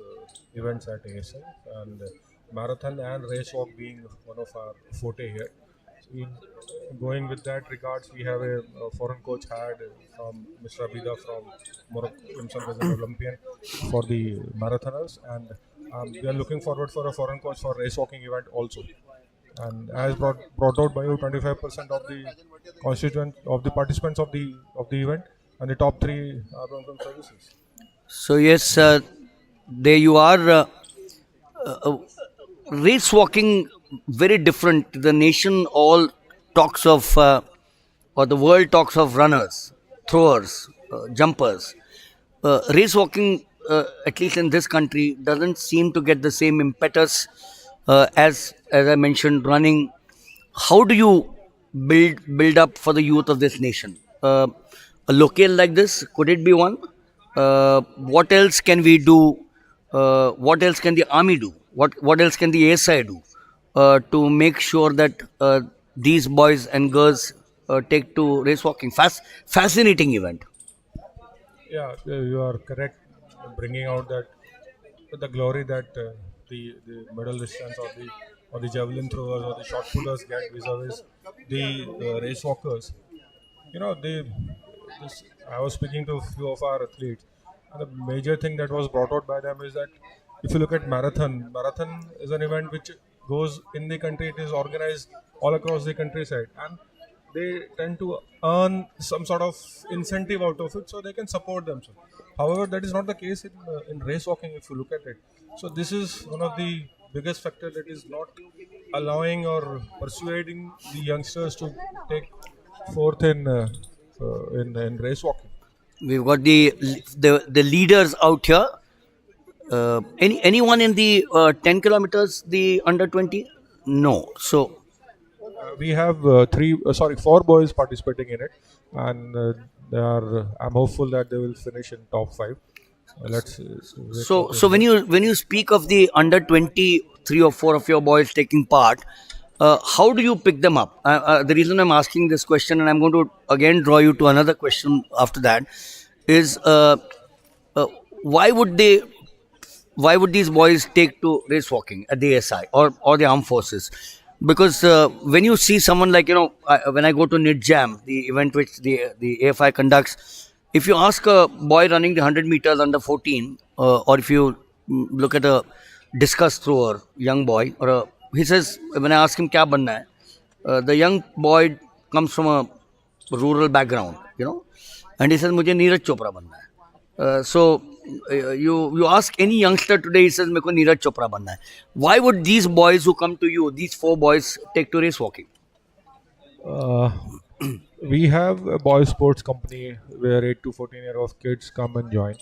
events at ASI, and marathon and race walk being one of our forte here. Going with that regards, we have a foreign coach had from Mr. Abida from Morocco, himself as an Olympian for the marathoners, and we are looking forward for a foreign coach for race walking event also. And as brought out by you, 25% of the constituent of the participants of the event, and the top three are from services. So yes, there you are. Race walking, very different. The nation all talks of, or the world talks of runners, throwers, jumpers. Race walking, at least in this country, doesn't seem to get the same impetus as I mentioned, running. How do you build up for the youth of this nation? A locale like this, could it be one? What else can we do? What else can the army do? What else can the ASI do to make sure that these boys and girls take to race walking? Fascinating event. Yeah, you are correct. Bringing out that the glory that the medal distance or the javelin throwers or the shot putters get vis-a-vis the race walkers. You know, this, I was speaking to a few of our athletes, and the major thing that was brought out by them is that if you look at marathon is an event which goes in the country. It is organized all across the countryside, and they tend to earn some sort of incentive out of it, so they can support themselves. However, that is not the case in race walking. If you look at it, so this is one of the biggest factor that is not allowing or persuading the youngsters to take forth in race walking. We've got the leaders out here. Anyone in the 10 kilometers, the under 20? No. So We have four boys participating in it, and they are. I'm hopeful that they will finish in top five. Let's. Wait for so this. when you speak of the under 20, 3 or 4 of your boys taking part, how do you pick them up? The reason I'm asking this question, and I'm going to again draw you to another question after that, is uh, why would they why would these boys take to race walking at the ASI or the armed forces? Because when you see someone like, when I go to NIT Jam, the event which the AFI conducts, if you ask a boy running the 100 meters under 14, or if you look at a discus thrower, young boy, he says, when I ask him, kya banna hai? The young boy comes from a rural background, and he says, मुझे नीरज चोपड़ा बनना है. So you ask any youngster today, he says, मेरे को नीरज चोपड़ा बनना है. Why would these boys who come to you, these 4 boys, take to race walking? Uh, we have a boys sports company where 8 to 14-year-old kids come and join.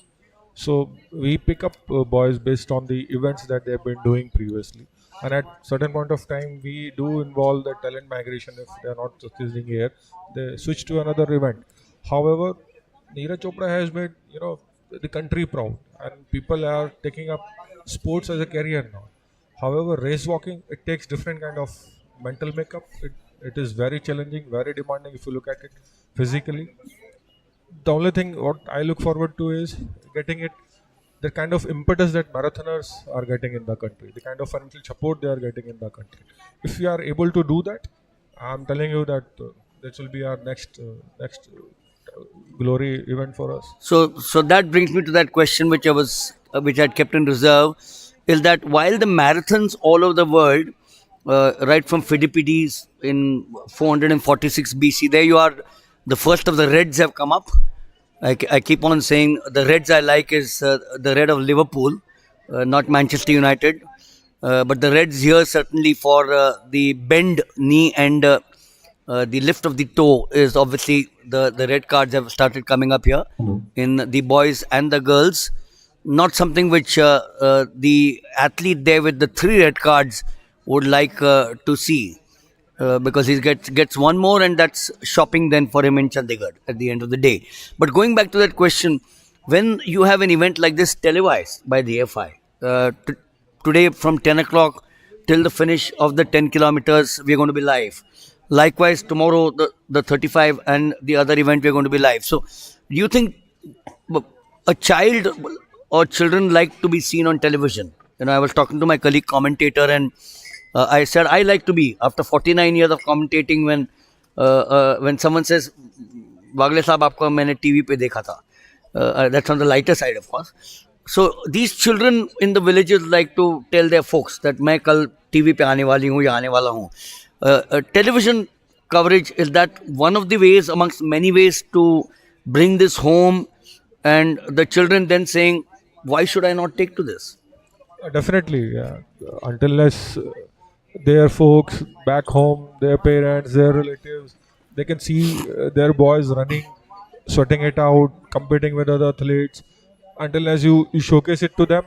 So we pick up boys based on the events that they've been doing previously, and at certain point of time we do involve the talent migration. If they are not succeeding here, they switch to another event. However, Neeraj Chopra has made the country proud, and people are taking up sports as a career now. However, race walking, it takes different kind of mental makeup. It is very challenging, very demanding if you look at it physically. The only thing what I look forward to is getting it, the kind of impetus that marathoners are getting in the country, the kind of financial support they are getting in the country. If we are able to do that, I'm telling you that this will be our next glory event for us. So that brings me to that question which I'd kept in reserve, is that while the marathons all over the world, right from Phidippides in 446 BC, there you are, the first of the Reds have come up. I keep on saying the Reds I like is the red of Liverpool, not Manchester United. But the Reds here, certainly for the bend knee and the lift of the toe, is obviously the red cards have started coming up here in the boys and the girls. Not something which the athlete there with the 3 red cards would like to see. Because he gets one more, and that's shopping then for him in Chandigarh at the end of the day. But going back to that question, when you have an event like this televised by the AFI, today from 10 o'clock till the finish of the 10 kilometers, we're going to be live. Likewise, tomorrow, the 35 and the other event, we're going to be live. So, do you think a child or children like to be seen on television? I was talking to my colleague commentator, and I said I like to be, after 49 years of commentating, when someone says, "Wagle साहब आपको मैंने TV पे देखा था," that's on the lighter side, of course. So these children in the villages like to tell their folks that मैं कल TV पे आने वाली हूँ या आने वाला हूँ. Television coverage, is that one of the ways amongst many ways to bring this home, and the children then saying, "Why should I not take to this?" Definitely, yeah. Unless their folks back home, their parents, their relatives, they can see their boys running, sweating it out, competing with other athletes. Until as you showcase it to them,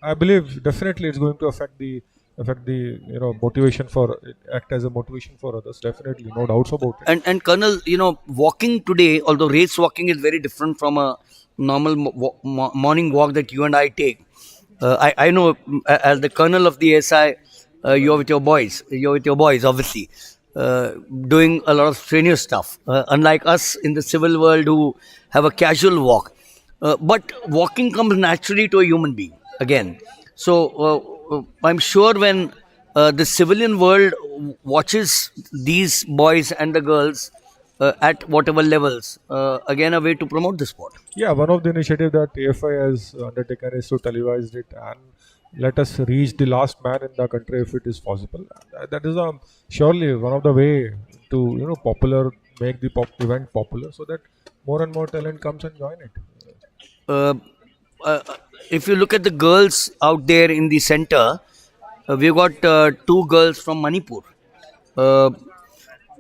I believe definitely it's going to affect the affect the motivation for act as a motivation for others. Definitely, no doubts about it. And Colonel, walking today, although race walking is very different from a normal morning walk that you and I take. I know as the Colonel of the SI, you're with your boys. You're with your boys, obviously, doing a lot of strenuous stuff. Unlike us in the civil world who have a casual walk. But walking comes naturally to a human being again. So I'm sure when the civilian world watches these boys and the girls at whatever levels, again a way to promote the sport. Yeah, one of the initiative that AFI has undertaken is to televise it and let us reach the last man in the country if it is possible. That is surely one of the way to popular make the event popular so that more and more talent comes and join it. Uh, if you look at the girls out there in the center, we've got two girls from Manipur. Uh,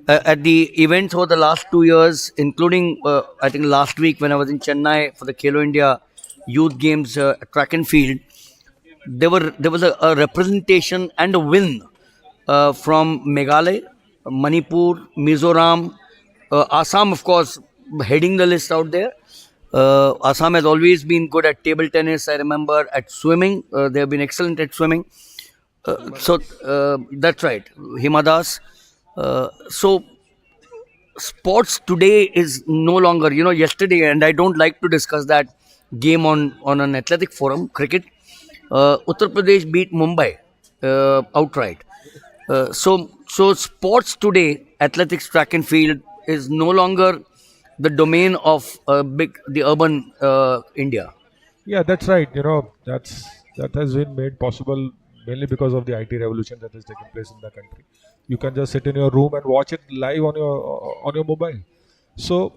at the events over the last 2 years, including I think last week when I was in Chennai for the Khelo India Youth Games track and field, there was a representation and a win from Meghalaya, Manipur, Mizoram, Assam, of course, heading the list out there. Assam has always been good at table tennis. I remember at swimming, they have been excellent at swimming. So that's right, Himadas. So sports today is no longer, yesterday, and I don't like to discuss that game on an athletic forum, cricket. Uttar Pradesh beat Mumbai outright. So sports today, athletics, track and field, is no longer the domain of the urban India. Yeah, that's right. That has been made possible mainly because of the IT revolution that has taken place in the country. You can just sit in your room and watch it live on your mobile. So,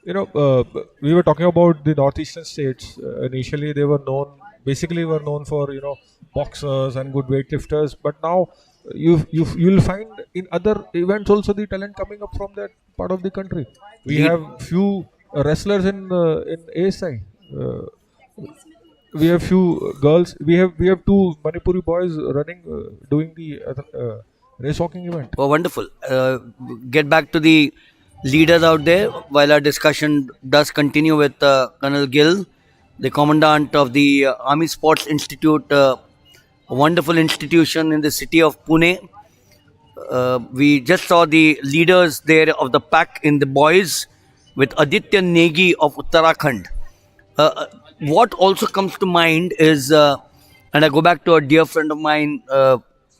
we were talking about the northeastern states. Initially, they were known for boxers and good weightlifters. But now, you'll find in other events also the talent coming up from that part of the country. We have few wrestlers in ASI. We have few girls. We have two Manipuri boys running, doing the race walking event. Oh, wonderful. Get back to the leaders out there while our discussion does continue with Colonel Gill, the commandant of the Army Sports Institute, a wonderful institution in the city of Pune. We just saw the leaders there of the pack in the boys with Aditya Negi of Uttarakhand. What also comes to mind is, and I go back to a dear friend of mine,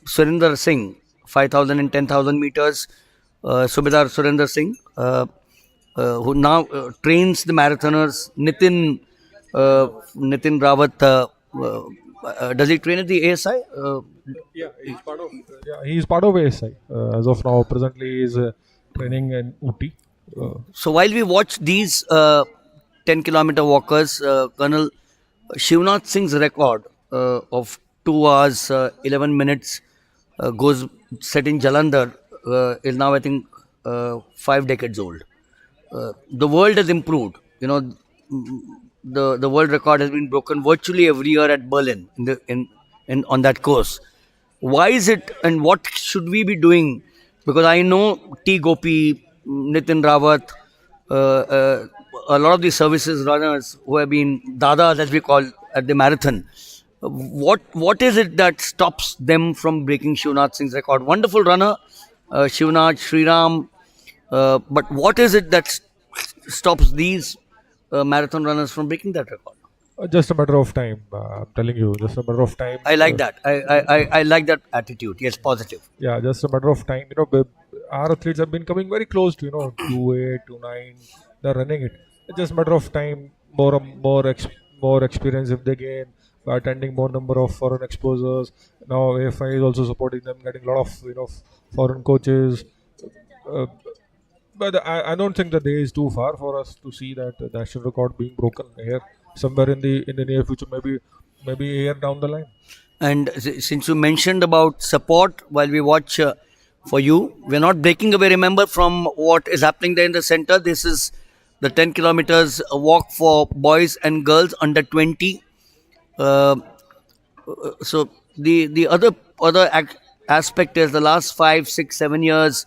Surinder Singh, 5,000 and 10,000 meters, Subedar Surinder Singh, who now trains the marathoners. Nitin Rawat, does he train at the ASI? He is part of ASI as of now. Presently, he is training in Uti. So while we watch these 10-kilometer walkers, Colonel Shivnath Singh's record of 2 hours 11 minutes goes set in Jalandhar is now I think 5 decades old. The world has improved. The world record has been broken virtually every year at Berlin in on that course. Why is it, and what should we be doing? Because I know T. Gopi, Nitin Rawat, a lot of the services runners who have been dadas, as we call at the marathon. What is it that stops them from breaking Shivnath Singh's record? Wonderful runner, Shivnath, Sriram. But what is it that stops these marathon runners from breaking that record? Just a matter of time. I'm telling you, just a matter of time. I like that. I like that attitude. Yes, positive. Yeah, just a matter of time. Our athletes have been coming very close to 2:8, 2:9. They're running it. It's just a matter of time. More experience if they gain by attending more number of foreign exposures. Now AFI is also supporting them, getting a lot of foreign coaches. But I don't think the day is too far for us to see that the national record being broken here somewhere in the near future, maybe a year down the line. And since you mentioned about support while we watch for you, we're not breaking away. Remember from what is happening there in the center. This is the 10 kilometers walk for boys and girls under 20. So the other aspect is the last 5, 6, 7 years,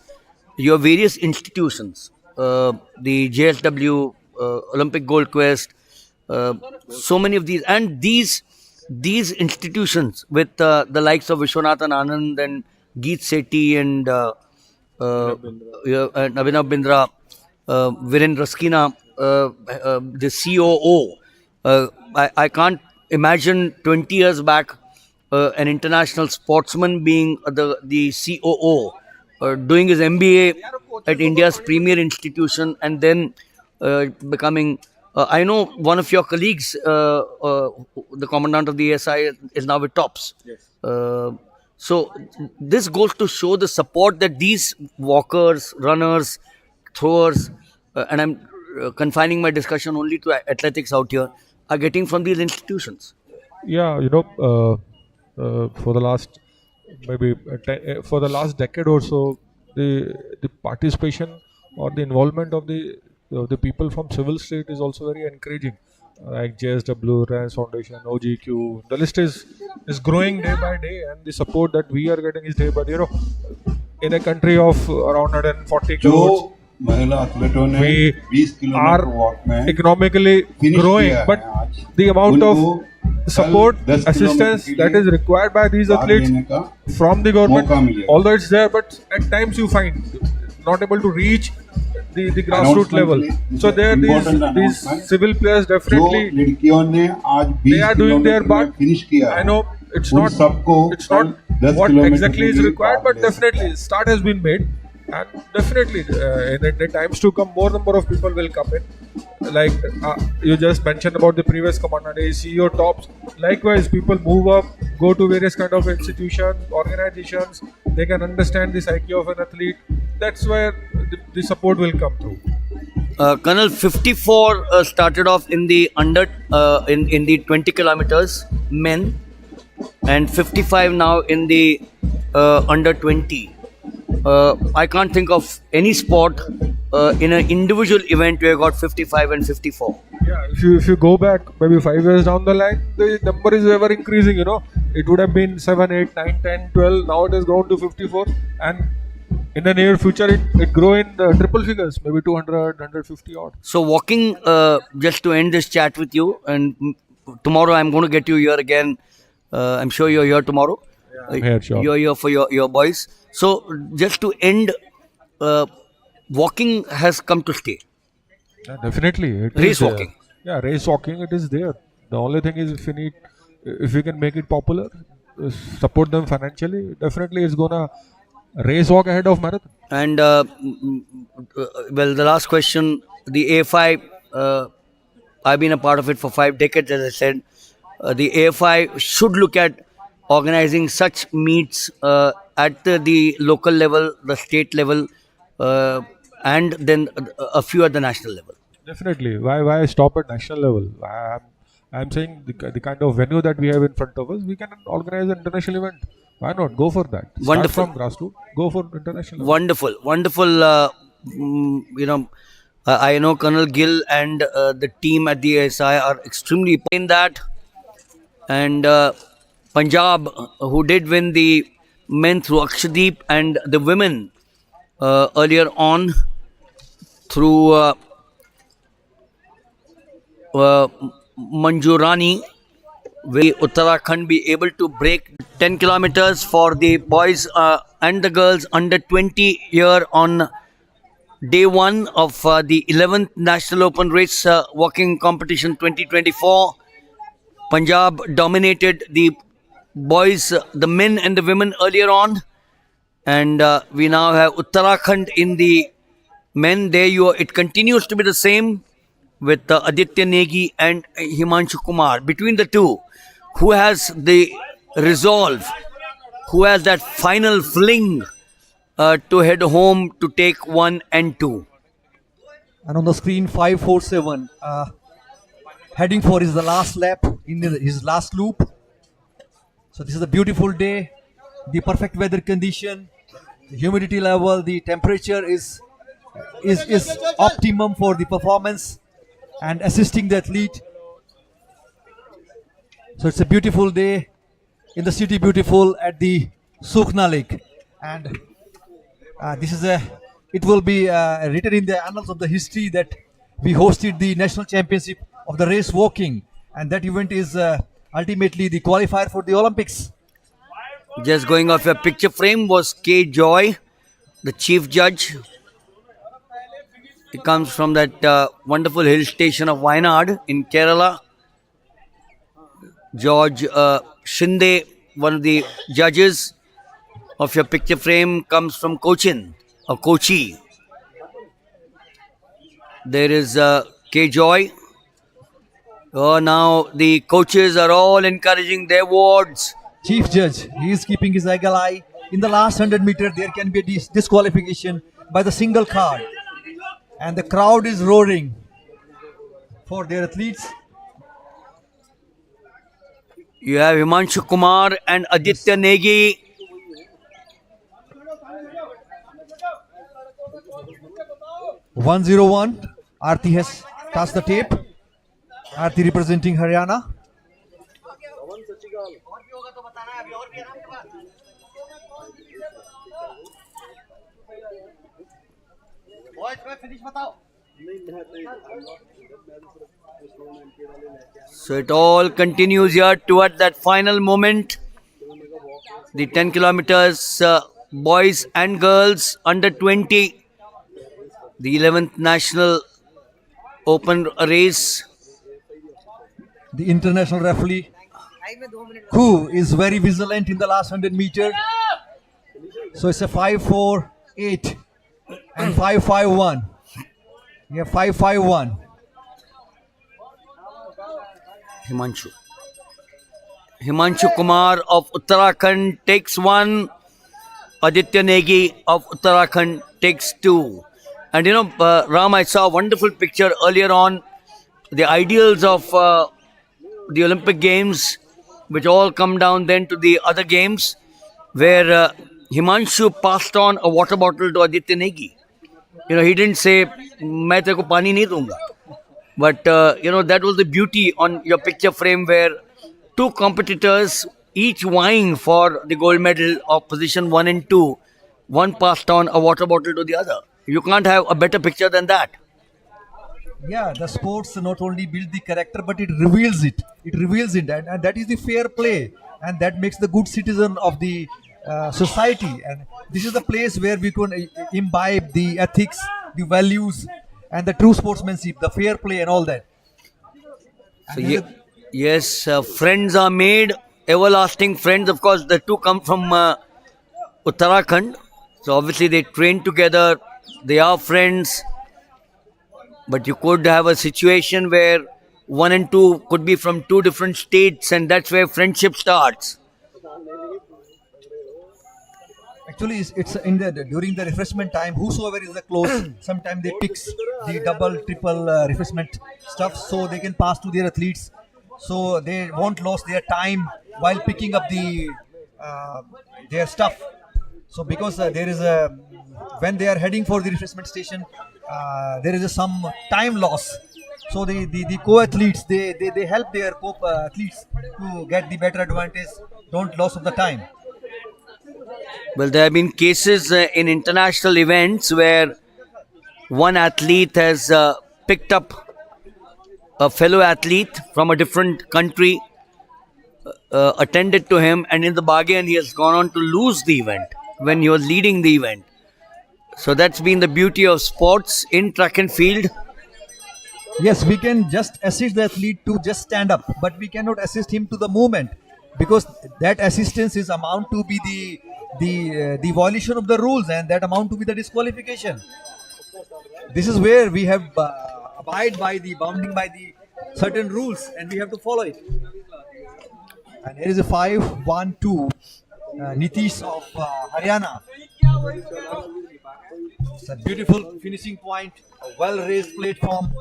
your various institutions, the JSW, Olympic Gold Quest, so many of these, and these institutions with the likes of Vishwanathan Anand and Geet Sethi and and Abhinav Bindra, Viren Raskina, the COO. I can't imagine 20 years back an international sportsman being the COO, doing his MBA at India's premier institution, and then becoming. I know one of your colleagues, the commandant of the ASI, is now with TOPS. Yes. So this goes to show the support that these walkers, runners, throwers, and I'm confining my discussion only to athletics out here, are getting from these institutions. Yeah, for the last for the last decade or so, the participation or the involvement of the people from civil state is also very encouraging. Like JSW, Reliance Foundation, OGQ, the list is growing day by day, and the support that we are getting is day by day. In a country of around 140 crores, महिला एथलीटों ने we 20 kilometre walk में economically growing, but the amount of support, assistance that is required by these athletes from the government, although it's there, but at times you find not able to reach the grassroots level. So there these civil players definitely they are doing their part. I know it's not what exactly is required, but definitely start has been made, and definitely in the times to come more number of people will come in. Like you just mentioned about the previous commandant, CEO TOPS. Likewise, people move up, go to various kind of institutions, organizations. They can understand the psyche of an athlete. That's where the support will come through. Colonel, 54 started off in the in the 20 kilometers men, and 55 now in the under 20. I can't think of any sport in an individual event where I got 55 and 54. Yeah, if you go back maybe 5 years down the line, the number is ever increasing. It would have been 7, 8, 9, 10, 12. Now it has grown to 54, and in the near future it grow in triple figures, maybe 200, 150 odd. So walking, just to end this chat with you, and tomorrow I'm going to get you here again. I'm sure you're here tomorrow. Yeah, I'm here, sure. You're here for your boys. So just to end, walking has come to stay. Yeah, definitely. Race walking. Yeah, race walking, it is there. The only thing is if we can make it popular, support them financially, definitely it's gonna race walk ahead of marathon. And well, the last question, the AFI, I've been a part of it for 5 decades, as I said. The AFI should look at organizing such meets at the local level, the state level, and then a few at the national level. Definitely. Why stop at national level? I'm saying the kind of venue that we have in front of us, we can organize an international event. Why not? Go for that. Wonderful. Start from grassroots. Go for international. Wonderful. I know Colonel Gill and the team at the ASI are extremely in that. And Punjab, who did win the men through Akshadeep, and the women earlier on through Manjurani. Will Uttarakhand be able to break 10 kilometers for the boys and the girls under 20 here on day 1 of the 11th National Open Race Walking Competition 2024. Punjab dominated the boys, the men and the women earlier on, and we now have Uttarakhand in the men. It continues to be the same with Aditya Negi and Himanshu Kumar. Between the two, who has the resolve, who has that final fling to head home to take 1 and 2? And on the screen, 547, heading for the last lap in his last loop. So this is a beautiful day, the perfect weather condition, the humidity level, the temperature is optimum for the performance and assisting the athlete. So it's a beautiful day in the city, beautiful at the Sukhna Lake, and this is a. It will be written in the annals of the history that we hosted the national championship of the race walking, and that event is ultimately the qualifier for the Olympics. Just going off your picture frame was K. Joy, the chief judge. He comes from that wonderful hill station of Wayanad in Kerala. George Shinde, one of the judges of your picture frame, comes from Cochin or Kochi. There is K. Joy. Oh, now the coaches are all encouraging their wards. Chief judge, he is keeping his eagle eye. In the last 100 meter, there can be a disqualification by the single card, and the crowd is roaring for their athletes. You have Himanshu Kumar and Aditya Negi. One 101. Aarti has touched the tape. Aarti representing Haryana. So it all continues here toward that final moment. The 10 kilometers, boys and girls under 20. The 11th National Open race. The international referee, who is very vigilant in the last 100 meter. So it's a 5-4-8 and 5-5-1. Yeah, 5-5-1. Himanshu Kumar of Uttarakhand takes one. Aditya Negi of Uttarakhand takes two. And you know, Ram, I saw a wonderful picture earlier on. The ideals of the Olympic Games, which all come down then to the other games, where Himanshu passed on a water bottle to Aditya Negi. You know, he didn't say, "Main tere ko pani nahi dunga." But, you know, that was the beauty on your picture frame where two competitors, each vying for the gold medal of position 1 and 2, one passed on a water bottle to the other. You can't have a better picture than that. Yeah, the sports not only build the character, but it reveals it. It reveals it, and that is the fair play, and that makes the good citizen of the society. And this is the place where we can imbibe the ethics, the values, and the true sportsmanship, the fair play, and all that. So yes, friends are made, everlasting friends. Of course, the two come from Uttarakhand. So obviously they train together, they are friends. But you could have a situation where 1 and 2 could be from two different states, and that's where friendship starts. Actually, it's in the during the refreshment time. Whosoever is the close, sometimes they picks the double, triple refreshment stuff, so they can pass to their athletes, so they won't lose their time while picking up the their stuff. So because there is a when they are heading for the refreshment station, there is some time loss. So the co-athletes they help their co-athletes to get the better advantage, don't lose of the time. Well, there have been cases in international events where one athlete has picked up a fellow athlete from a different country, attended to him, and in the bargain he has gone on to lose the event when he was leading the event. So that's been the beauty of sports in track and field. Yes, we can just assist the athlete to just stand up, but we cannot assist him to the movement, because that assistance is amount to be the violation of the rules, and that amount to be the disqualification. This is where we have abide by the bounding by the certain rules, and we have to follow it. And here is a 5-1-2. Nitish of Haryana. It's a beautiful finishing point, a well-raised platform.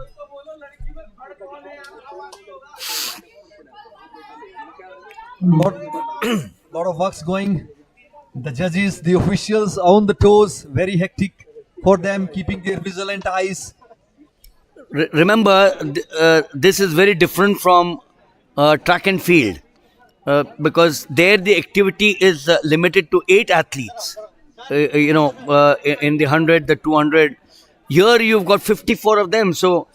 Lot of works going. The judges, the officials on the toes, very hectic for them, keeping their vigilant eyes. Remember, this is very different from track and field. because there the activity is limited to 8 athletes. In the 100, the 200. Here you've got 54 of them. So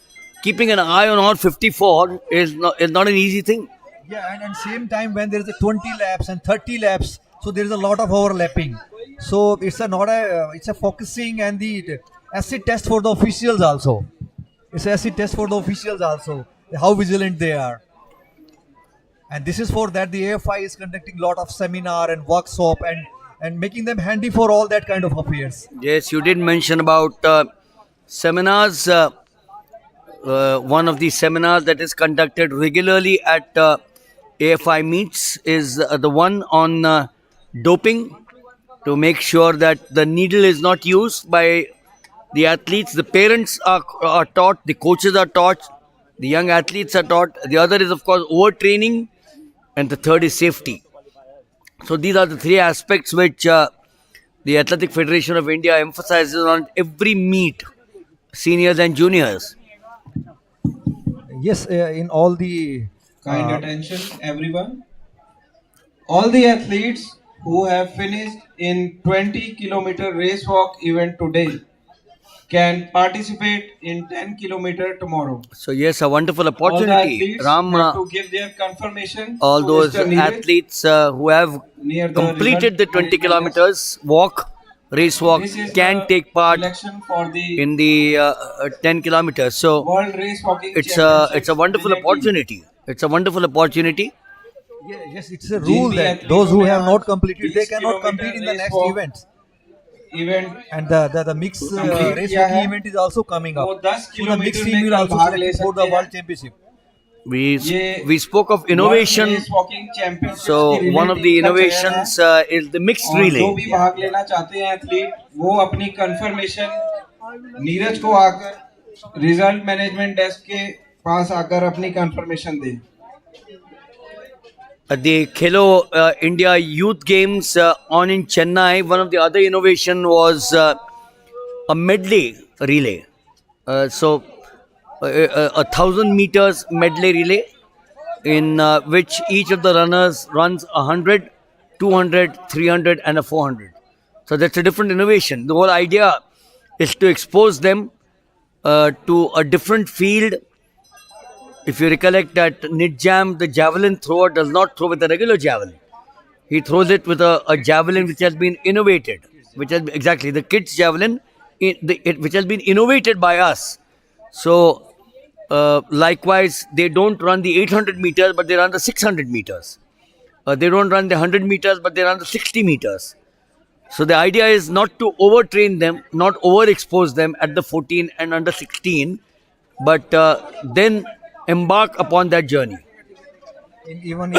keeping an eye on all 54 is not an easy thing. Yeah, and same time when there is a 20 laps and 30 laps, so there is a lot of overlapping. So it's a focusing and the acid test for the officials also. It's an acid test for the officials also. How vigilant they are. And this is for that the AFI is conducting lot of seminar and workshop and making them handy for all that kind of affairs. Yes, you did mention about seminars. One of the seminars that is conducted regularly at AFI meets is the one on doping, to make sure that the needle is not used by the athletes. The parents are taught, the coaches are taught, the young athletes are taught. The other is, of course, overtraining, and the third is safety. So these are the three aspects which the Athletic Federation of India emphasizes on every meet, seniors and juniors. Yes, in all the Kind attention, everyone. All the athletes who have finished in 20-kilometer race walk event today can participate in 10-kilometer tomorrow. So yes, a wonderful All the opportunity. athletes Ram, have to give their confirmation all to those Mr. Neeraj athletes who have near the completed the result 20 management kilometers race walk, This is can the take part selection for the in the 10 kilometers. So World Race Walking it's Championships a wonderful relay team. opportunity. It's a wonderful opportunity. yes, it's a rule जिन भी that athletes those who ने have आज not completed, they 20 cannot kilometre compete in the race next walk events. event And the mixed complete race किया walking है, event is also coming up. वो 10 So the kilometre mixed में team will कल also भाग ले select for सकते the हैं। world championship. ये We spoke of World innovation. Race Walking Championships So की relay one of team the का चयन है। innovations is the mixed और जो relay. भी भाग लेना चाहते हैं एथलीट वो अपनी कंफर्मेशन नीरज को आकर रिजल्ट मैनेजमेंट डेस्क के पास आकर अपनी कंफर्मेशन दें। At the Khelo India Youth Games on in Chennai, one of the other innovation was a medley relay. A 1,000 meters medley relay in which each of the runners runs 100, 200, 300 and a 400. So that's a different innovation. The whole idea is to expose them to a different field. If you recollect that Nidjam, the javelin thrower, does not throw with a regular javelin. He throws it with a javelin which has been innovated, which has exactly the kids' javelin, which has been innovated by us. So, likewise, they don't run the 800 meters, but they run the 600 meters. They don't run the 100 meters, but they run the 60 meters. So the idea is not to overtrain them, not overexpose them at the 14 and under 16, but then embark upon that journey. Even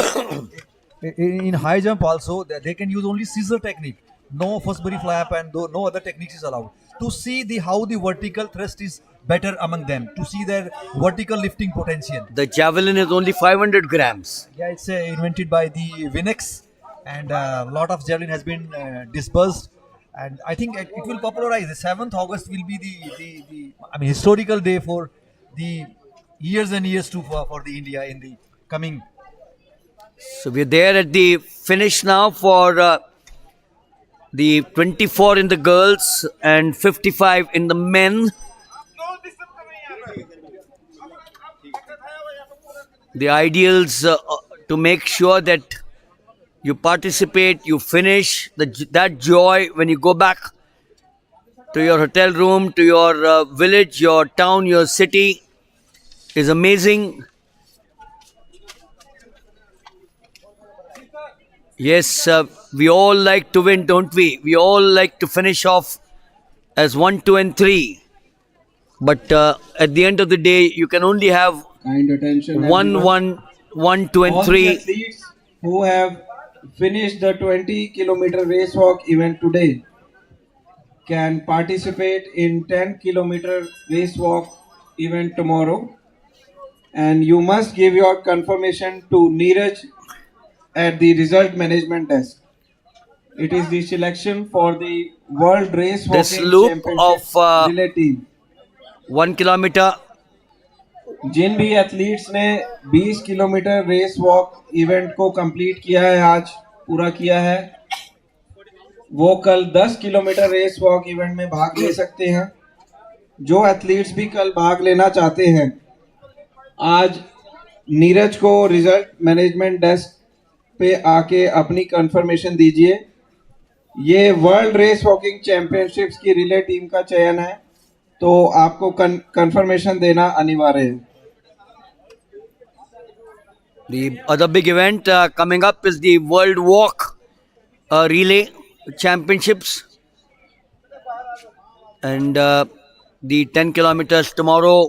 in high jump also, they can use only scissor technique. No first body flap and no other techniques is allowed. To see how the vertical thrust is better among them, to see their vertical lifting potential. The javelin is only 500 grams. Yeah, it's invented by the Vinex, and a lot of javelin has been dispersed. And I think it will popularize. The 7th August will be the historical day for the years and years for the India in the coming. So we're there at the finish now for the 24 in the girls and 55 in the men. The ideals to make sure that you participate, you finish, that joy when you go back to your hotel room, to your village, your town, your city is amazing. Yes, we all like to win, don't we? We all like to finish off as 1, 2 and 3. But at the end of the day, you can only have Kind attention, 1, everyone. 1, 2 and All the 3. athletes who have finished the 20-kilometer race walk event today can participate in 10-kilometer race walk event tomorrow. And you must give your confirmation to Neeraj at the result management desk. It is the selection for the World Race This Walking loop Championship of relay team. 1 kilometer, जिन भी athletes ने 20 kilometre race walk event को complete किया है, आज पूरा किया है, वो कल 10 किलोमीटर रेस वॉक इवेंट में भाग ले सकते हैं। जो एथलीट्स भी कल भाग लेना चाहते हैं, आज नीरज को रिजल्ट मैनेजमेंट डेस्क पे आके अपनी कंफर्मेशन दीजिए। ये वर्ल्ड रेस वॉकिंग चैंपियनशिप्स की रिले टीम का चयन है, तो आपको कंफर्मेशन देना अनिवार्य है। The other big event coming up is the World Walk Relay Championships, and the 10 kilometers tomorrow,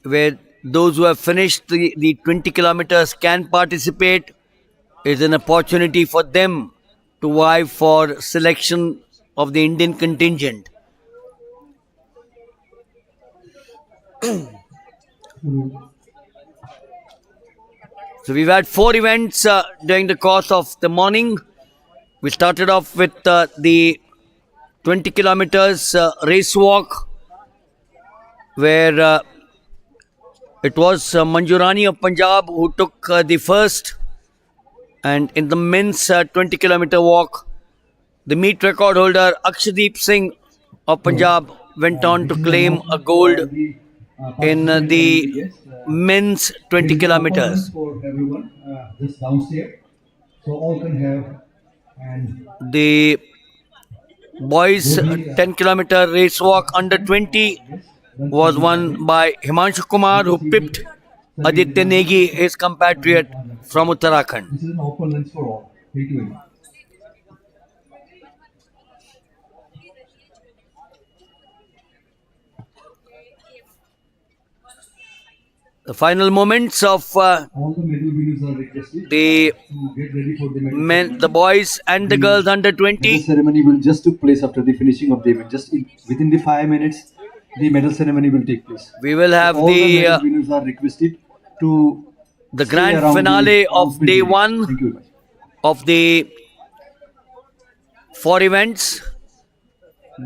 where those who have finished the 20 kilometers can participate, is an opportunity for them to vie for selection of the Indian contingent. So we've had 4 events during the course of the morning. We started off with the 20 kilometers race walk, where it was Manjurani of Punjab who took the first. And in the men's 20 kilometer walk, the meet record holder Akshadeep Singh of Punjab went on to claim a gold in the men's 20 kilometers. For everyone, just downstairs, so all can have and The boys 10 kilometer race walk under 20 was won by Himanshu Kumar, who pipped Aditya Negi, his compatriot from Uttarakhand. this is an open lunch for all. Pay to win. The final moments of All the medal winners are requested the to get ready for the medal men, the boys and the girls under The 20. ceremony will just took place after the finishing of the event. Within the 5 minutes, the medal ceremony will take place. We will have All the the medal winners are requested to the stay grand around finale the of announcement day area. one Thank you very much. of the 4 events.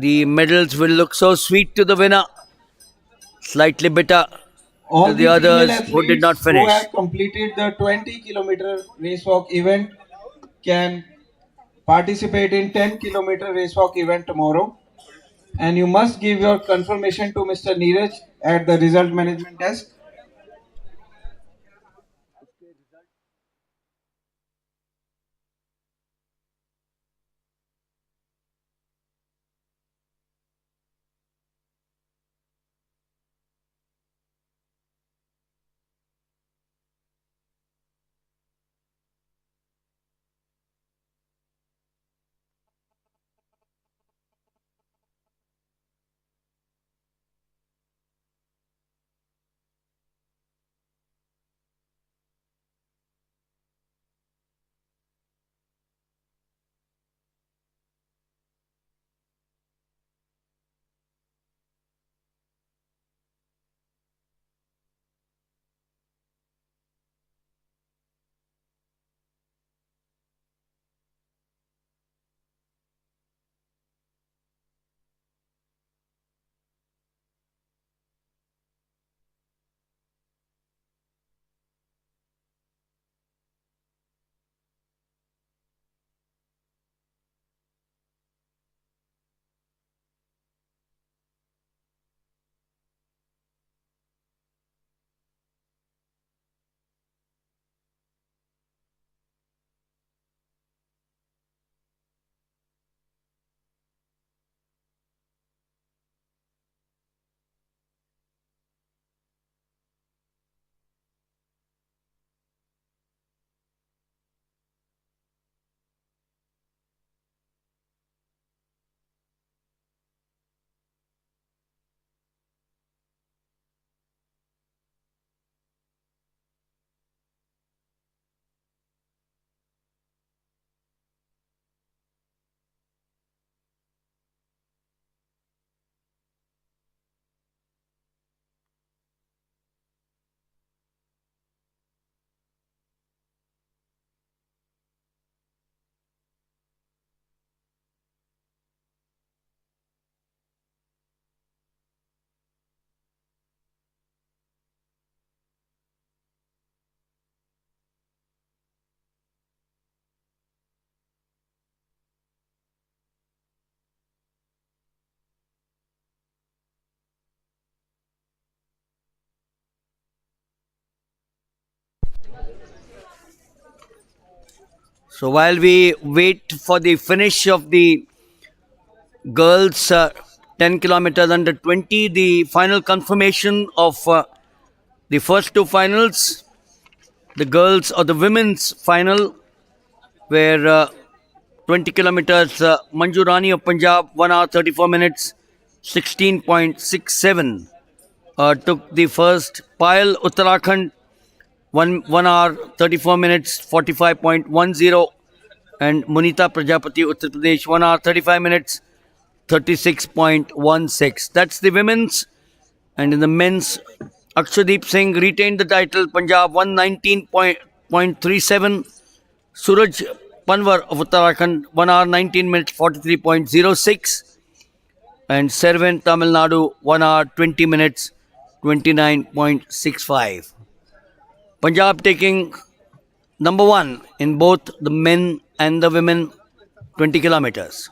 The medals will look so sweet to the winner, slightly bitter All to the the female others athletes who did not who finish. have completed the 20-kilometer race walk event can participate in 10-kilometer race walk event tomorrow. And you must give your confirmation to Mr. Neeraj at the result management desk. So while we wait for the finish of the girls 10 kilometers under 20, the final confirmation of the first two finals, the girls or the women's final, where 20 kilometers, Manju Rani of Punjab, 1 hour 34 minutes, 16.67, took the first. Payal Uttarakhand, 1 hour 34 minutes, 45.10, and Munita Prajapati Uttar Pradesh, 1 hour 35 minutes, 36.16. That's the women's. And in the men's, Akshadeep Singh retained the title. Punjab 119.37. Suraj Panwar of Uttarakhand, 1 hour 19 minutes 43.06. And Servan Tamil Nadu, 1 hour 20 minutes 29.65. Punjab taking number one in both the men and the women 20 kilometers.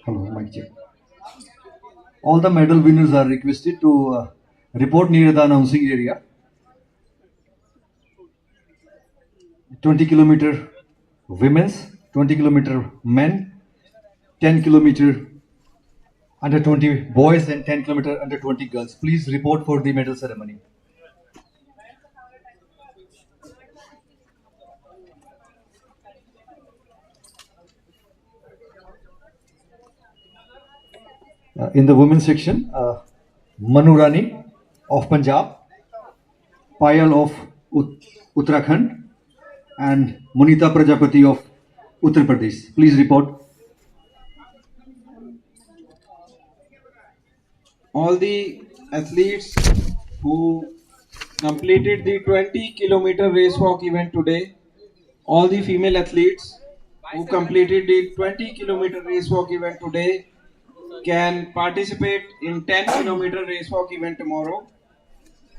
Hello, mic check. All the medal winners are requested to report near the announcing area. 20-kilometer women's, 20-kilometer men, 10-kilometer under 20 boys, and 10-kilometer under 20 girls. Please report for the medal ceremony. In the women's section, Manu Rani of Punjab, Payal of Uttarakhand, and Munita Prajapati of Uttar Pradesh. Please report. All the athletes who completed the 20-kilometer race walk event today, all the female athletes who completed the 20-kilometer race walk event today can participate in 10-kilometer race walk event tomorrow.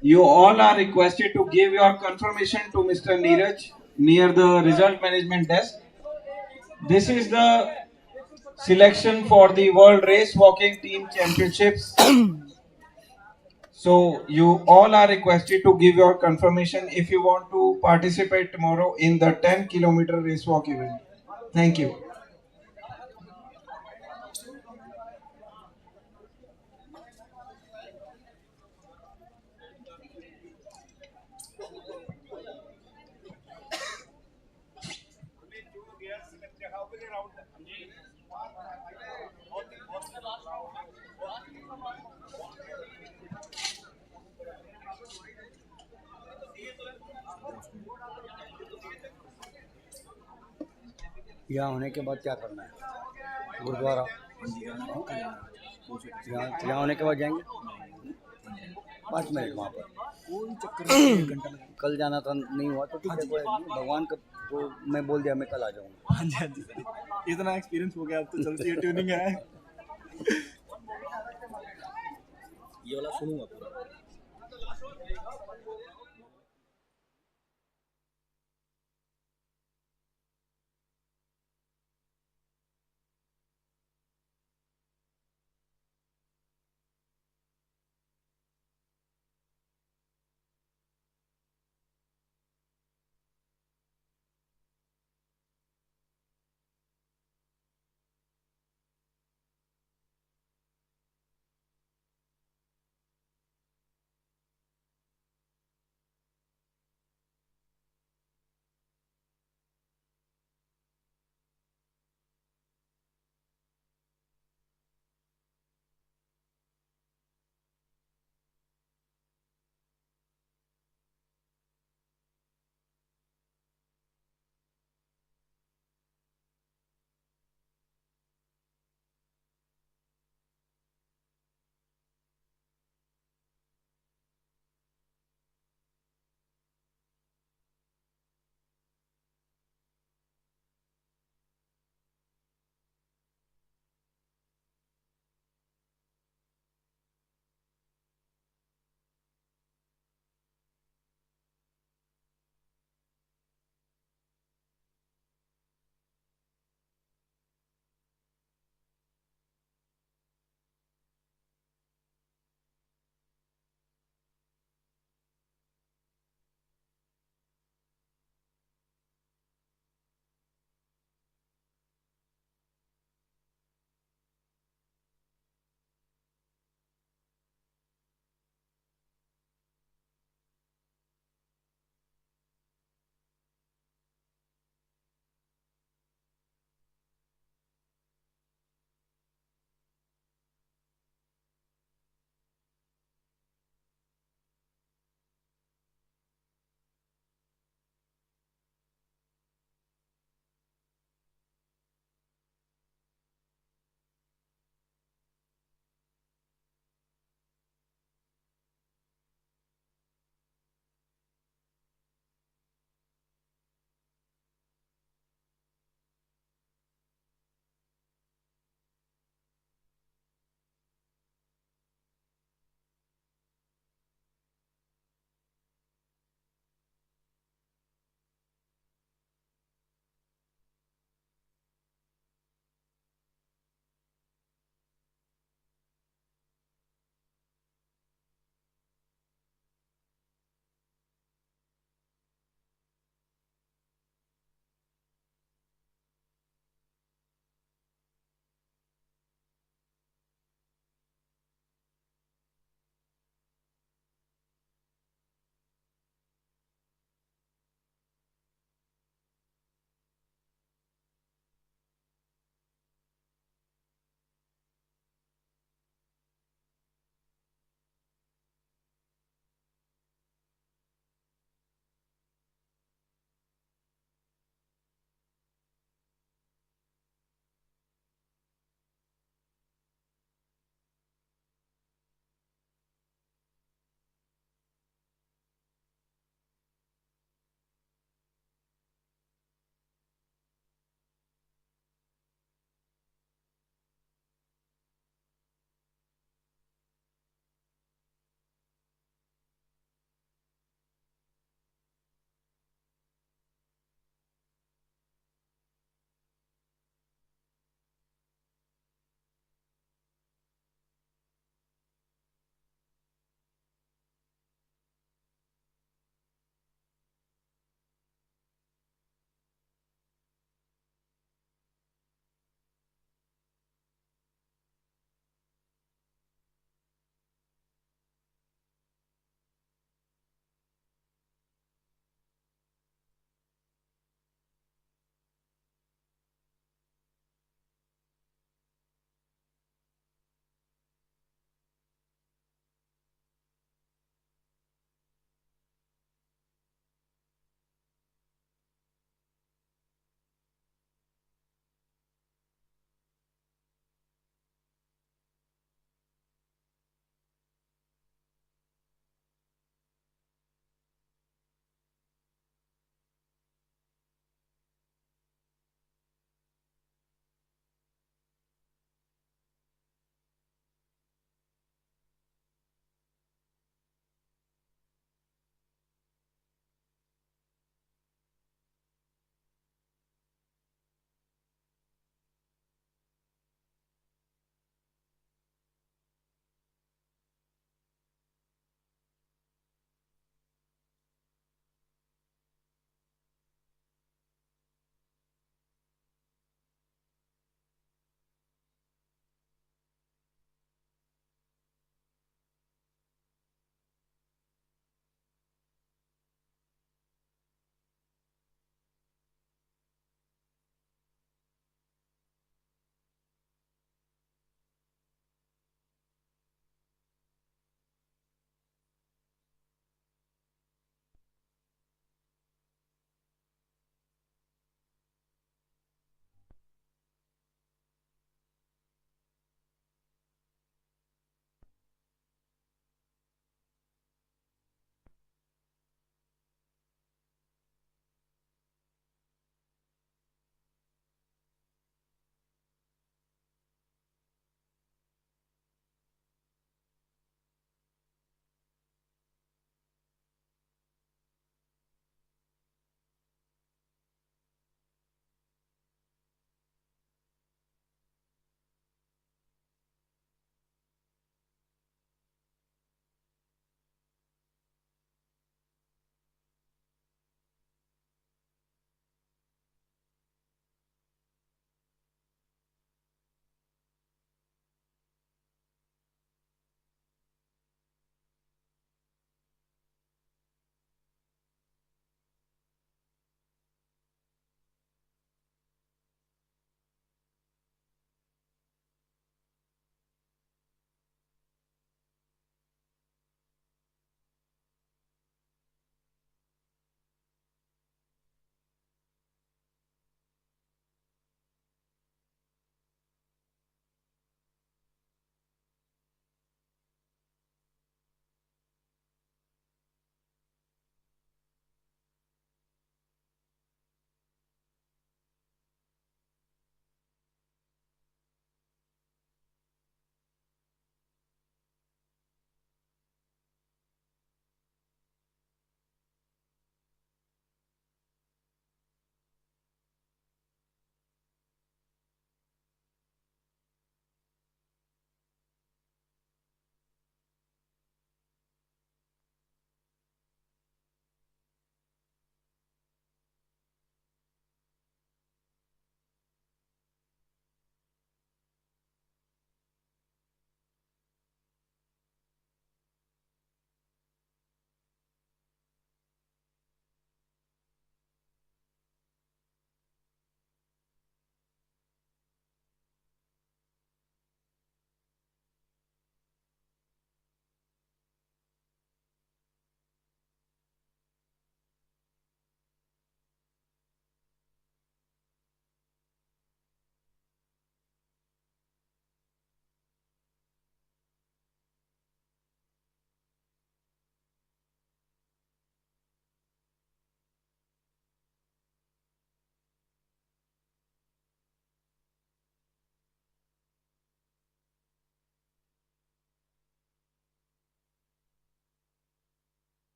You all are requested to give your confirmation to Mr. Neeraj near the result management desk. This is the selection for the World Race Walking Team Championships. So you all are requested to give your confirmation if you want to participate tomorrow in the 10-kilometer race walk event. Thank you. यहाँ होने के बाद क्या करना है? गुरुद्वारा यहाँ होने के बाद जाएंगे 5 मिनट वहाँ पर कोई चक्कर नहीं, 1 घंटा लगेगा। कल जाना था, नहीं हुआ तो ठीक है, कोई नहीं, भगवान का तो मैं बोल दिया मैं कल आ जाऊँगा। हाँ जी हाँ जी, इतना एक्सपीरियंस हो गया अब तो चलती है, ट्यूनिंग है। ये वाला सुनूंगा पूरा।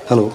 Hello.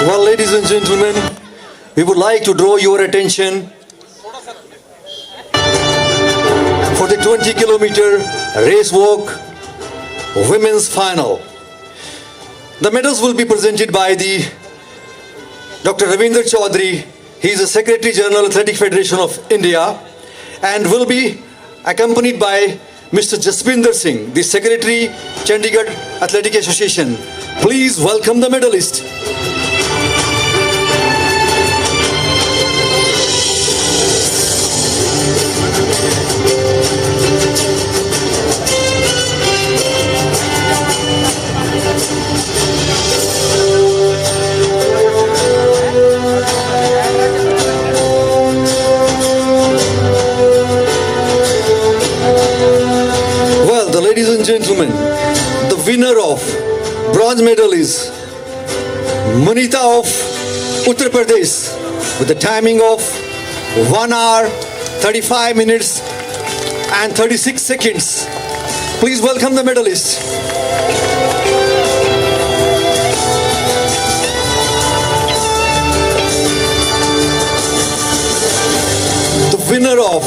Well, ladies and gentlemen, we would like to draw your attention for the 20-kilometer race walk women's final. The medals will be presented by the Dr. Ravindra Chaudhary. He is the Secretary General Athletic Federation of India and will be accompanied by Mr. Jasbinder Singh, the Secretary, Chandigarh Athletic Association. Please welcome the medalist. Ladies and gentlemen, the winner of bronze medal is Munita of Uttar Pradesh with the timing of 1 hour, 35 minutes and 36 seconds. Please welcome the medalist. The winner of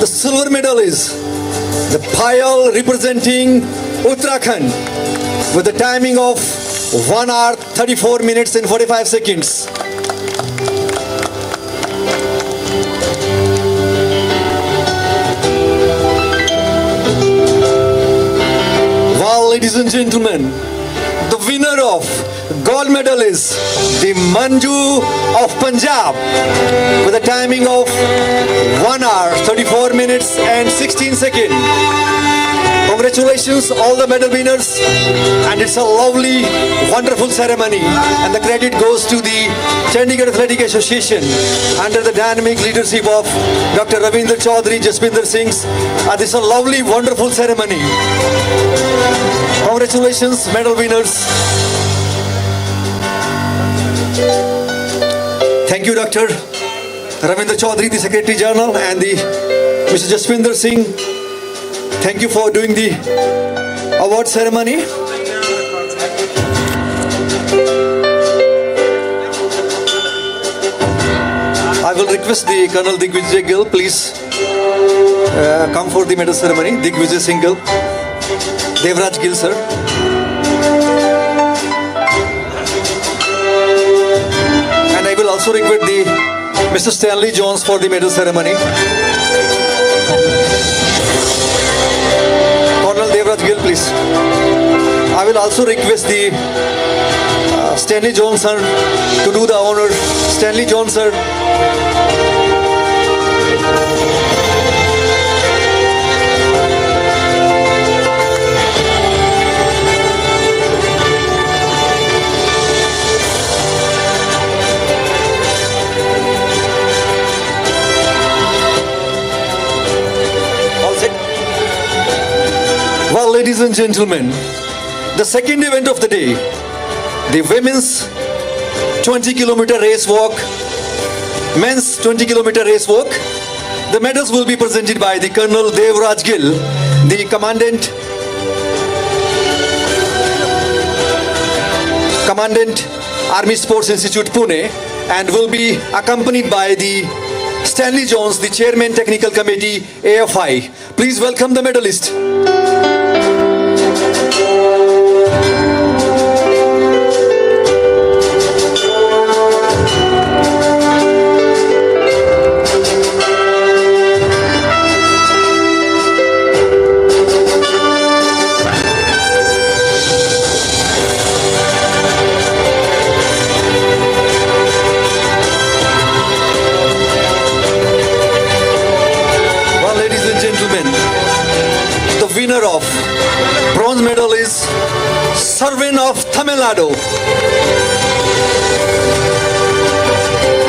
the silver medal is the Payal representing Uttarakhand with the timing of 1 hour, 34 minutes and 45 seconds. Well, ladies and gentlemen, the winner of gold medal is the Manju of Punjab with a timing of 1 hour, 34 minutes and 16 seconds. Congratulations all the medal winners, and it's a lovely, wonderful ceremony, and the credit goes to the Chandigarh Athletic Association under the dynamic leadership of Dr. Ravindra Chaudhary, Jasbinder Singh. This is a lovely, wonderful ceremony. Congratulations medal winners. Thank you, Dr. Ravindra Chaudhary, the Secretary General, and the Mr. Jasbinder Singh. Thank you for doing the award ceremony. I will request the Colonel Digvijay Gill, please come for the medal ceremony. Digvijay Singh Gill, Devraj Gill, sir. And I will also request the Mr. Stanley Jones for the medal ceremony. Colonel Devraj Gill, please. I will also request the Stanley Jones, sir, to do the honor. Stanley Jones, sir. Well, ladies and gentlemen, the second event of the day, the women's 20-kilometer race walk, men's 20-kilometer race walk. The medals will be presented by the Colonel Devraj Gill, the Commandant Army Sports Institute, Pune, and will be accompanied by the Stanley Jones, the Chairman Technical Committee, AFI. Please welcome the medalist. Winner of bronze medal is Sarvin of Tamil Nadu.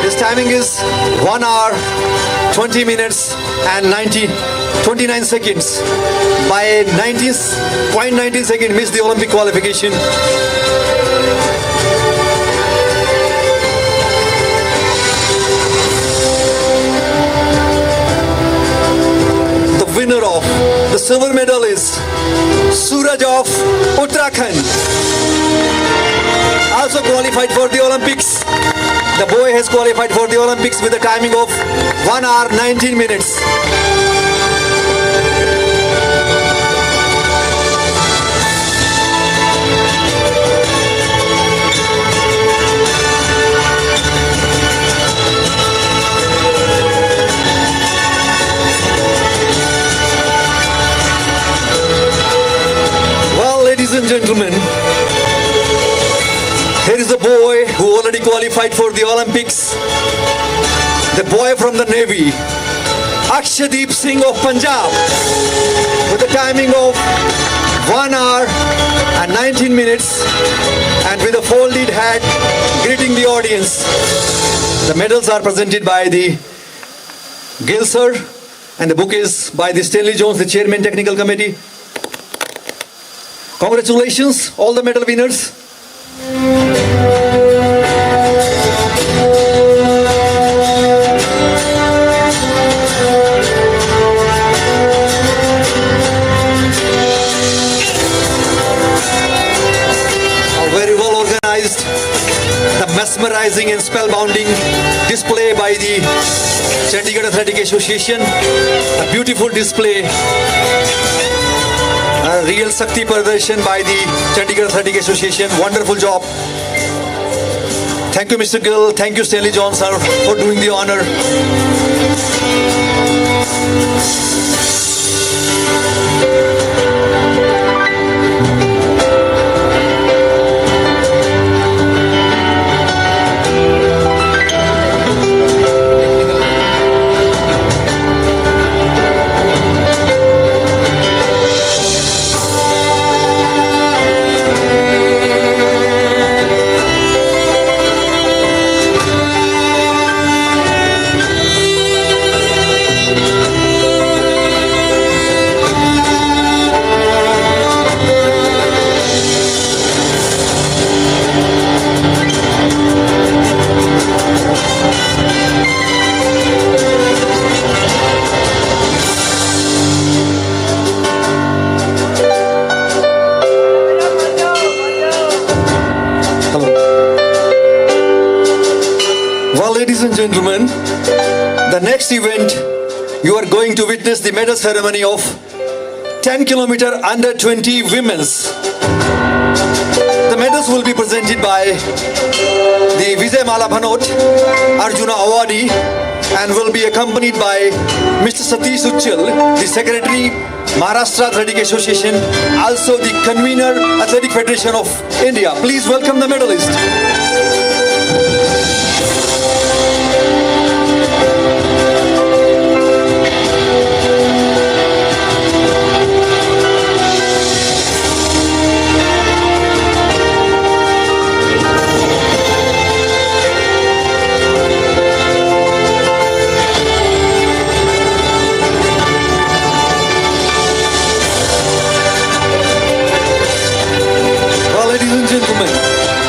His timing is 1 hour, 20 minutes and 29 seconds. By 0.19 seconds, missed the Olympic qualification. Winner of the silver medal is Suraj of Uttarakhand. Also qualified qualified for the Olympics. The boy has qualified for the Olympics with a timing of 1 hour 19 minutes. Well, ladies and gentlemen, here is a boy who already qualified for the Olympics. The boy from the Navy, Akshadeep Singh of Punjab, with a timing of 1 hour and 19 minutes, and with a folded hat, greeting the audience. The medals are presented by the Gill sir, and the book is by the Stanley Jones, the Chairman Technical Committee. Congratulations, all the medal winners. Very well organized, the mesmerizing and spellbounding display by the Chandigarh Athletic Association. A beautiful display, a real Shakti Pradarsan by the Chandigarh Athletic Association. Wonderful job. Thank you, Mr. Gill. Thank you, Stanley Jones, sir, for doing the honor. Well, ladies and gentlemen, the next event, you are going to witness the medal ceremony of 10 kilometer under 20 women's. The medals will be presented by the Vijay Mala Bhanot Arjuna Awardee and will be accompanied by Mr. Satish Uchal, the Secretary, Maharashtra Athletic Association, also the Convener, Athletic Federation of India. Please welcome the medalist.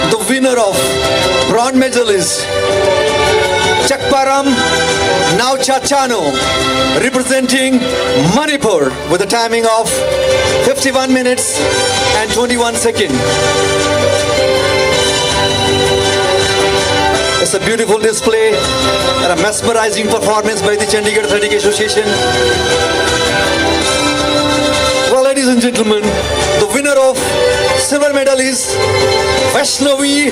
The winner of bronze medal is Chakparam Nauchachano, representing Manipur, with a timing of 51 minutes and 21 seconds. It's a beautiful display and a mesmerizing performance by the Chandigarh Athletic Association. Well, ladies and gentlemen, the winner of silver medal is Vaishnavi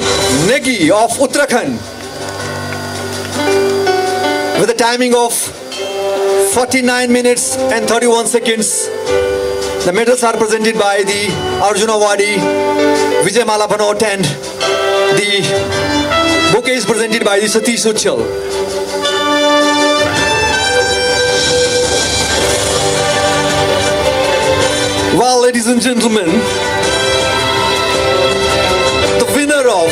Negi of Uttarakhand, with a timing of 49 minutes and 31 seconds. The medals are presented by the Arjuna Awardee Vijay Mala Bhanot, and the bouquet is presented by the Satish Uchal. Well, ladies and gentlemen, the winner of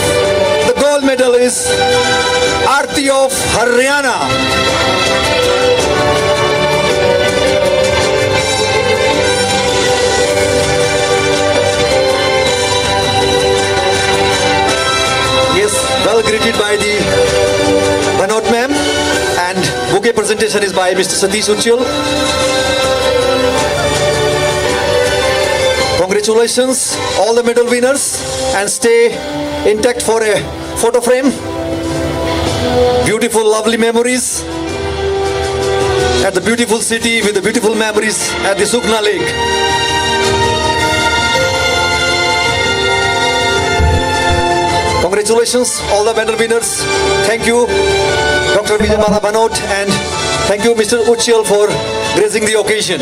the gold medal is Aarti of Haryana. Yes, well greeted by the Bhanot ma'am, and bouquet presentation is by Mr. Satish Uchal. Congratulations, all the medal winners, and stay intact for a photo frame. Beautiful, lovely memories at the beautiful city with the beautiful memories at the Sukhna Lake. Congratulations, all the medal winners. Thank you, Dr. Vijay Banot, and thank you, Mr. Uchal, for gracing the occasion.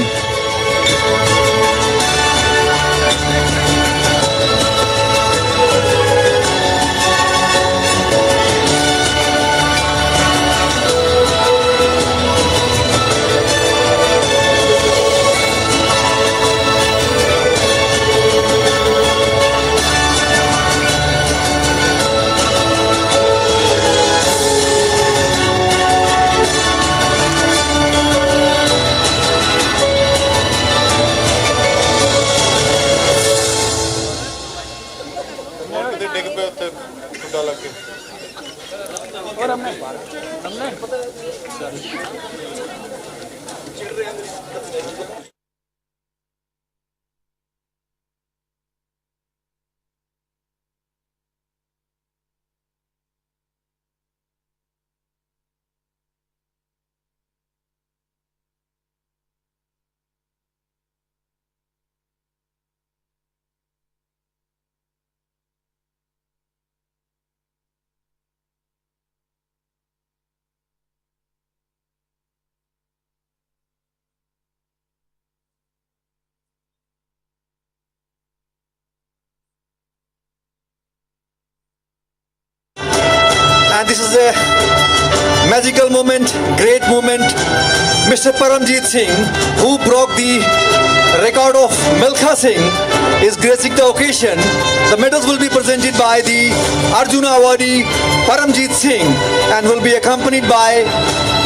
And this is a magical moment, great moment. Mr. Paramjit Singh, who broke the record of Milkha Singh, is gracing the occasion. The medals will be presented by the Arjuna awardee Paramjit Singh and will be accompanied by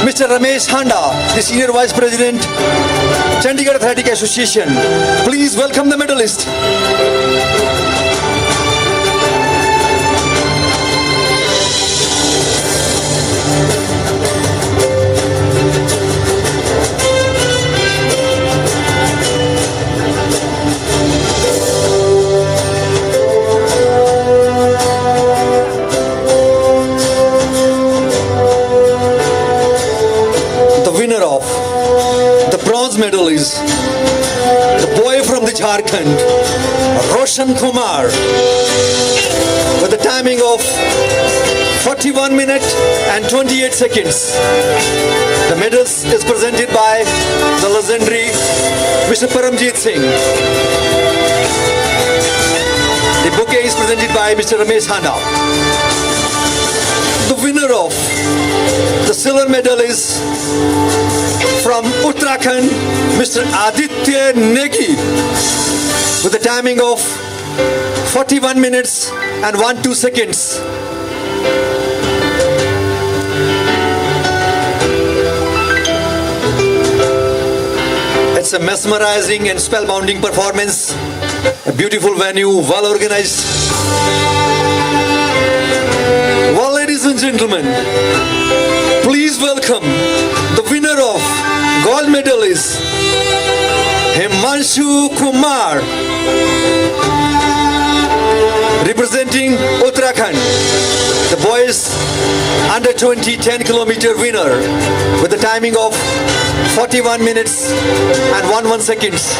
Mr. Ramesh Handa, the Senior Vice President, Chandigarh Athletic Association. Please welcome the medalist. Medal is the boy from the Jharkhand, Roshan Kumar, with a timing of 41 minutes and 28 seconds. The medal is presented by the legendary Mr. Paramjit Singh. The bouquet is presented by Mr. Ramesh Handa. The winner of the silver medal is from Uttarakhand, Mr. Aditya Negi, with a timing of 41 minutes and 12 seconds. It's a mesmerizing and spellbinding performance, a beautiful venue, well organized. Well, ladies and gentlemen, please welcome the winner of gold medal is Himanshu Kumar, representing Uttarakhand. The boys under 20 10-kilometer winner with a timing of 41 minutes and 11 seconds.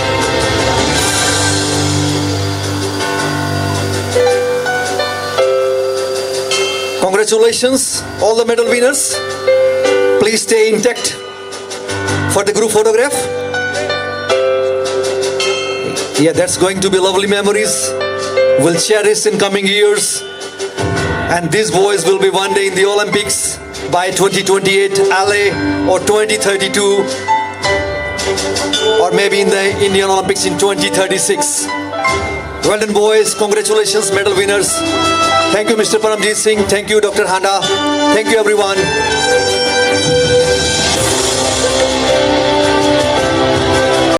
Congratulations, all the medal winners. Please stay intact for the group photograph. Yeah, that's going to be lovely memories. We'll cherish in coming years. And these boys will be one day in the Olympics by 2028 LA or 2032, or maybe in the Indian Olympics in 2036. Well done, boys. Congratulations, medal winners. Thank you, Mr. Paramjit Singh. Thank you, Dr. Handa. Thank you, everyone.